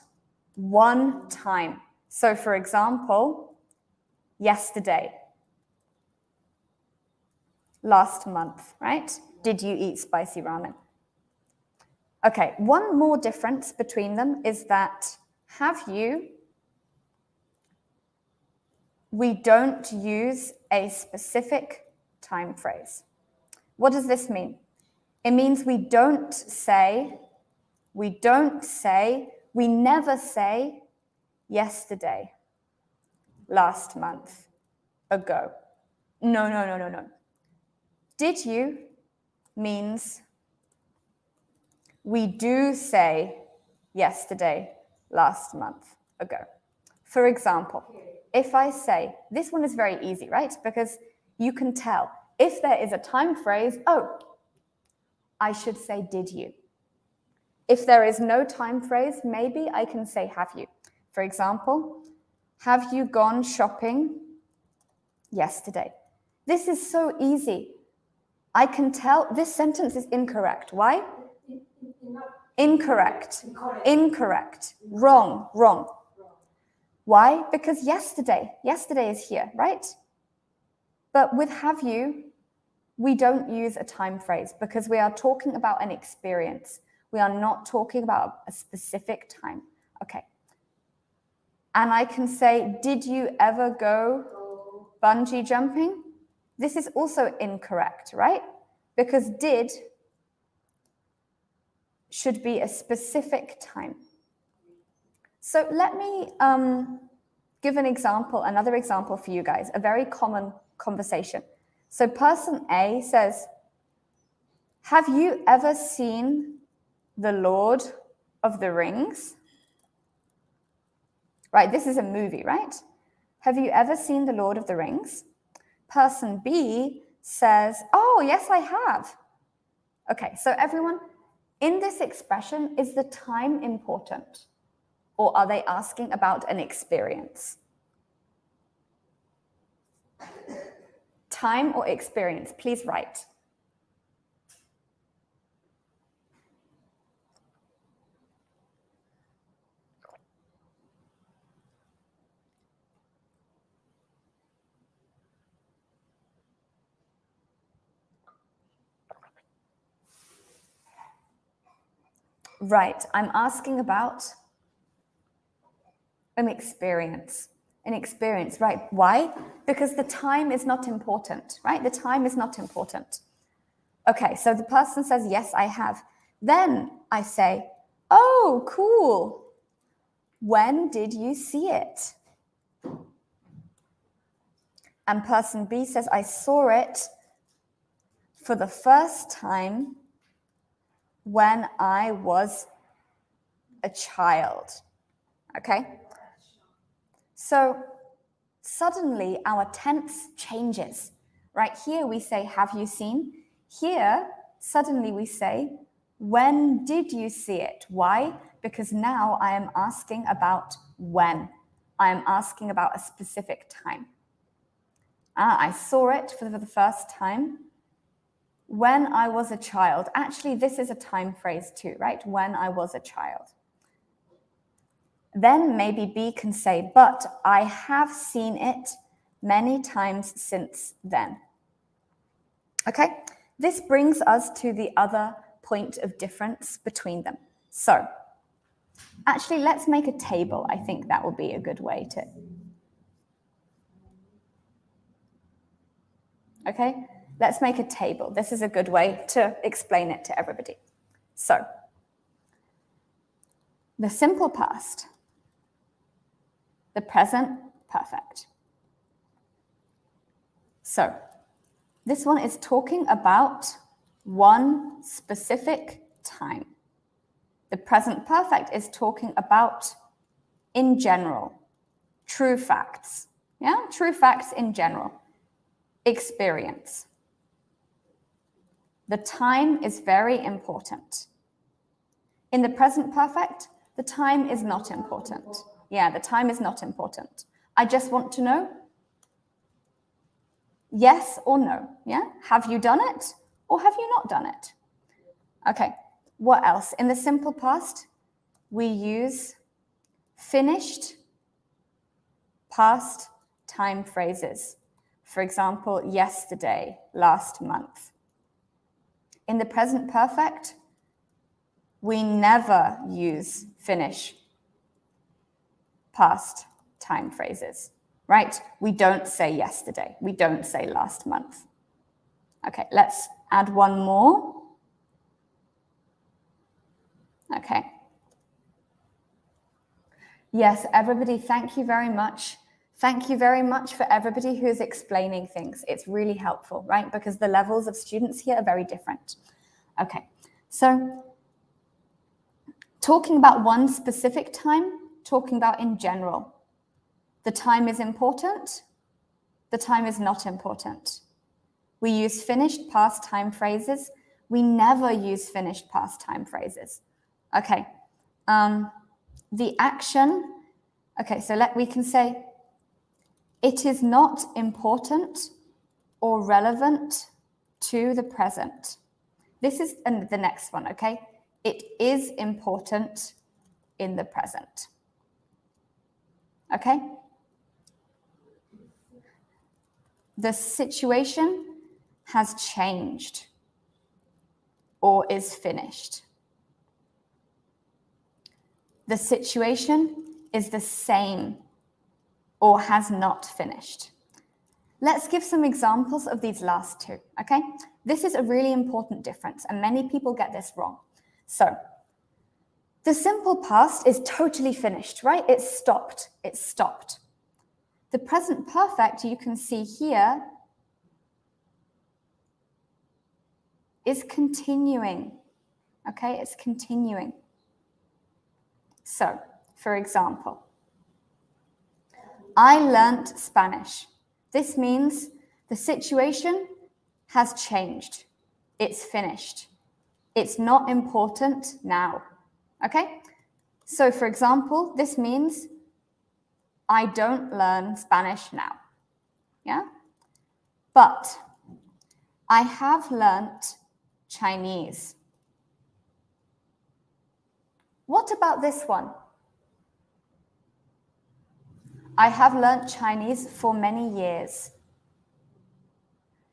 A: one time. So for example, yesterday, last month, right? Did you eat spicy ramen? Okay, one more difference between them is that have you, we don't use a specific time phrase. What does this mean? It means we never say yesterday, last month, ago. No. Did you means we do say yesterday, last month, ago. For example, if I say, this one is very easy, right? Because you can tell. If there is a time phrase, oh, I should say, did you? If there is no time phrase, maybe I can say, have you? For example, have you gone shopping yesterday? This is so easy. I can tell this sentence is incorrect. Why? Incorrect. Wrong. Why? Because yesterday is here, right? But with have you, we don't use a time phrase because we are talking about an experience. We are not talking about a specific time. Okay. And I can say, did you ever go bungee jumping? This is also incorrect, right? Because did should be a specific time. So let me give another example for you guys, a very common conversation. So person A says, have you ever seen The Lord of the Rings? Right, this is a movie, right? Have you ever seen The Lord of the Rings? Person B says, oh, yes, I have. Okay, so everyone, in this expression, is the time important? Or are they asking about an experience? Time or experience? Please write. Right, I'm asking about an experience. An experience, right? Why? Because the time is not important, right? The time is not important. Okay, so the person says, yes, I have. Then I say, oh, cool. When did you see it? And person B says, I saw it for the first time when I was a child. Okay? So suddenly our tense changes. Right here we say, have you seen? Here, suddenly we say, when did you see it? Why? Because now I am asking about when. I am asking about a specific time. I saw it for the first time when I was a child. Actually, this is a time phrase too, right? When I was a child. Then maybe B can say, but I have seen it many times since then. Okay, this brings us to the other point of difference between them. So Actually, let's make a table. I think that would be a good way to. Okay, let's make a table. This is a good way to explain it to everybody. So, the simple past, the present perfect. So, this one is talking about one specific time. The present perfect is talking about in general, true facts. Yeah, true facts in general. Experience. The time is very important. In the present perfect, the time is not important. Yeah, the time is not important. I just want to know yes or no. Yeah, have you done it or have you not done it? Okay, what else? In the simple past, we use finished past time phrases. For example, yesterday, last month. In the present perfect, we never use finish past time phrases, right? We don't say yesterday. We don't say last month. Okay, let's add one more. Okay. Yes, everybody, thank you very much. Thank you very much for everybody who is explaining things. It's really helpful, right? Because the levels of students here are very different. Okay, so talking about one specific time, talking about in general. The time is important. The time is not important. We use finished past time phrases. We never use finished past time phrases. Okay, the action, okay, so we can say, it is not important or relevant to the present. This is the next one, okay? It is important in the present. Okay? The situation has changed or is finished. The situation is the same or has not finished. Let's give some examples of these last two, okay? This is a really important difference, and many people get this wrong. So, the simple past is totally finished, right? It's stopped. It's stopped. The present perfect, you can see here, is continuing, okay? It's continuing. So, for example, I learnt Spanish. This means the situation has changed. It's finished. It's not important now. Okay? So, for example, this means I don't learn Spanish now. Yeah? But I have learnt Chinese. What about this one? I have learnt Chinese for many years.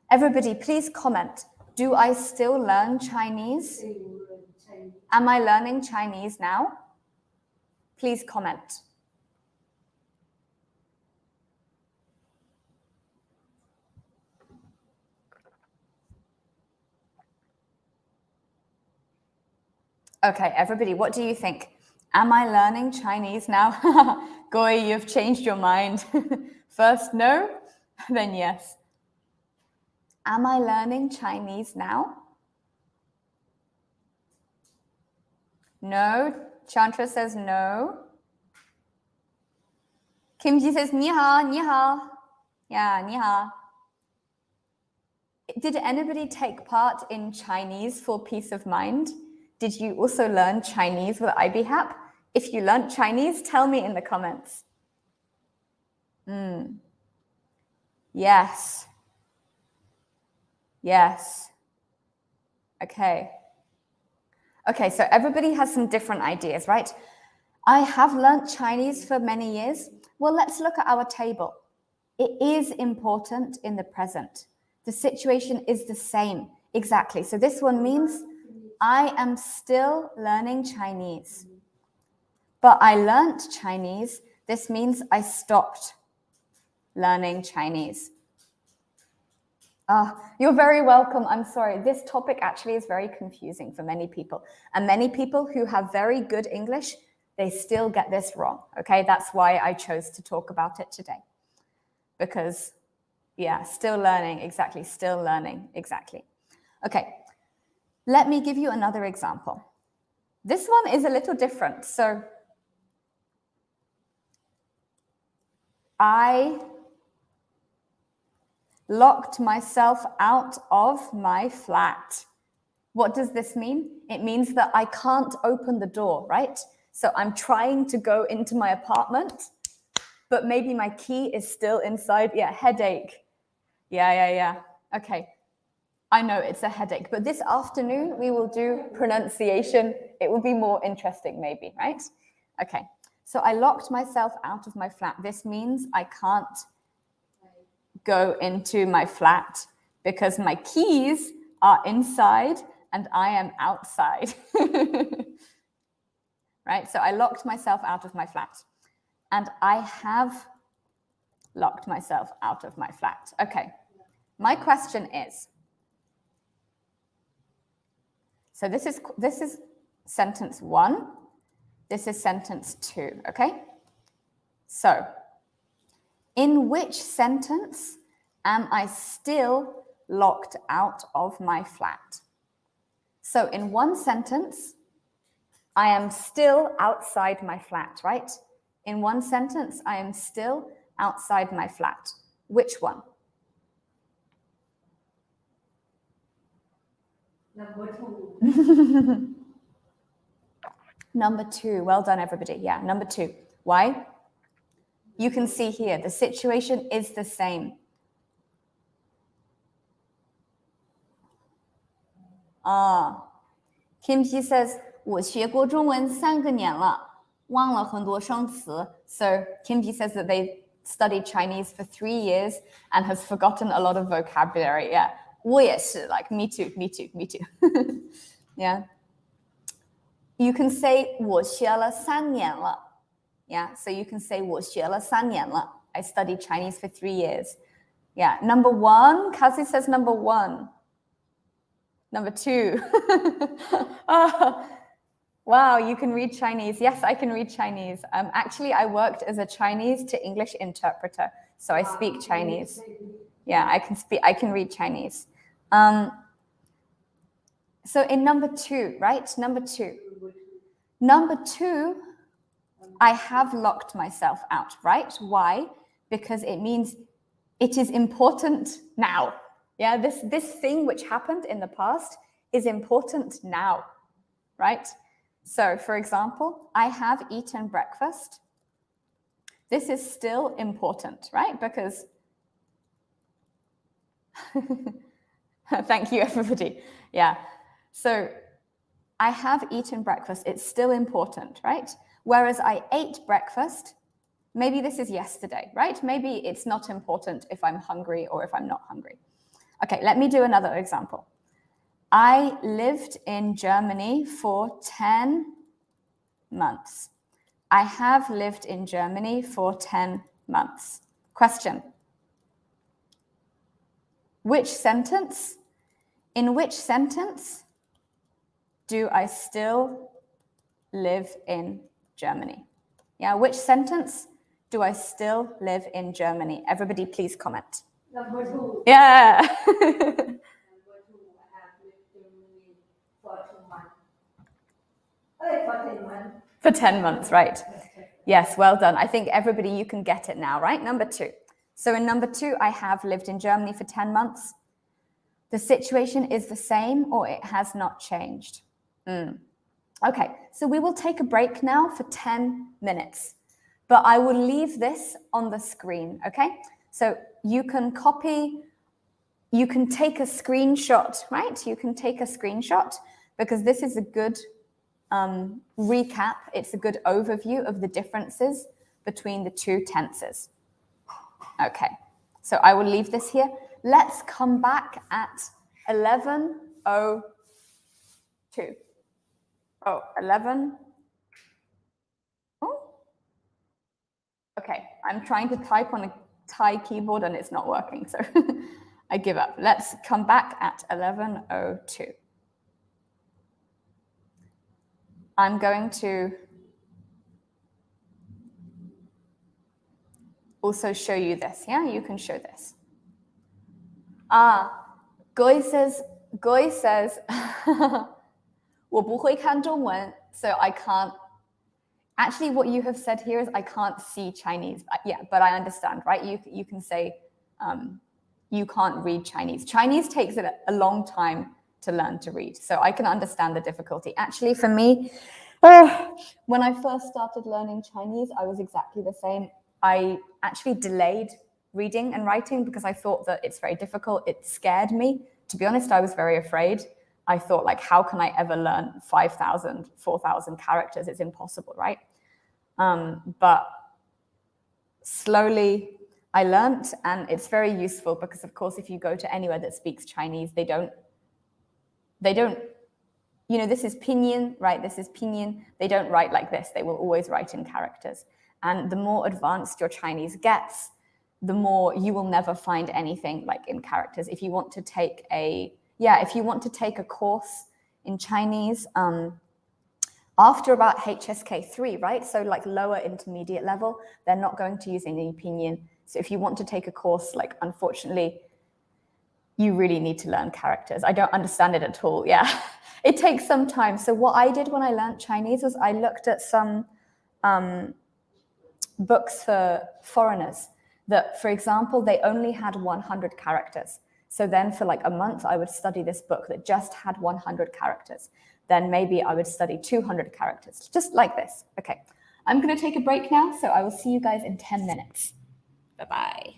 A: Everybody, please comment. Do I still learn Chinese? Am I learning Chinese now? Please comment. Okay, everybody, what do you think? Am I learning Chinese now? Goy, you've changed your mind. First no, then yes. Am I learning Chinese now? No. Chantra says no. Kimji says ni hao, ni hao. Yeah, ni hao. Did anybody take part in Chinese for peace of mind? Did you also learn Chinese with IBHAP? If you learned Chinese, tell me in the comments. Yes. Yes. Okay. Okay, so everybody has some different ideas, right? I have learnt Chinese for many years. Well, let's look at our table. It is important in the present. The situation is the same. Exactly. So this one means I am still learning Chinese. but I learnt Chinese. This means I stopped learning Chinese. You're very welcome. I'm sorry. This topic actually is very confusing for many people. And many people who have very good English, they still get this wrong. Okay, that's why I chose to talk about it today. Because, yeah, still learning, exactly, still learning, exactly. Okay, let me give you another example. This one is a little different. So, I locked myself out of my flat. What does this mean? It means that I can't open the door, right? So I'm trying to go into my apartment, but maybe my key is still inside. Yeah, headache. Yeah. Okay. I know it's a headache, but this afternoon we will do pronunciation. It will be more interesting maybe, right? Okay. So I locked myself out of my flat. This means I can't go into my flat because my keys are inside and I am outside. Right? So I locked myself out of my flat and I have locked myself out of my flat. Okay. My question is, so this is sentence 1. This is sentence 2, okay? So, in which sentence am I still locked out of my flat? So in one sentence, I am still outside my flat, right? In one sentence, I am still outside my flat. Which one?
D: Number 2.
A: Number 2. Well done, everybody. Yeah, number 2. Why? You can see here, the situation is the same. Kimchi says, 我学过中文3个年了，忘了很多生词. So Kimchi says that they studied Chinese for 3 years and has forgotten a lot of vocabulary. Yeah, 我也是, like me too. Yeah. You can say 我学了3年了. Yeah, so you can say 我学了3年了. I studied Chinese for 3 years. Yeah, number 1, Kazi says number 1. Number 2. Oh, wow, you can read Chinese. Yes, I can read Chinese. Actually, I worked as a Chinese to English interpreter, so I speak Chinese. Yeah, I can read Chinese. So in number 2, right? Number 2. Number 2, I have locked myself out, right? Why? Because it means it is important now. Yeah, this thing which happened in the past is important now, right? So, for example, I have eaten breakfast. This is still important, right? Because thank you, everybody. Yeah. So, I have eaten breakfast. It's still important, right? Whereas I ate breakfast, maybe this is yesterday, right? Maybe it's not important if I'm hungry or if I'm not hungry. Okay, let me do another example. I lived in Germany for 10 months. I have lived in Germany for 10 months. Question. Which sentence? In which sentence do I still live in Germany? Yeah, which sentence do I still live in Germany? Everybody please comment.
D: Number 2.
A: Yeah.
D: Number 2, I have lived in Germany for 2 months. For 10 months.
A: For 10 months, right. Yes, well done. I think everybody, you can get it now, right? Number 2. So in number 2, I have lived in Germany for 10 months. The situation is the same or it has not changed. Okay, so we will take a break now for 10 minutes. But I will leave this on the screen, okay? So you can copy, you can take a screenshot, right? You can take a screenshot because this is a good recap. It's a good overview of the differences between the 2 tenses. Okay, so I will leave this here. Let's come back at 11:02. Oh, 11. I'm trying to type on a Thai keyboard and it's not working, so I give up. Let's come back at 11:02. I'm going to also show you this. Yeah, you can show this. Goy says, 我不会看中文, so I can't. Actually, what you have said here is I can't see Chinese. Yeah, but I understand, right? You can say you can't read Chinese. Chinese takes a long time to learn to read, so I can understand the difficulty. Actually, for me, when I first started learning Chinese, I was exactly the same. I actually delayed reading and writing because I thought that it's very difficult. It scared me. To be honest, I was very afraid. I thought, like, how can I ever learn 5,000, 4,000 characters? It's impossible, right? But slowly I learned, and it's very useful because, of course, if you go to anywhere that speaks Chinese, they don't, you know, this is pinyin, right? This is pinyin. They don't write like this. They will always write in characters. And the more advanced your Chinese gets, the more you will never find anything like in characters. If you want to take a course in Chinese, after about HSK 3, right? So like lower intermediate level, they're not going to use any pinyin. So if you want to take a course, like, unfortunately, you really need to learn characters. I don't understand it at all. Yeah, it takes some time. So what I did when I learned Chinese was I looked at some books for foreigners that, for example, they only had 100 characters. So then for like a month, I would study this book that just had 100 characters. Then maybe I would study 200 characters, just like this. Okay, I'm going to take a break now, so I will see you guys in 10 minutes. Bye-bye.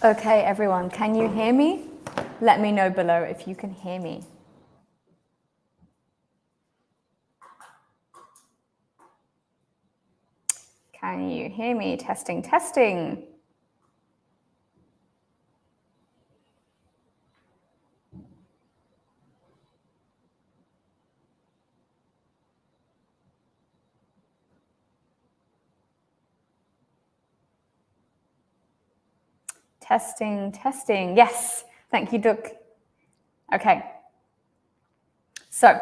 A: Okay, everyone, can you hear me? Let me know below if you can hear me. Can you hear me? Testing, testing. Testing, testing. Yes, thank you, Duk. Okay. So,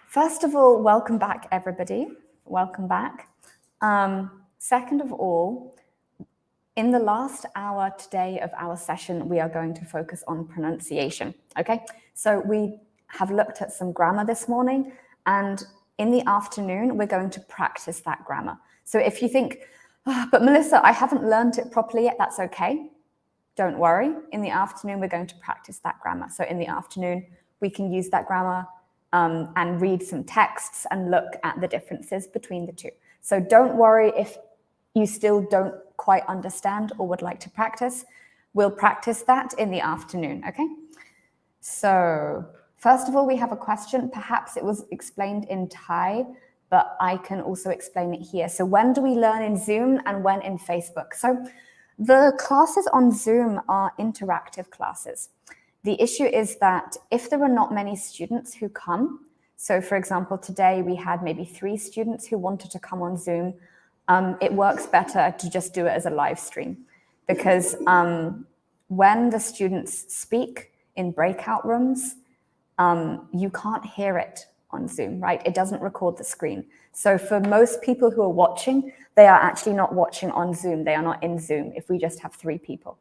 A: first of all, welcome back, everybody. Welcome back. Second of all, in the last hour today of our session, we are going to focus on pronunciation, okay? So we have looked at some grammar this morning, and in the afternoon, we're going to practice that grammar. So if you think, oh, but Melissa, I haven't learned it properly yet, that's okay. Don't worry. In the afternoon, we're going to practice that grammar. So in the afternoon, we can use that grammar and read some texts and look at the differences between the two. So don't worry if you still don't quite understand or would like to practice. We'll practice that in the afternoon, okay? So first of all, we have a question. Perhaps it was explained in Thai, but I can also explain it here. So when do we learn in Zoom and when in Facebook? So the classes on Zoom are interactive classes. The issue is that if there are not many students who come, so for example, today we had maybe 3 students who wanted to come on Zoom, it works better to just do it as a live stream because when the students speak in breakout rooms, you can't hear it on Zoom, right? It doesn't record the screen. So for most people who are watching, they are actually not watching on Zoom. They are not in Zoom if we just have 3 people.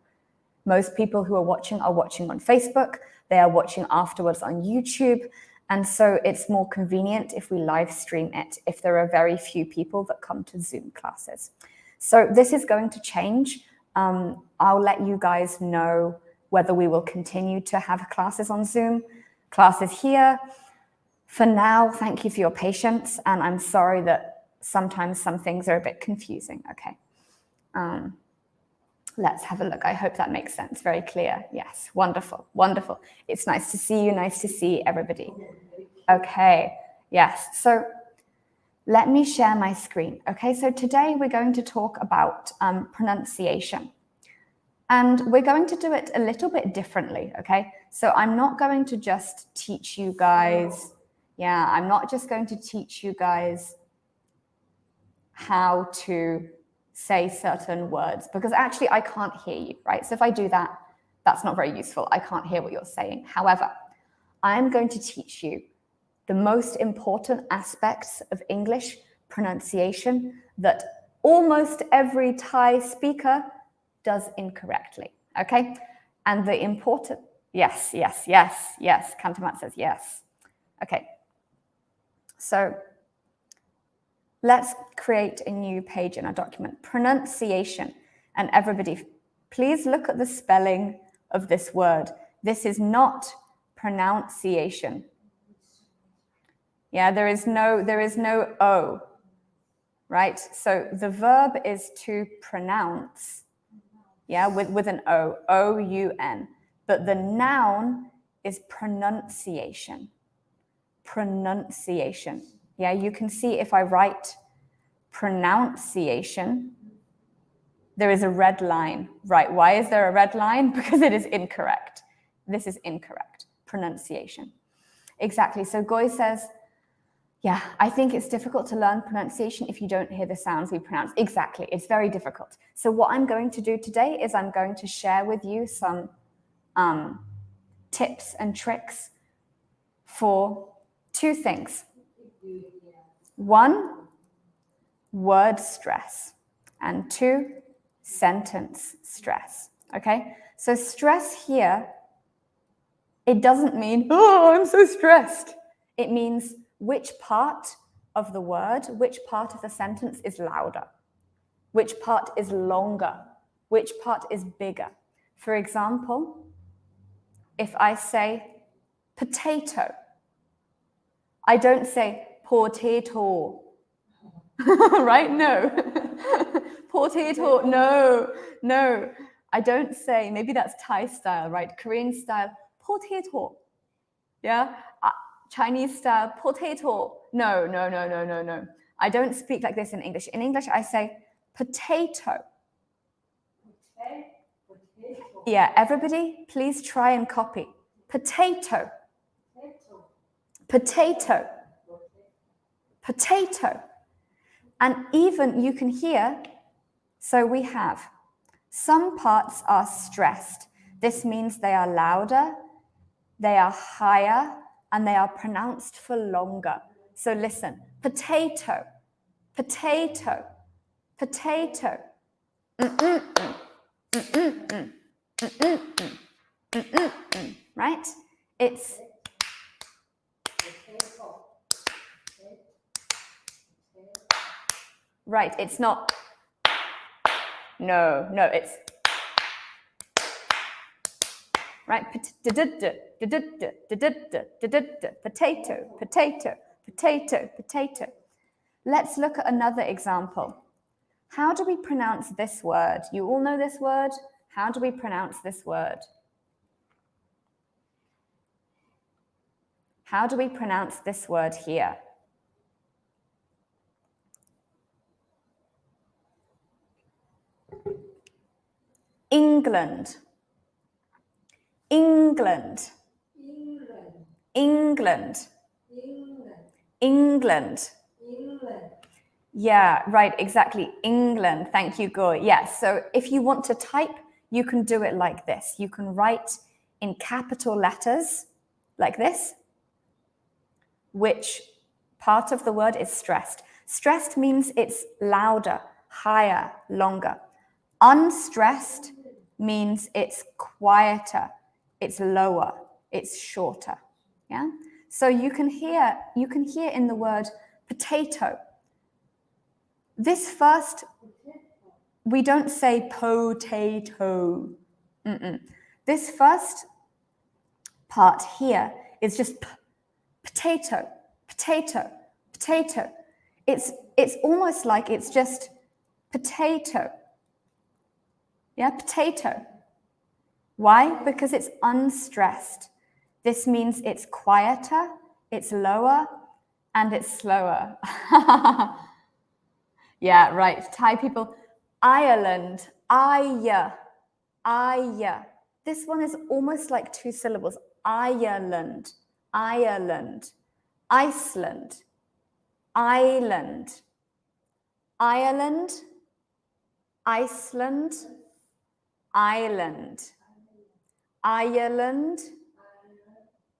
A: Most people who are watching on Facebook. They are watching afterwards on YouTube. And so it's more convenient if we live stream it, if there are very few people that come to Zoom classes. So this is going to change. I'll let you guys know whether we will continue to have classes on Zoom, classes here. For now, thank you for your patience. And I'm sorry that sometimes some things are a bit confusing, okay? Let's have a look. I hope that makes sense. Very clear. Yes, wonderful, wonderful. It's nice to see you. Nice to see everybody. Okay, yes. So let me share my screen. Okay, so today we're going to talk about pronunciation. And we're going to do it a little bit differently, okay? So I'm not going to just teach you guys, I'm not just going to teach you guys how to say certain words because actually I can't hear you, right? So if I do that, that's not very useful. I can't hear what you're saying. However, I'm going to teach you the most important aspects of English pronunciation that almost every Thai speaker does incorrectly, okay? And the important, yes. Kantamat says yes. Okay. So let's create a new page in our document. Pronunciation. And everybody, please look at the spelling of this word. This is not pronunciation. Yeah, there is no O, right? So the verb is to pronounce, with an O, O-U-N. But the noun is pronunciation. Pronunciation. Yeah, you can see if I write pronunciation, there is a red line, right? Why is there a red line? Because it is incorrect. This is incorrect. Pronunciation. Exactly. So Goy says, yeah, I think it's difficult to learn pronunciation if you don't hear the sounds we pronounce. Exactly. It's very difficult. So what I'm going to do today is I'm going to share with you some tips and tricks for 2 things. 1, word stress, and 2, sentence stress, okay? So stress here, it doesn't mean, oh, I'm so stressed. It means which part of the word, which part of the sentence is louder, which part is longer, which part is bigger. For example, if I say potato, I don't say potato, right? No. potato. No, no. I don't say, maybe that's Thai style, right? Korean style, potato. Yeah? Chinese style, potato. No, no, no, no, no, no. I don't speak like this in English. In English, I say potato.
D: Potato.
A: Yeah, everybody, please try and copy. Potato, potato, potato. And even you can hear, so we have some parts are stressed. This means they are louder, they are higher, and they are pronounced for longer. So listen, potato, potato, potato. Right? It's right. It's not. No, no. It's right. Potato, potato, potato, potato. Let's look at another example. How do we pronounce this word? You all know this word. How do we pronounce this word? How do we pronounce this word here? England. England. England. England. Yeah, right, exactly. England. Thank you, Goy. Yes, so if you want to type, you can do it like this. You can write in capital letters like this. Which part of the word is stressed? Stressed means it's louder, higher, longer. Unstressed means it's quieter, it's lower, it's shorter. Yeah? So you can hear in the word potato. This first, we don't say potato. This first part here is just potato, potato, potato. It's almost like it's just potato. Yeah, potato. Why? Because it's unstressed. This means it's quieter, it's lower, and it's slower. Yeah, right. Thai people. Ireland. Aya. Aya. This one is almost like two syllables. Ireland. Ireland. Iceland. Island. Ireland. Iceland. Ireland. Ireland.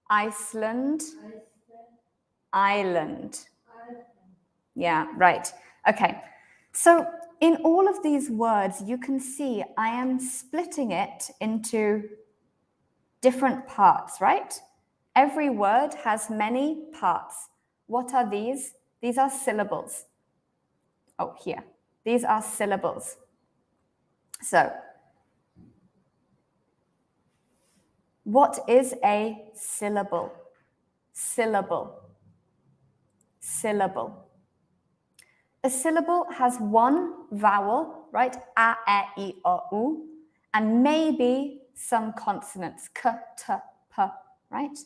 A: Iceland. Island. Yeah, right. Okay. So in all of these words, you can see I am splitting it into different parts, right? Every word has many parts. What are these? These are syllables. Oh, here. These are syllables. So, what is a syllable? Syllable. Syllable. A syllable has one vowel, right? A, e, I, o, u, and maybe some consonants, k, t, p, right?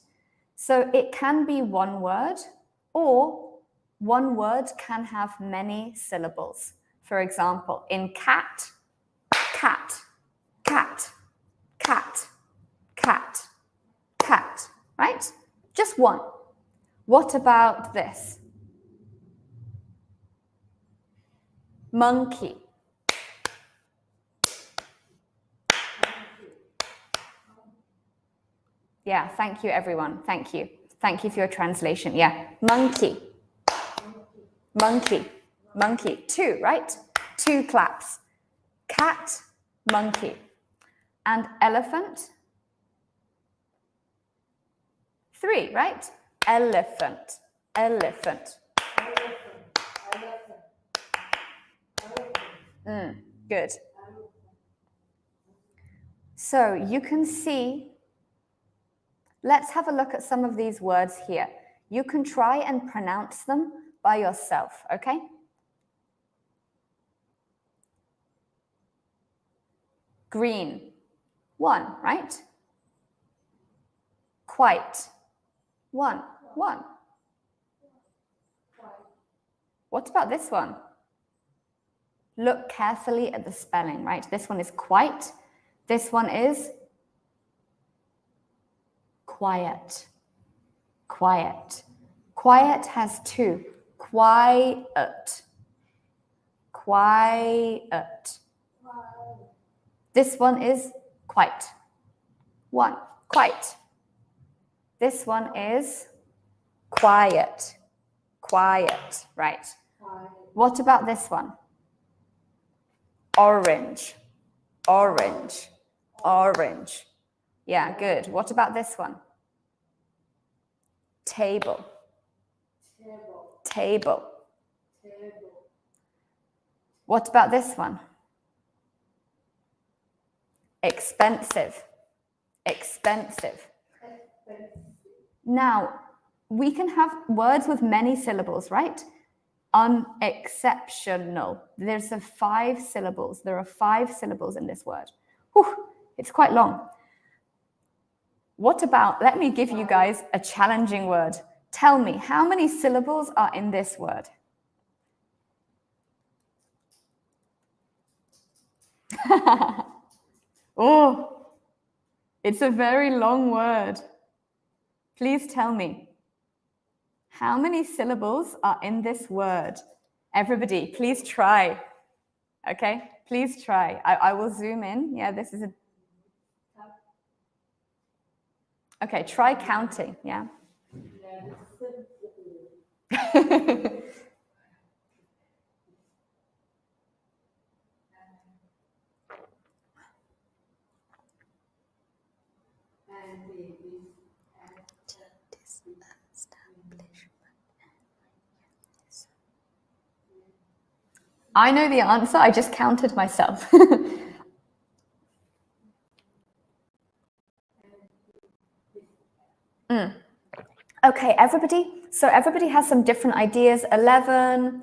A: So it can be one word, or one word can have many syllables. For example, in cat, cat, cat, cat, cat, cat, right? Just one. What about this? Monkey. Yeah, thank you, everyone. Thank you. Thank you for your translation. Yeah, monkey. Monkey. Monkey. Two, right? Two claps. Cat, monkey. And elephant. Three, right? Elephant. Elephant. Good. So you can see, let's have a look at some of these words here. You can try and pronounce them by yourself, okay? Green. 1, right? Quite. 1. What about this one? Look carefully at the spelling, right? This one is quite. This one is quiet. Quiet. Quiet has 2. Quiet. Quiet. This one is quite. 1. Quite. This one is quiet. Quiet. Right. What about this one? Orange. Orange. Orange. Yeah, good. What about this one? Table. Table. What about this one? Expensive. Expensive. Now, we can have words with many syllables, right? Unexceptional. There's 5 syllables. There are 5 syllables in this word. Whew, it's quite long. What about, let me give you guys a challenging word. Tell me, how many syllables are in this word? Oh, it's a very long word. Please tell me, how many syllables are in this word? Everybody, please try. Okay, please try. I will zoom in. Yeah, this is a... Okay, try counting, yeah. I know the answer, I just counted myself. Okay, everybody. So everybody has some different ideas. 11,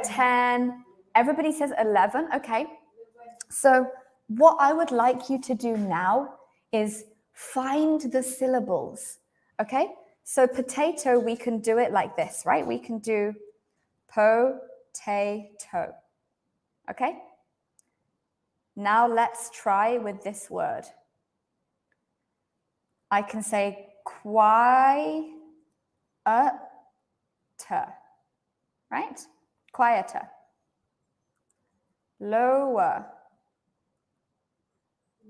A: 10. Everybody says 11. Okay. So what I would like you to do now is find the syllables. Okay. So potato, we can do it like this, right? We can do po-tay-to. Okay. Now let's try with this word. I can say quieter, right? Quieter. Lower.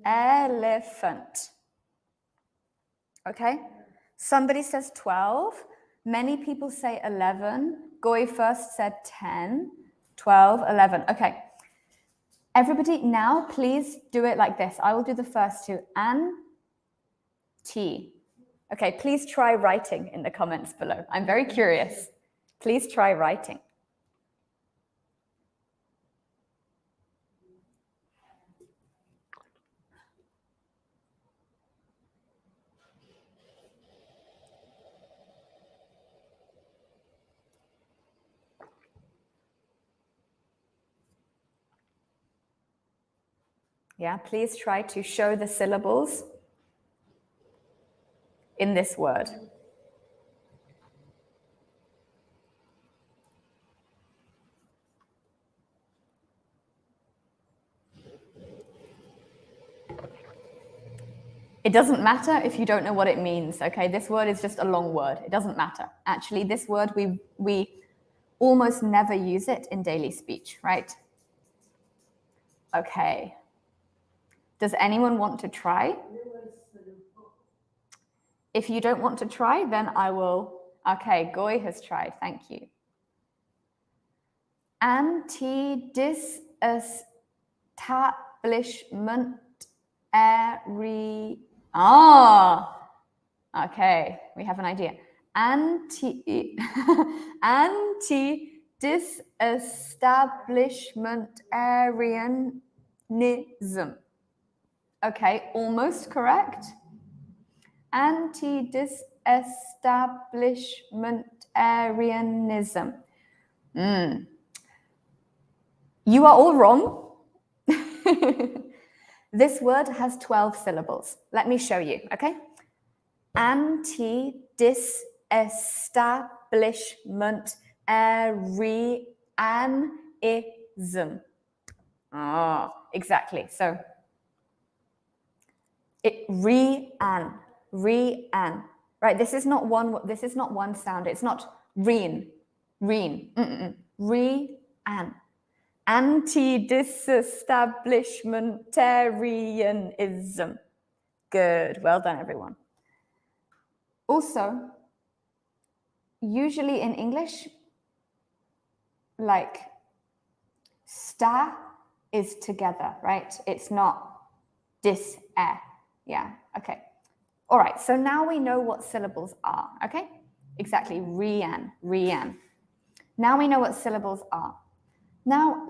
A: Elephant. Okay? Somebody says 12. Many people say 11. Goy first said 10, 12, 11. Okay. Everybody now please do it like this. I will do the first 2. T. Okay, please try writing in the comments below. I'm very curious. Please try writing. Yeah, please try to show the syllables in this word. It doesn't matter if you don't know what it means, okay? This word is just a long word. It doesn't matter. Actually, this word, we almost never use it in daily speech, right? Okay. Does anyone want to try? If you don't want to try, then I will. Okay, Goy has tried. Thank you. Anti-disestablishment area. Okay, we have an idea. Anti-disestablishmentarianism. Okay, almost correct. Anti-disestablishmentarianism. You are all wrong. This word has 12 syllables. Let me show you, okay? Anti-disestablishment Arianism. Oh, exactly. So, re-an, right? This is not one sound. It's not re-an. Re-an. Anti-disestablishmentarianism. Good. Well done, everyone. Also, usually in English, like sta is together, right? It's not dis-e. Yeah, okay. All right, so now we know what syllables are, okay? Exactly, re-an. Now we know what syllables are. Now,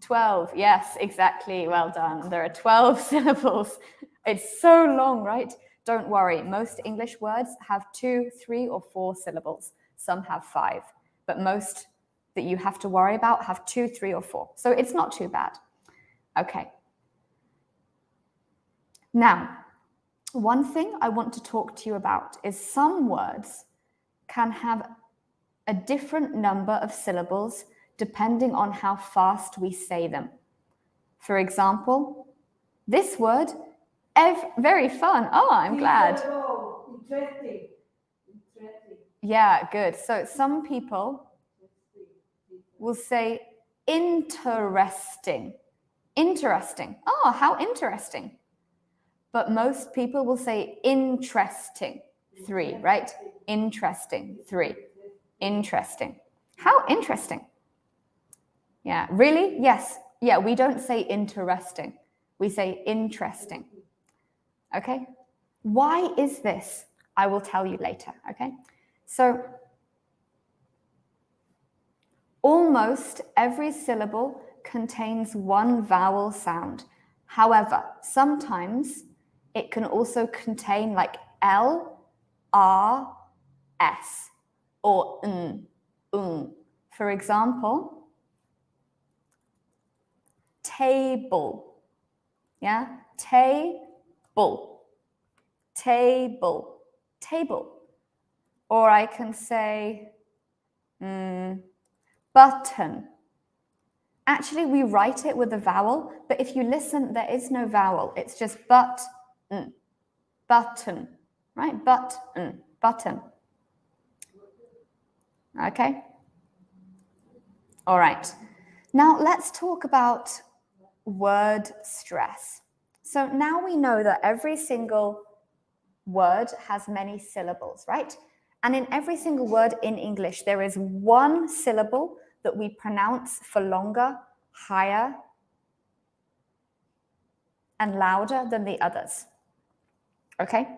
A: 12, yes, exactly, well done. There are 12 syllables. It's so long, right? Don't worry, most English words have 2, 3, or 4 syllables. Some have 5, but most that you have to worry about have 2, 3, or 4. So it's not too bad. Okay. Now, one thing I want to talk to you about is some words can have a different number of syllables depending on how fast we say them. For example, this word, very fun. Oh, I'm glad.
D: Interesting.
A: Yeah, good. So some people will say interesting. Interesting. Oh, how interesting. But most people will say interesting. 3, right? Interesting. 3. Interesting. How interesting. Yeah, really? Yes. Yeah, we don't say interesting. We say interesting. Okay? Why is this? I will tell you later, okay? So, almost every syllable contains one vowel sound. However, sometimes it can also contain like L, R, S, or N. For example, table. Yeah, table. Or I can say button. Actually, we write it with a vowel, but if you listen, there is no vowel. It's just button, right? Button. Okay? All right. Now let's talk about word stress. So now we know that every single word has many syllables, right? And in every single word in English, there is one syllable that we pronounce for longer, higher, and louder than the others. Okay?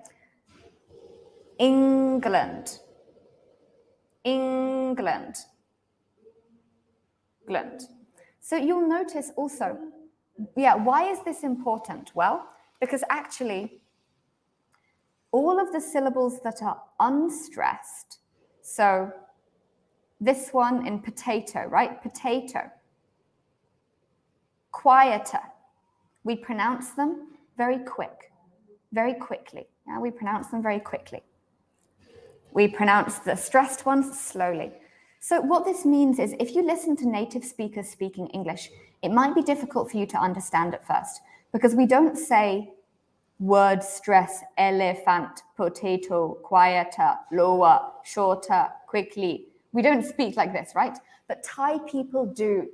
A: England. So you'll notice also, yeah, why is this important? Well, because actually, all of the syllables that are unstressed, so this one in potato, right? Potato. Quieter. We pronounce them very quickly. Yeah, we pronounce them very quickly. We pronounce the stressed ones slowly. So what this means is if you listen to native speakers speaking English, it might be difficult for you to understand at first because we don't say word stress, elephant, potato, quieter, lower, shorter, quickly. We don't speak like this, right? But Thai people do.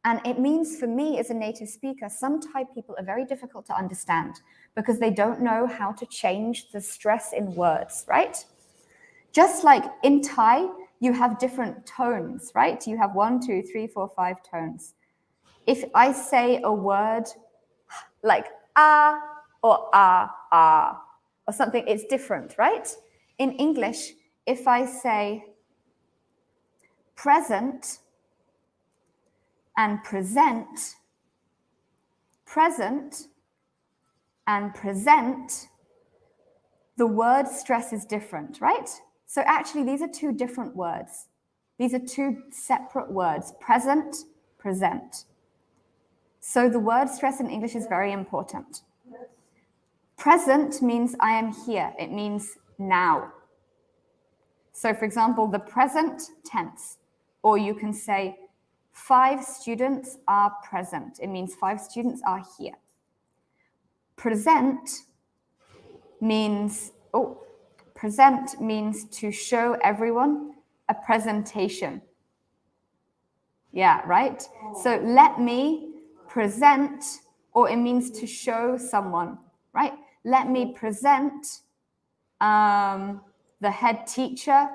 A: And it means for me as a native speaker, some Thai people are very difficult to understand because they don't know how to change the stress in words, right? Just like in Thai, you have different tones, right? You have 1, 2, 3, 4, 5 tones. If I say a word like ah or or something, it's different, right? In English, if I say present and present, the word stress is different, right? So actually, these are 2 different words. These are 2 separate words, present, present. So the word stress in English is very important. Present means I am here. It means now. So for example, the present tense, or you can say 5 students are present. It means 5 students are here. Present means to show everyone a presentation. Yeah, right? So let me present, or it means to show someone, right? Let me present the head teacher,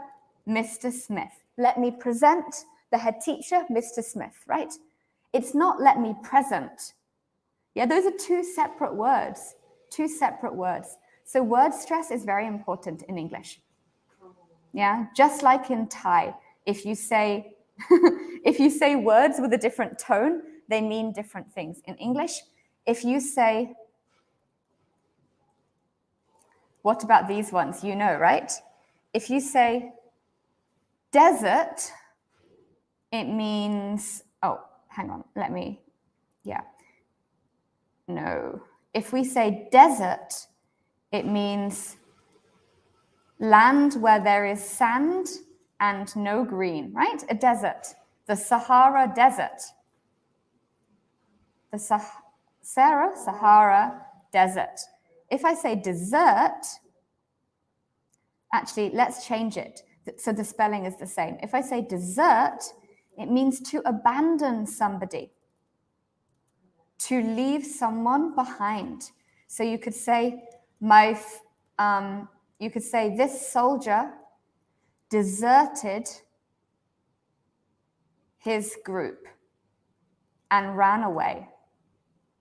A: Mr. Smith. Let me present the head teacher, Mr. Smith, right? It's not let me present. Yeah, those are 2 separate words, 2 separate words. So word stress is very important in English. Yeah, just like in Thai, if you say if you say words with a different tone, they mean different things. In English, if you say, what about these ones? You know, right? If you say desert, it means, hang on, no. If we say desert, it means land where there is sand and no green, right? A desert, the Sahara Desert. The Sahara Desert. If I say dessert, actually, let's change it. So the spelling is the same. If I say dessert, it means to abandon somebody, to leave someone behind. So you could say, this soldier deserted his group and ran away,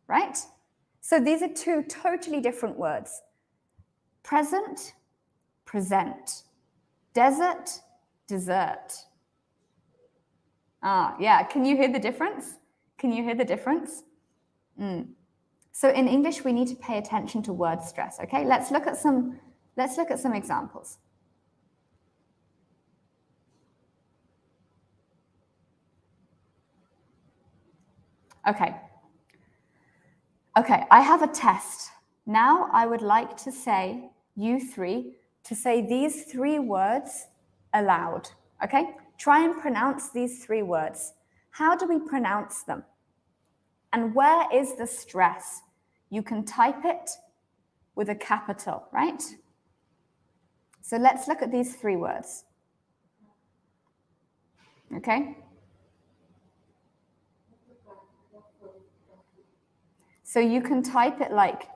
A: right? So these are 2 totally different words. Present, present. Desert, desert. Yeah, can you hear the difference? Can you hear the difference? So in English, we need to pay attention to word stress, okay? Let's look at some examples. Okay, I have a test. Now I would like to say, you 3, to say these 3 words aloud, okay? Try and pronounce these 3 words. How do we pronounce them? And where is the stress? You can type it with a capital, right? So let's look at these 3 words. Okay? So you can type it like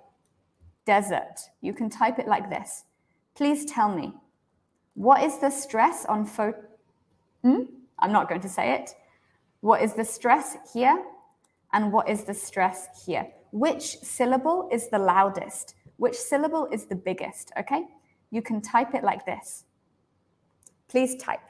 A: desert. You can type it like this. Please tell me, what is the stress on I'm not going to say it. What is the stress here? And what is the stress here? Which syllable is the loudest? Which syllable is the biggest? Okay? You can type it like this. Please type.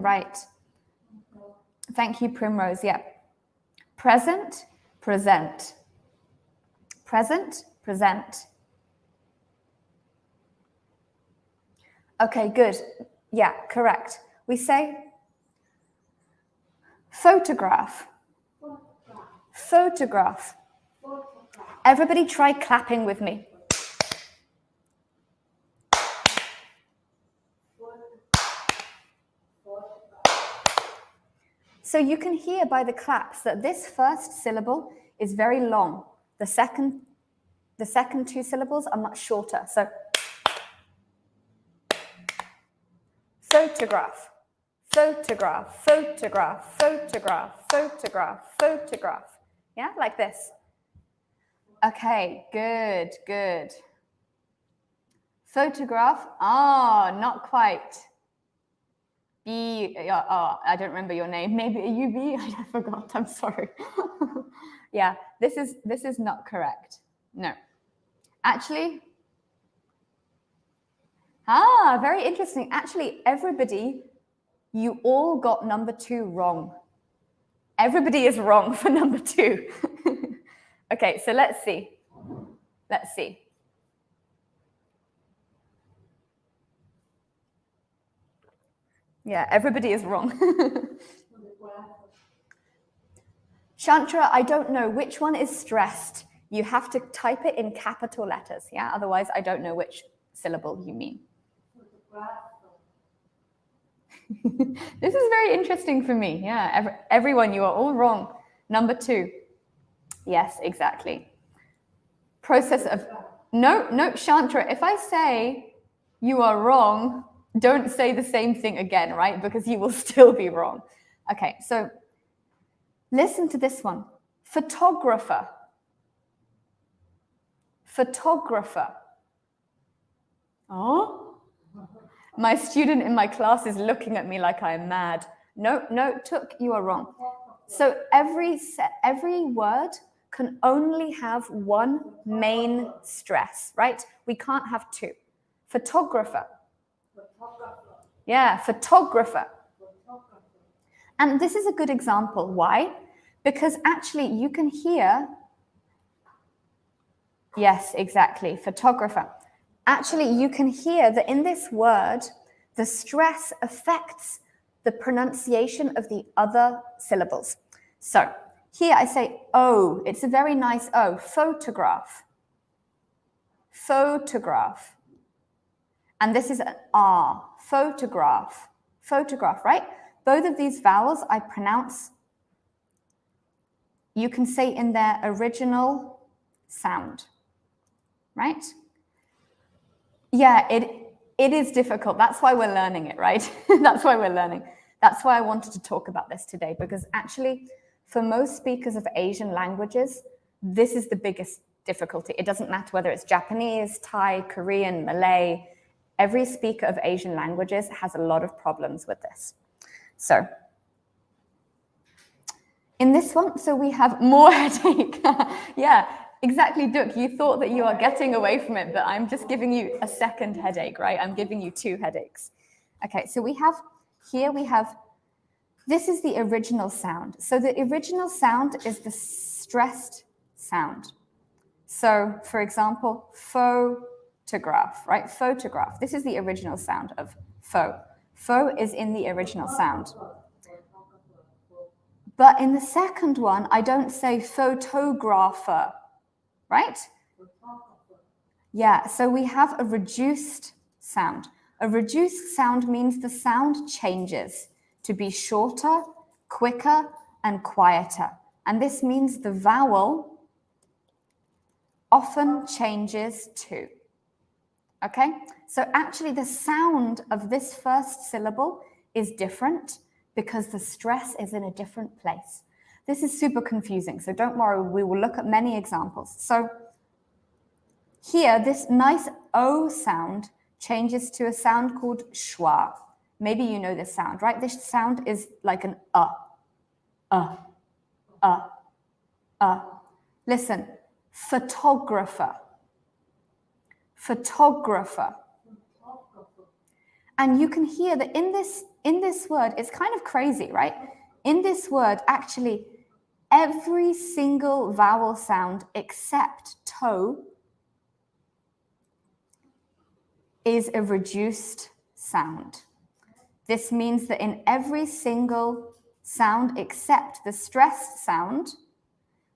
A: Right. Thank you, Primrose. Yeah. Present, present. Present, present. Okay, good. Yeah, correct. We say photograph. Photograph. Everybody try clapping with me. So you can hear by the claps that this first syllable is very long. The second 2 syllables are much shorter. So photograph, photograph, photograph, photograph, photograph, photograph. Yeah, like this. Okay, good, good. Photograph, not quite. B, I don't remember your name. Maybe you B, I forgot, I'm sorry. Yeah, this is not correct. No. Actually, very interesting. Actually, everybody, you all got number 2 wrong. Everybody is wrong for number 2. Okay, so let's see. Let's see. Yeah, everybody is wrong. Chantra, I don't know which one is stressed. You have to type it in capital letters, yeah? Otherwise, I don't know which syllable you mean. This is very interesting for me. Yeah, everyone, you are all wrong. Number 2. Yes, exactly. Process of, no, Chantra, if I say you are wrong, don't say the same thing again, right? Because you will still be wrong. Okay, so listen to this one. Photographer. Photographer. Oh? My student in my class is looking at me like I am mad. No, Took, you are wrong. So every word can only have one main stress, right? We can't have 2. Photographer. Yeah, photographer. And this is a good example. Why? Because actually you can hear, yes, exactly, photographer. Actually, you can hear that in this word, the stress affects the pronunciation of the other syllables. So here I say O, it's a very nice O, photograph. Photograph. And this is an R, photograph. Photograph, right? Both of these vowels I pronounce, you can say in their original sound, right? Yeah, it is difficult. That's why we're learning it, right? That's why we're learning. That's why I wanted to talk about this today, because actually, for most speakers of Asian languages, this is the biggest difficulty. It doesn't matter whether it's Japanese, Thai, Korean, Malay. Every speaker of Asian languages has a lot of problems with this. So, in this one, so we have more headache. Yeah. Exactly, Duk, you thought that you are getting away from it, but I'm just giving you a second headache, right? I'm giving you 2 headaches. Okay, so we have, this is the original sound. So the original sound is the stressed sound. So, for example, photograph, right? Photograph. This is the original sound of pho. Pho is in the original sound. But in the second one, I don't say photographer. Right? Yeah, so we have a reduced sound. A reduced sound means the sound changes to be shorter, quicker, and quieter. And this means the vowel often changes too. Okay? So actually the sound of this first syllable is different because the stress is in a different place. This is super confusing, so don't worry, we will look at many examples. So here, this nice O sound changes to a sound called schwa. Maybe you know this sound, right? This sound is like an Listen, photographer. Photographer. And you can hear that in this word, it's kind of crazy, right? In this word, actually, every single vowel sound except toe is a reduced sound. This means that in every single sound except the stressed sound,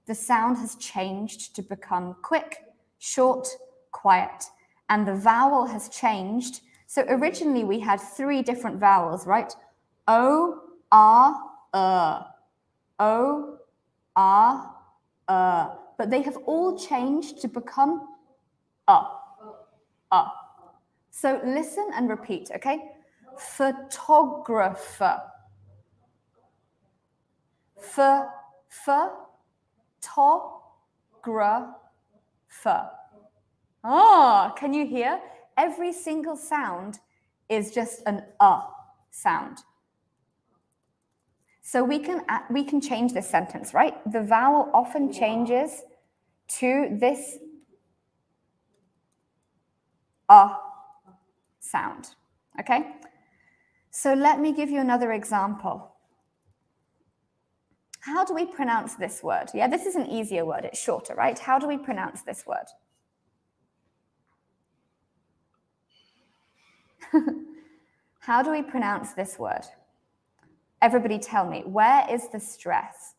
A: the sound has changed to become quick, short, quiet, and the vowel has changed. So originally we had 3 different vowels, right? O, R, O, R, but they have all changed to become So listen and repeat, okay? Photographer. Photographer. Oh, can you hear? Every single sound is just an sound. So we can change this sentence, right? The vowel often changes to this sound, okay? So let me give you another example. How do we pronounce this word? Yeah, this is an easier word. It's shorter, right? How do we pronounce this word? How do we pronounce this word? Everybody tell me, where is the stress?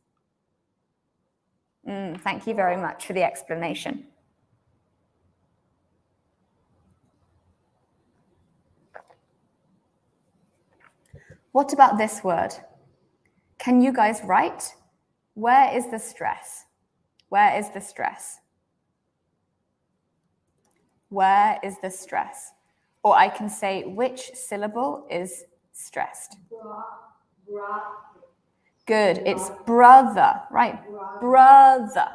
A: Thank you very much for the explanation. What about this word? Can you guys write? Where is the stress? Where is the stress? Where is the stress? Or I can say, which syllable is stressed? Good, it's brother, right? Brother.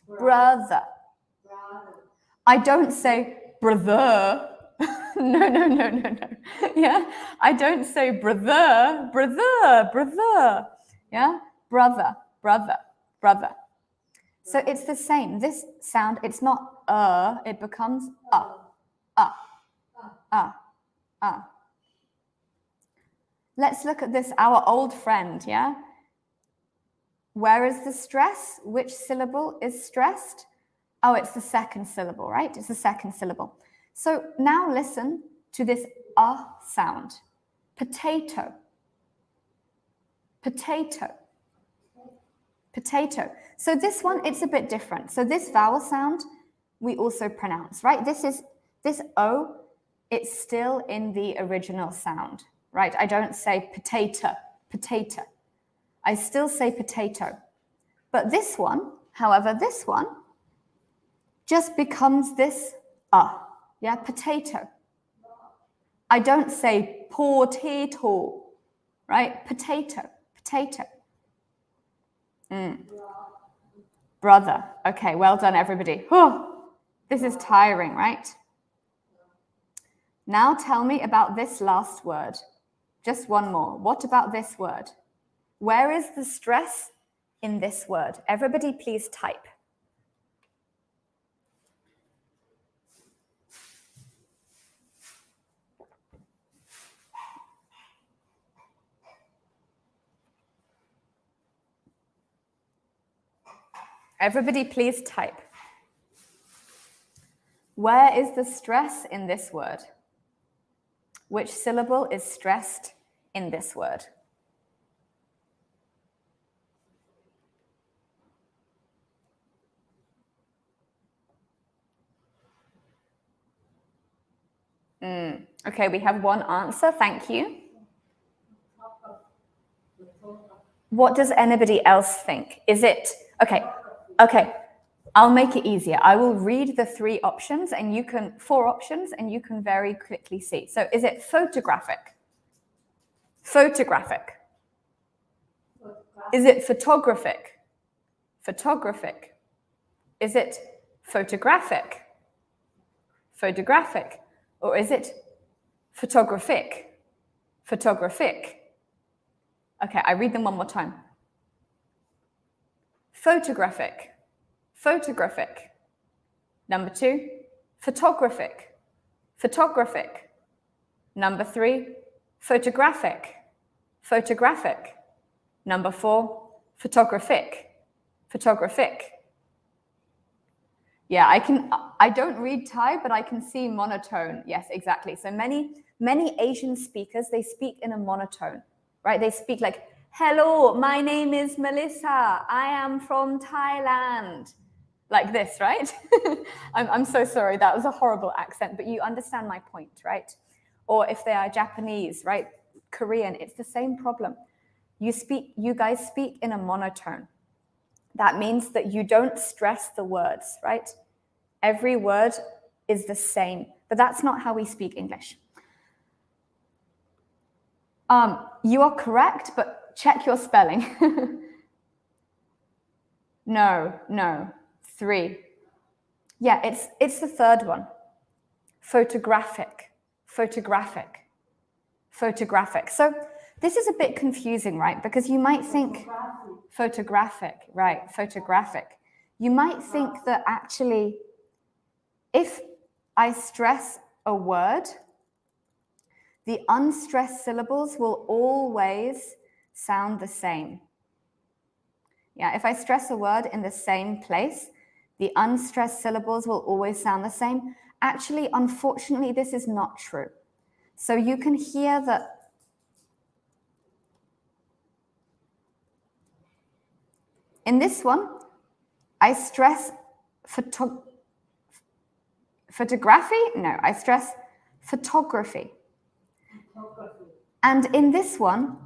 A: Brother. I don't say brother. No. Yeah, I don't say brother. Yeah, brother. So it's the same. This sound, it's not it becomes . Let's look at this, our old friend, yeah? Where is the stress? Which syllable is stressed? Oh, it's the second syllable, right? It's the second syllable. So now listen to this sound. Potato. Potato. Potato. So this one, it's a bit different. So this vowel sound, we also pronounce, right? This O, it's still in the original sound, right? I don't say potato. I still say potato. But this one, however, this one just becomes this yeah, potato. I don't say potato, right? Potato. Brother. Okay, well done, everybody. This is tiring, right? Now tell me about this last word. Just one more. What about this word? Where is the stress in this word? Everybody please type. Everybody please type. Where is the stress in this word? Which syllable is stressed in this word? Okay, we have one answer. Thank you. What does anybody else think? Is it okay? I'll make it easier. I will read the 4 options, and you can very quickly see. So, is it photographic? Photographic. Is it photographic? Photographic. Is it photographic? Photographic. Or is it photographic? Photographic. Okay, I read them one more time. Photographic. Photographic. Number 2, photographic. Photographic. Number 3, photographic. Photographic. Number 4, photographic. Photographic. Yeah, I don't read Thai, but I can see monotone. Yes, exactly. So many Asian speakers, they speak in a monotone, right? They speak like, hello, my name is Melissa. I am from Thailand. Like this, right? I'm so sorry. That was a horrible accent, but you understand my point, right? Or if they are Japanese, right? Korean, it's the same problem. You guys speak in a monotone. That means that you don't stress the words, right? Every word is the same, but that's not how we speak English. You are correct, but check your spelling. No. 3. Yeah, it's the third one. Photographic. So this is a bit confusing, right? Because you might think photographic. You might think that actually, if I stress a word, the unstressed syllables will always sound the same. Yeah, if I stress a word in the same place, the unstressed syllables will always sound the same. Actually, unfortunately, this is not true. So you can hear that in this one, I stress photography. No, I stress photography. And in this one,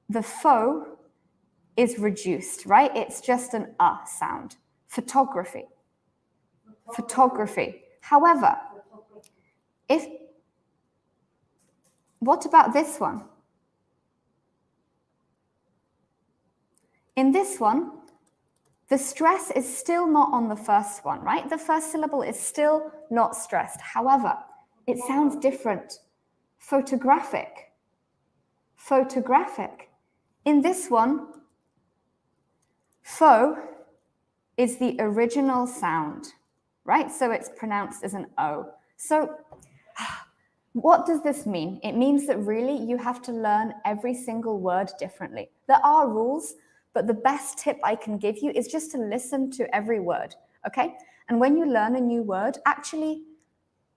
A: the pho is reduced, right? It's just an sound. Photography. However, what about this one? In this one, the stress is still not on the first one, right? The first syllable is still not stressed. However, it sounds different. Photographic. In this one, pho is the original sound, right? So it's pronounced as an O. So what does this mean? It means that really you have to learn every single word differently. There are rules, but the best tip I can give you is just to listen to every word, okay? And when you learn a new word, actually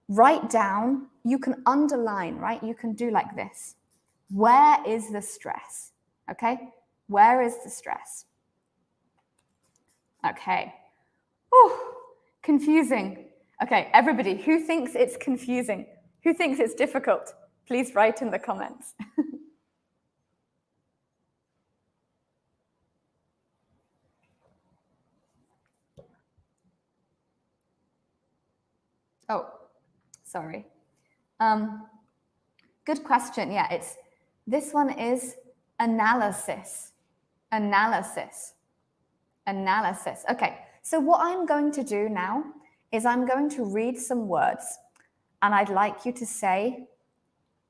A: write down, you can underline, right? You can do like this. Where is the stress? Okay? Where is the stress? Okay. Oh, confusing. Okay, everybody, who thinks it's confusing? Who thinks it's difficult? Please write in the comments. Oh, sorry. Good question. Yeah, this one is analysis. Okay, so what I'm going to do now is I'm going to read some words, and I'd like you to say,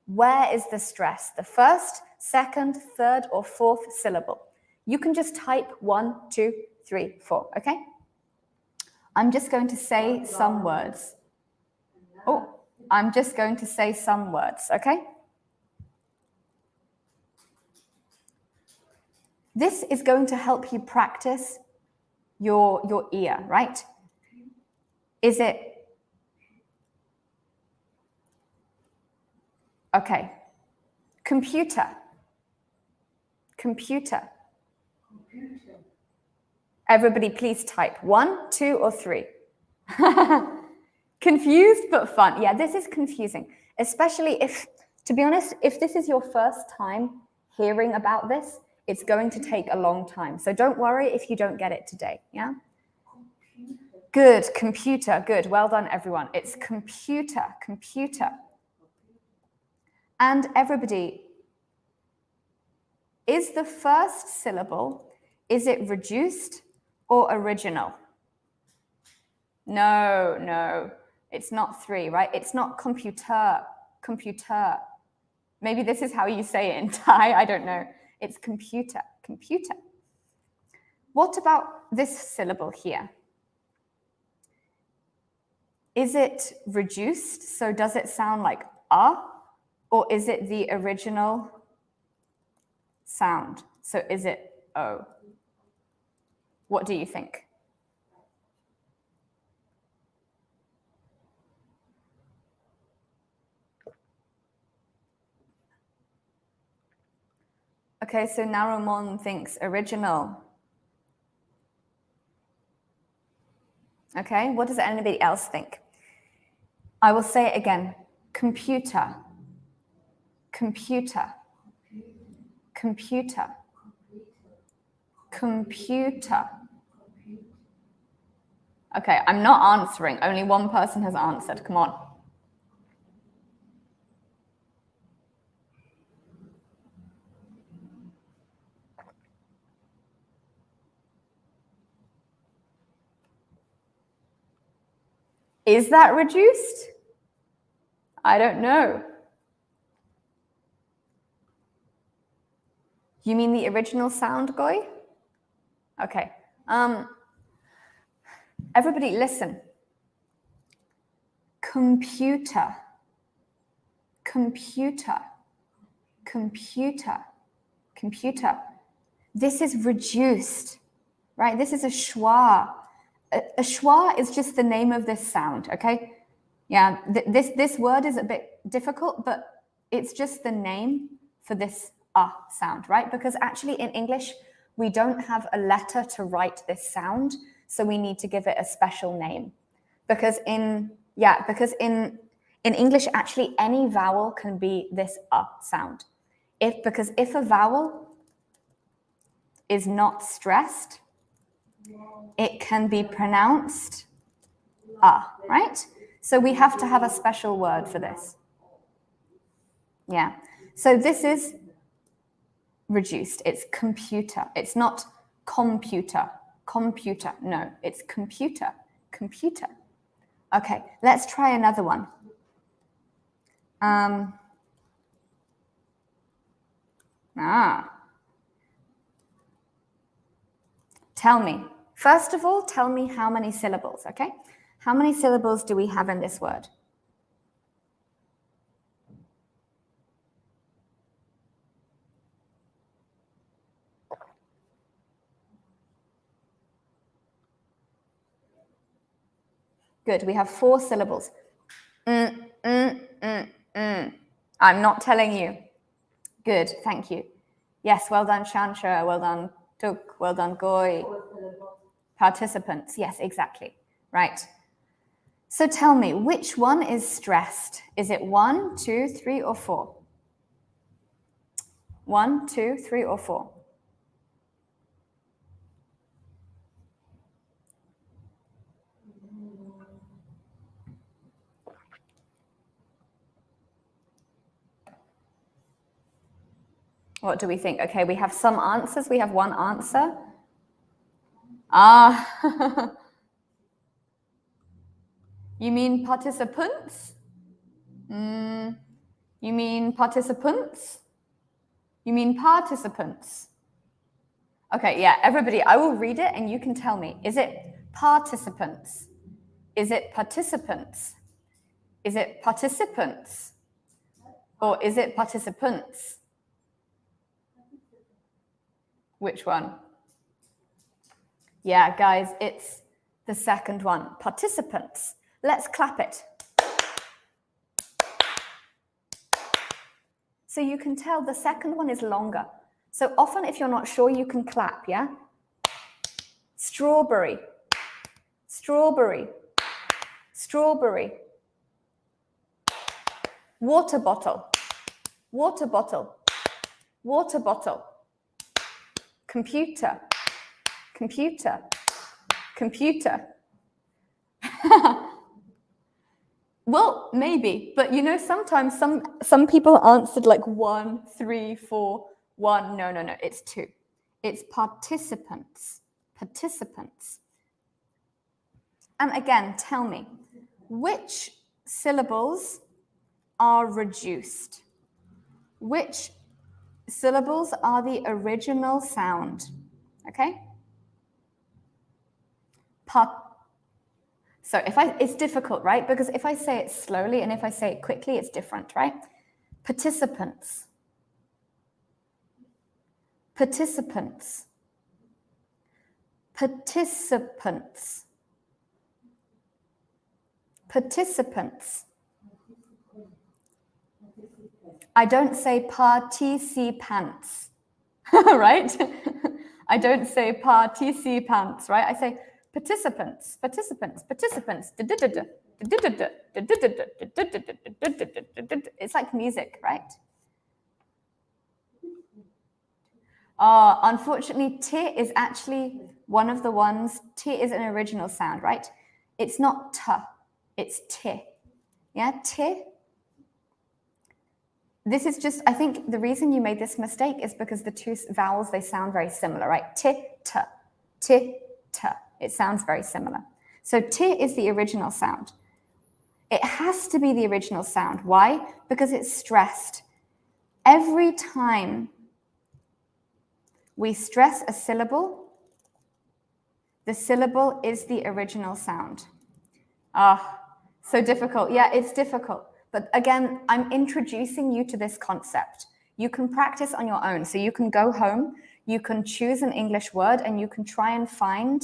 A: where is the stress? The first, second, third, or fourth syllable. You can just type 1, 2, 3, 4, okay? I'm just going to say some words. Okay? This is going to help you practice your ear, right? Is it? Okay. Computer. Everybody please type 1, 2, or 3. Confused but fun. Yeah, this is confusing, especially if, to be honest, if this is your first time hearing about this, it's going to take a long time. So don't worry if you don't get it today, yeah? Good, computer, good. Well done, everyone. It's computer. And everybody, is the first syllable, is it reduced or original? No, it's not 3, right? It's not computer. Maybe this is how you say it in Thai, I don't know. It's computer. What about this syllable here? Is it reduced? So does it sound like or is it the original sound? So is it O? What do you think? Okay, so Narumon thinks original. Okay, what does anybody else think? I will say it again. Computer. Okay, I'm not answering. Only one person has answered. Come on. Is that reduced? I don't know. You mean the original sound, Goy? Okay. Everybody listen. Computer, computer, computer, computer. This is reduced, right? This is a schwa. A schwa is just the name of this sound, okay? Yeah, this word is a bit difficult, but it's just the name for this sound, right? Because actually in English, we don't have a letter to write this sound, so we need to give it a special name. Because in English, actually any vowel can be this sound. Because if a vowel is not stressed, it can be pronounced right? So we have to have a special word for this. Yeah. So this is reduced. It's computer. It's not computer. Computer. No, it's computer. Computer. Okay, let's try another one. Tell me. First of all, tell me how many syllables, okay? How many syllables do we have in this word? Good, we have 4 syllables. I'm not telling you. Good, thank you. Yes, well done, Shansha. Well done, Tuk. Well done, Goy. Participants, yes, exactly. Right. So tell me, which one is stressed? Is it 1, 2, 3, or 4? 1, 2, 3, or 4? What do we think? Okay, we have some answers. We have one answer. You mean participants? You mean participants? You mean participants? Okay, yeah, everybody, I will read it and you can tell me. Is it participants? Is it participants? Is it participants? Or is it participants? Which one? Yeah, guys, it's the second one, participants. Let's clap it. So you can tell the second one is longer. So often if you're not sure, you can clap, yeah? Strawberry, strawberry, strawberry. Water bottle, water bottle, water bottle. Computer, computer, computer. Well, maybe, but you know, sometimes some people answered like 1, 3, 4, 1. No, it's 2. It's participants, participants. And again, tell me, which syllables are reduced? Which syllables are the original sound? Okay? So it's difficult, right? Because if I say it slowly and if I say it quickly, it's different, right? Participants. Participants. Participants. Participants. I don't say participants, right? I don't say participants, right? I say participants, participants, participants. It's like music, right? Unfortunately, T is actually one of the ones. T is an original sound, right? It's not T, it's T. Yeah, T. This is just, I think the reason you made this mistake is because the 2 vowels, they sound very similar, right? T, T, T, T. It sounds very similar. So T is the original sound. It has to be the original sound. Why? Because it's stressed. Every time we stress a syllable, the syllable is the original sound. So difficult. Yeah, it's difficult. But again, I'm introducing you to this concept. You can practice on your own. So you can go home, you can choose an English word, and you can try and find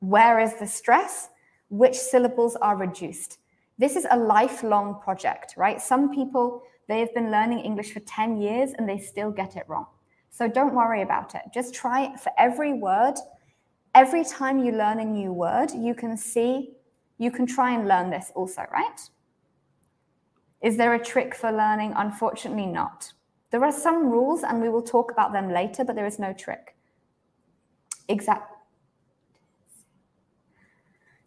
A: where is the stress, which syllables are reduced. This is a lifelong project, right? Some people, they have been learning English for 10 years and they still get it wrong. So don't worry about it. Just try it for every word. Every time you learn a new word, you can try and learn this also, right? Is there a trick for learning? Unfortunately not. There are some rules and we will talk about them later, but there is no trick. Exactly.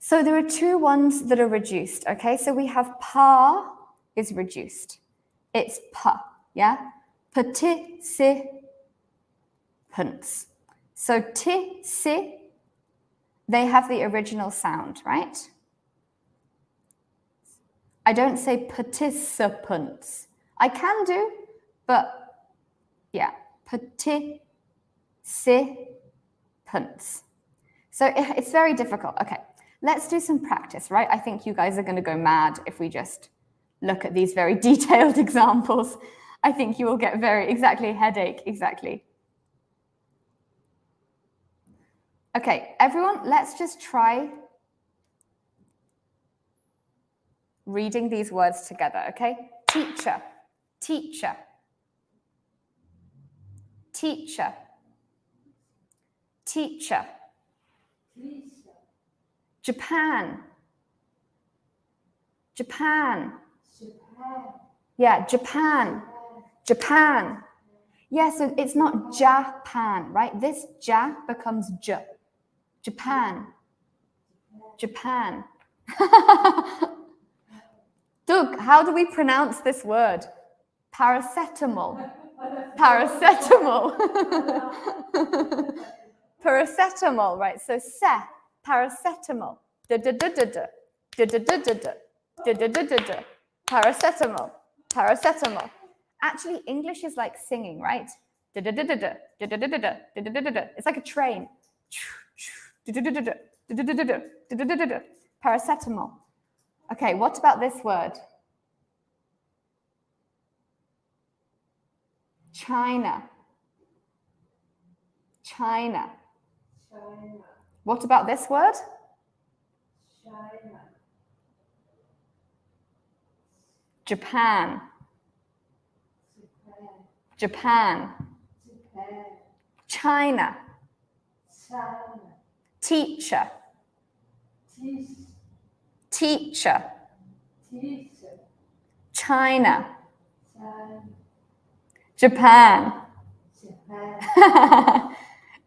A: So there are two ones that are reduced, okay? So we have pa is reduced. It's pa, yeah? Participants. So ti, si, they have the original sound, right? I don't say participants. I can do, but yeah, participants. So it's very difficult. Okay, let's do some practice, right? I think you guys are going to go mad if we just look at these very detailed examples. I think you will get exactly, headache, exactly. Okay, everyone, let's just try reading these words together, okay? Teacher, teacher, teacher, teacher. Japan, Japan. Yeah, Japan, Japan. Yeah, so it's not Japan, right? This ja becomes j. Japan, Japan. Doug, how do we pronounce this word? Paracetamol. Paracetamol. Paracetamol, right? So se, paracetamol. Paracetamol. Paracetamol. Actually, English is like singing, right? It's like a train. Paracetamol. Okay, what about this word? China. China. What about this word? Japan. Japan. China. Teacher. Teacher. China. Japan.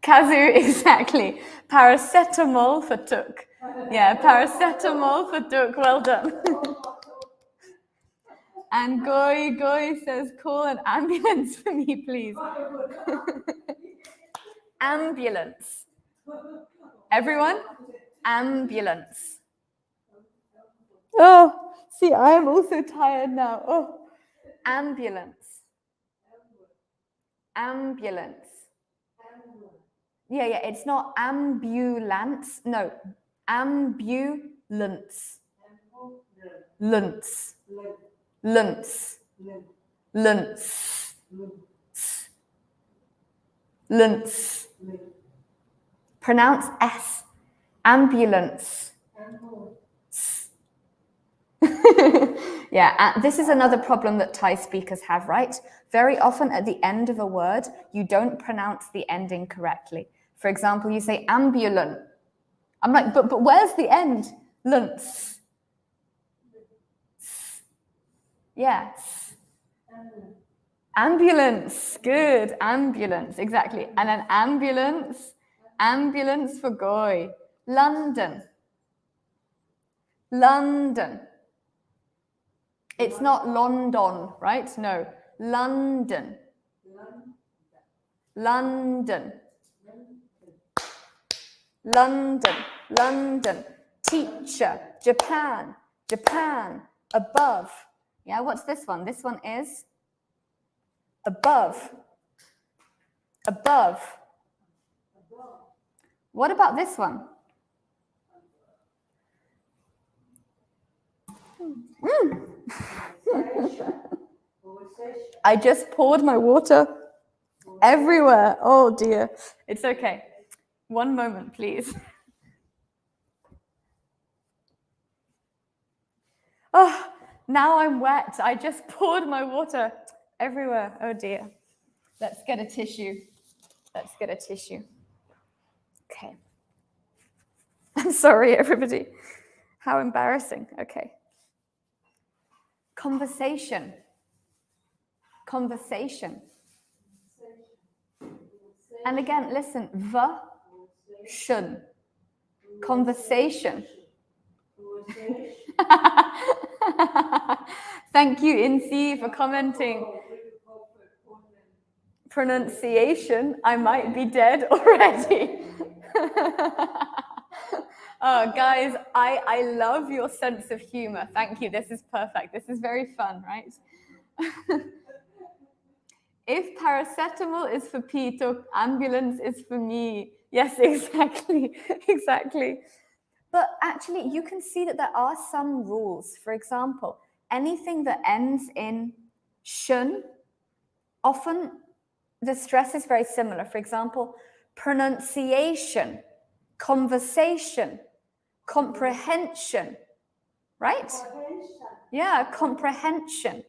A: Kazu, exactly. Paracetamol for tuk. Yeah, paracetamol for tuk. Well done. And Goy says, call an ambulance for me, please. Ambulance. Everyone? Ambulance. Oh, see, I am also tired now. Oh, ambulance. Ambulance. Yeah, it's not ambulance. No, ambulance. Lunts. Lunts. Lunts. Lunts. Pronounce S. Ambulance. Yeah, this is another problem that Thai speakers have, right? Very often at the end of a word, you don't pronounce the ending correctly. For example, you say ambulant. I'm like, but where's the end? Lunts. Yeah. Ambulance. Good. Ambulance. Exactly. And an ambulance. Ambulance for Goy. London. London. It's not London, right? No. London. London. London. London. Teacher. Japan. Japan, above. Yeah, what's this one? This one is above. Above. What about this one? I just poured my water everywhere. Oh dear. It's okay. One moment, please. Oh, now I'm wet. I just poured my water everywhere. Oh dear. Let's get a tissue. Let's get a tissue. Okay. I'm sorry, everybody. How embarrassing. Okay. Conversation. Conversation. And again, listen. Shun. Conversation. Thank you, Insi, for commenting. Pronunciation, I might be dead already. Oh, guys, I love your sense of humor. Thank you. This is perfect. This is very fun, right? If paracetamol is for Peter, ambulance is for me. Yes, exactly. Exactly. But actually, you can see that there are some rules. For example, anything that ends in shun, often the stress is very similar. For example, pronunciation, conversation, comprehension, right? Yeah, comprehension.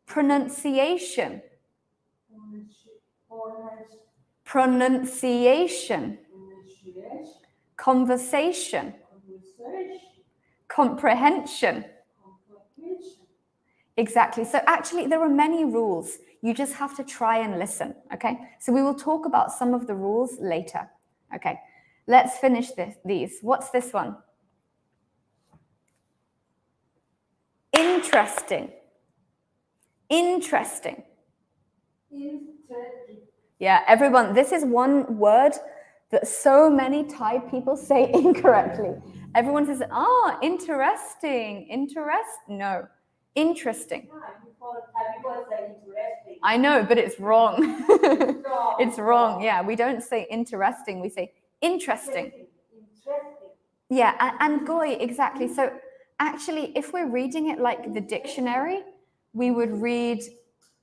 A: Pronunciation. Pronunciation. Conversation. Comprehension. Exactly. So actually, there are many rules. You just have to try and listen, okay? So we will talk about some of the rules later, okay? Let's finish these. What's this one? Interesting. Interesting. Yeah, everyone, this is one word that so many Thai people say incorrectly. Everyone says, interesting, no, interesting. I know, but it's wrong. It's wrong, yeah. We don't say interesting, we say interesting. Yeah, and goi, exactly. So actually, if we're reading it like the dictionary, we would read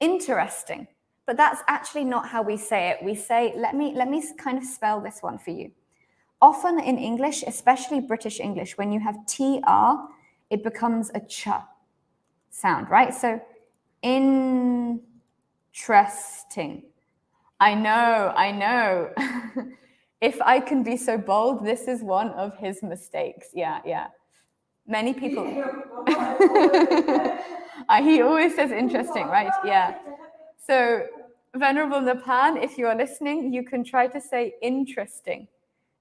A: interesting. But that's actually not how we say it. We say, let me kind of spell this one for you. Often in English, especially British English, when you have TR, it becomes a ch sound, right? So interesting. I know. If I can be so bold, this is one of his mistakes. Yeah. Many people. He always says interesting, right? Yeah. So, Venerable Napan, if you are listening, you can try to say interesting.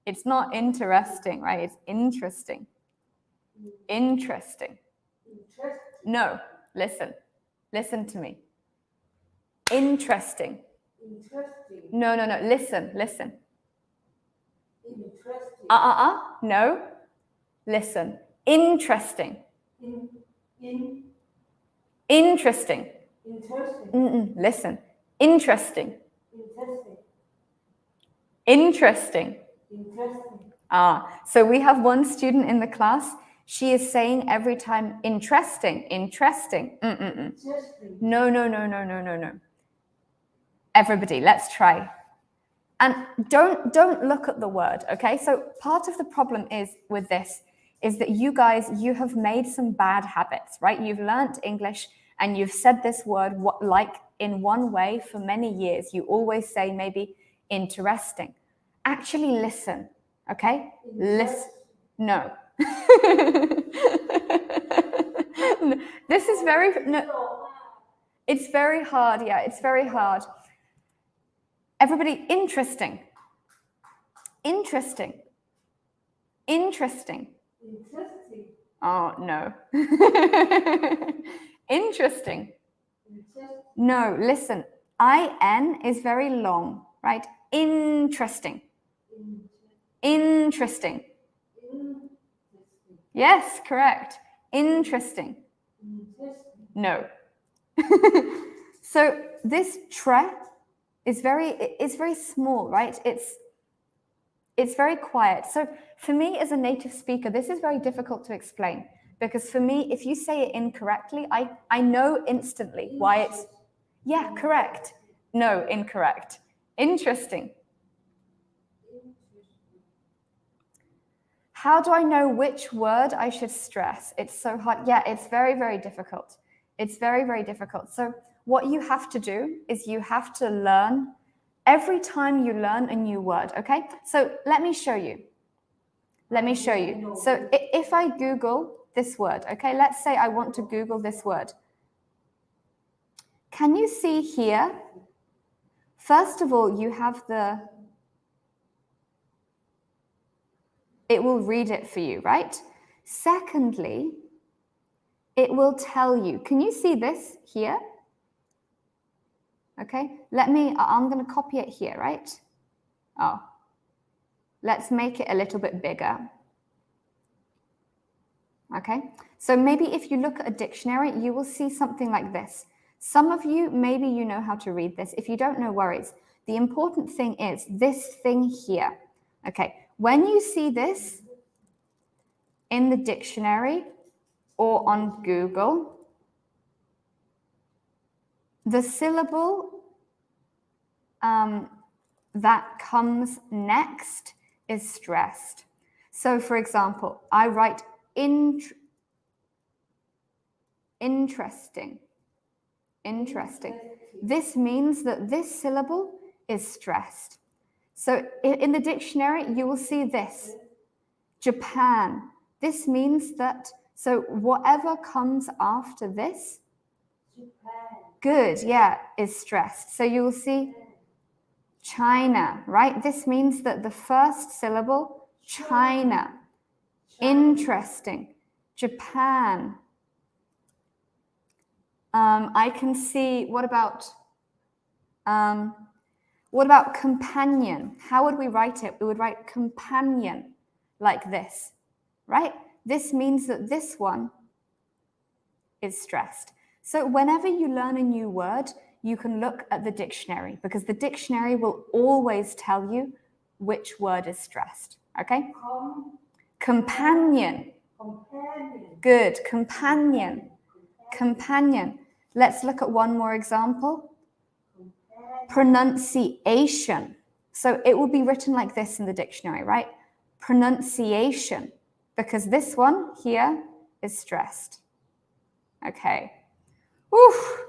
A: It's not interesting, right? It's interesting. Interesting. No, listen. Listen to me. Interesting. No. Listen. No. Listen. Interesting. Interesting. Listen. Interesting. Interesting. So we have one student in the class. She is saying every time interesting. No. Everybody, let's try. And don't look at the word, okay? So part of the problem is with this is that you guys, you have made some bad habits, right? You've learned English and you've said this word like in one way for many years. You always say maybe interesting. Actually listen, okay? Listen. No. This is it's very hard. Yeah, it's very hard. Everybody, interesting. Oh, no. Interesting. No, listen. IN is very long, right? Interesting. Yes, correct. Interesting. No. So this tre is very small, right? It's very quiet. So for me as a native speaker, this is very difficult to explain because for me, if you say it incorrectly, I know instantly why it's, yeah, correct. No, incorrect. Interesting. How do I know which word I should stress? It's so hard. Yeah, it's very, very difficult. It's very, very difficult. So what you have to do is you have to learn every time you learn a new word, okay? So let me show you. Let me show you. So if I Google this word, okay, let's say I want to Google this word. Can you see here? First of all, you have it will read it for you, right? Secondly, it will tell you. Can you see this here? Okay, I'm going to copy it here, right? Oh, let's make it a little bit bigger. Okay, so maybe if you look at a dictionary, you will see something like this. Some of you, maybe you know how to read this. If you don't, no worries. The important thing is this thing here. Okay, when you see this in the dictionary or on Google, the syllable that comes next is stressed. So for example, I write interesting. This means that this syllable is stressed. So in the dictionary, you will see this, Japan. This means that, so whatever comes after this, good, yeah, is stressed. So you will see China, right? This means that the first syllable, China. Interesting. Japan. I can see, what about companion? How would we write it? We would write companion like this, right? This means that this one is stressed. So whenever you learn a new word, you can look at the dictionary because the dictionary will always tell you which word is stressed, okay? Companion. Good, companion. Let's look at one more example. Pronunciation. So it will be written like this in the dictionary, right? Pronunciation, because this one here is stressed. Okay. Oof.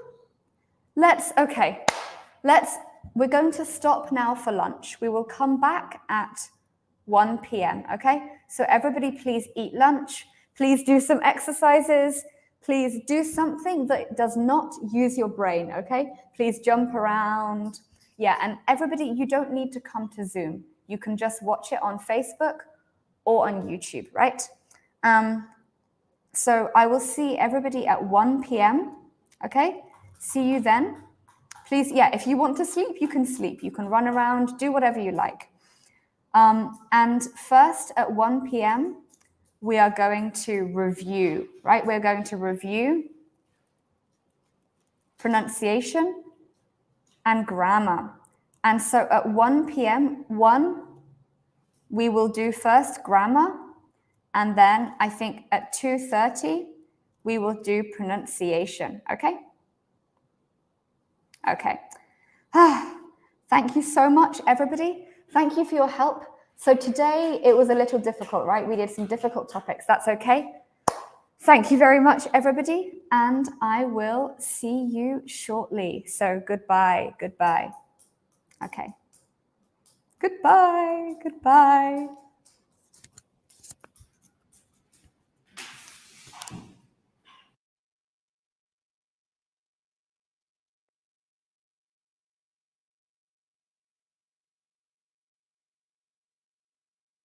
A: We're going to stop now for lunch. We will come back at 1 p.m., okay? So everybody please eat lunch. Please do some exercises. Please do something that does not use your brain, okay? Please jump around. Yeah, and everybody, you don't need to come to Zoom. You can just watch it on Facebook or on YouTube, right? So I will see everybody at 1 p.m., okay? See you then. Please, yeah, if you want to sleep, you can sleep. You can run around, do whatever you like. And first at 1 p.m., we are going to review, right? We're going to review pronunciation and grammar. And so at 1 p.m., we will do first grammar, and then I think at 2:30, we will do pronunciation, okay? Okay. Thank you so much, everybody. Thank you for your help. So today it was a little difficult, right? We did some difficult topics. That's okay. Thank you very much, everybody. And I will see you shortly. So goodbye. Okay. Goodbye.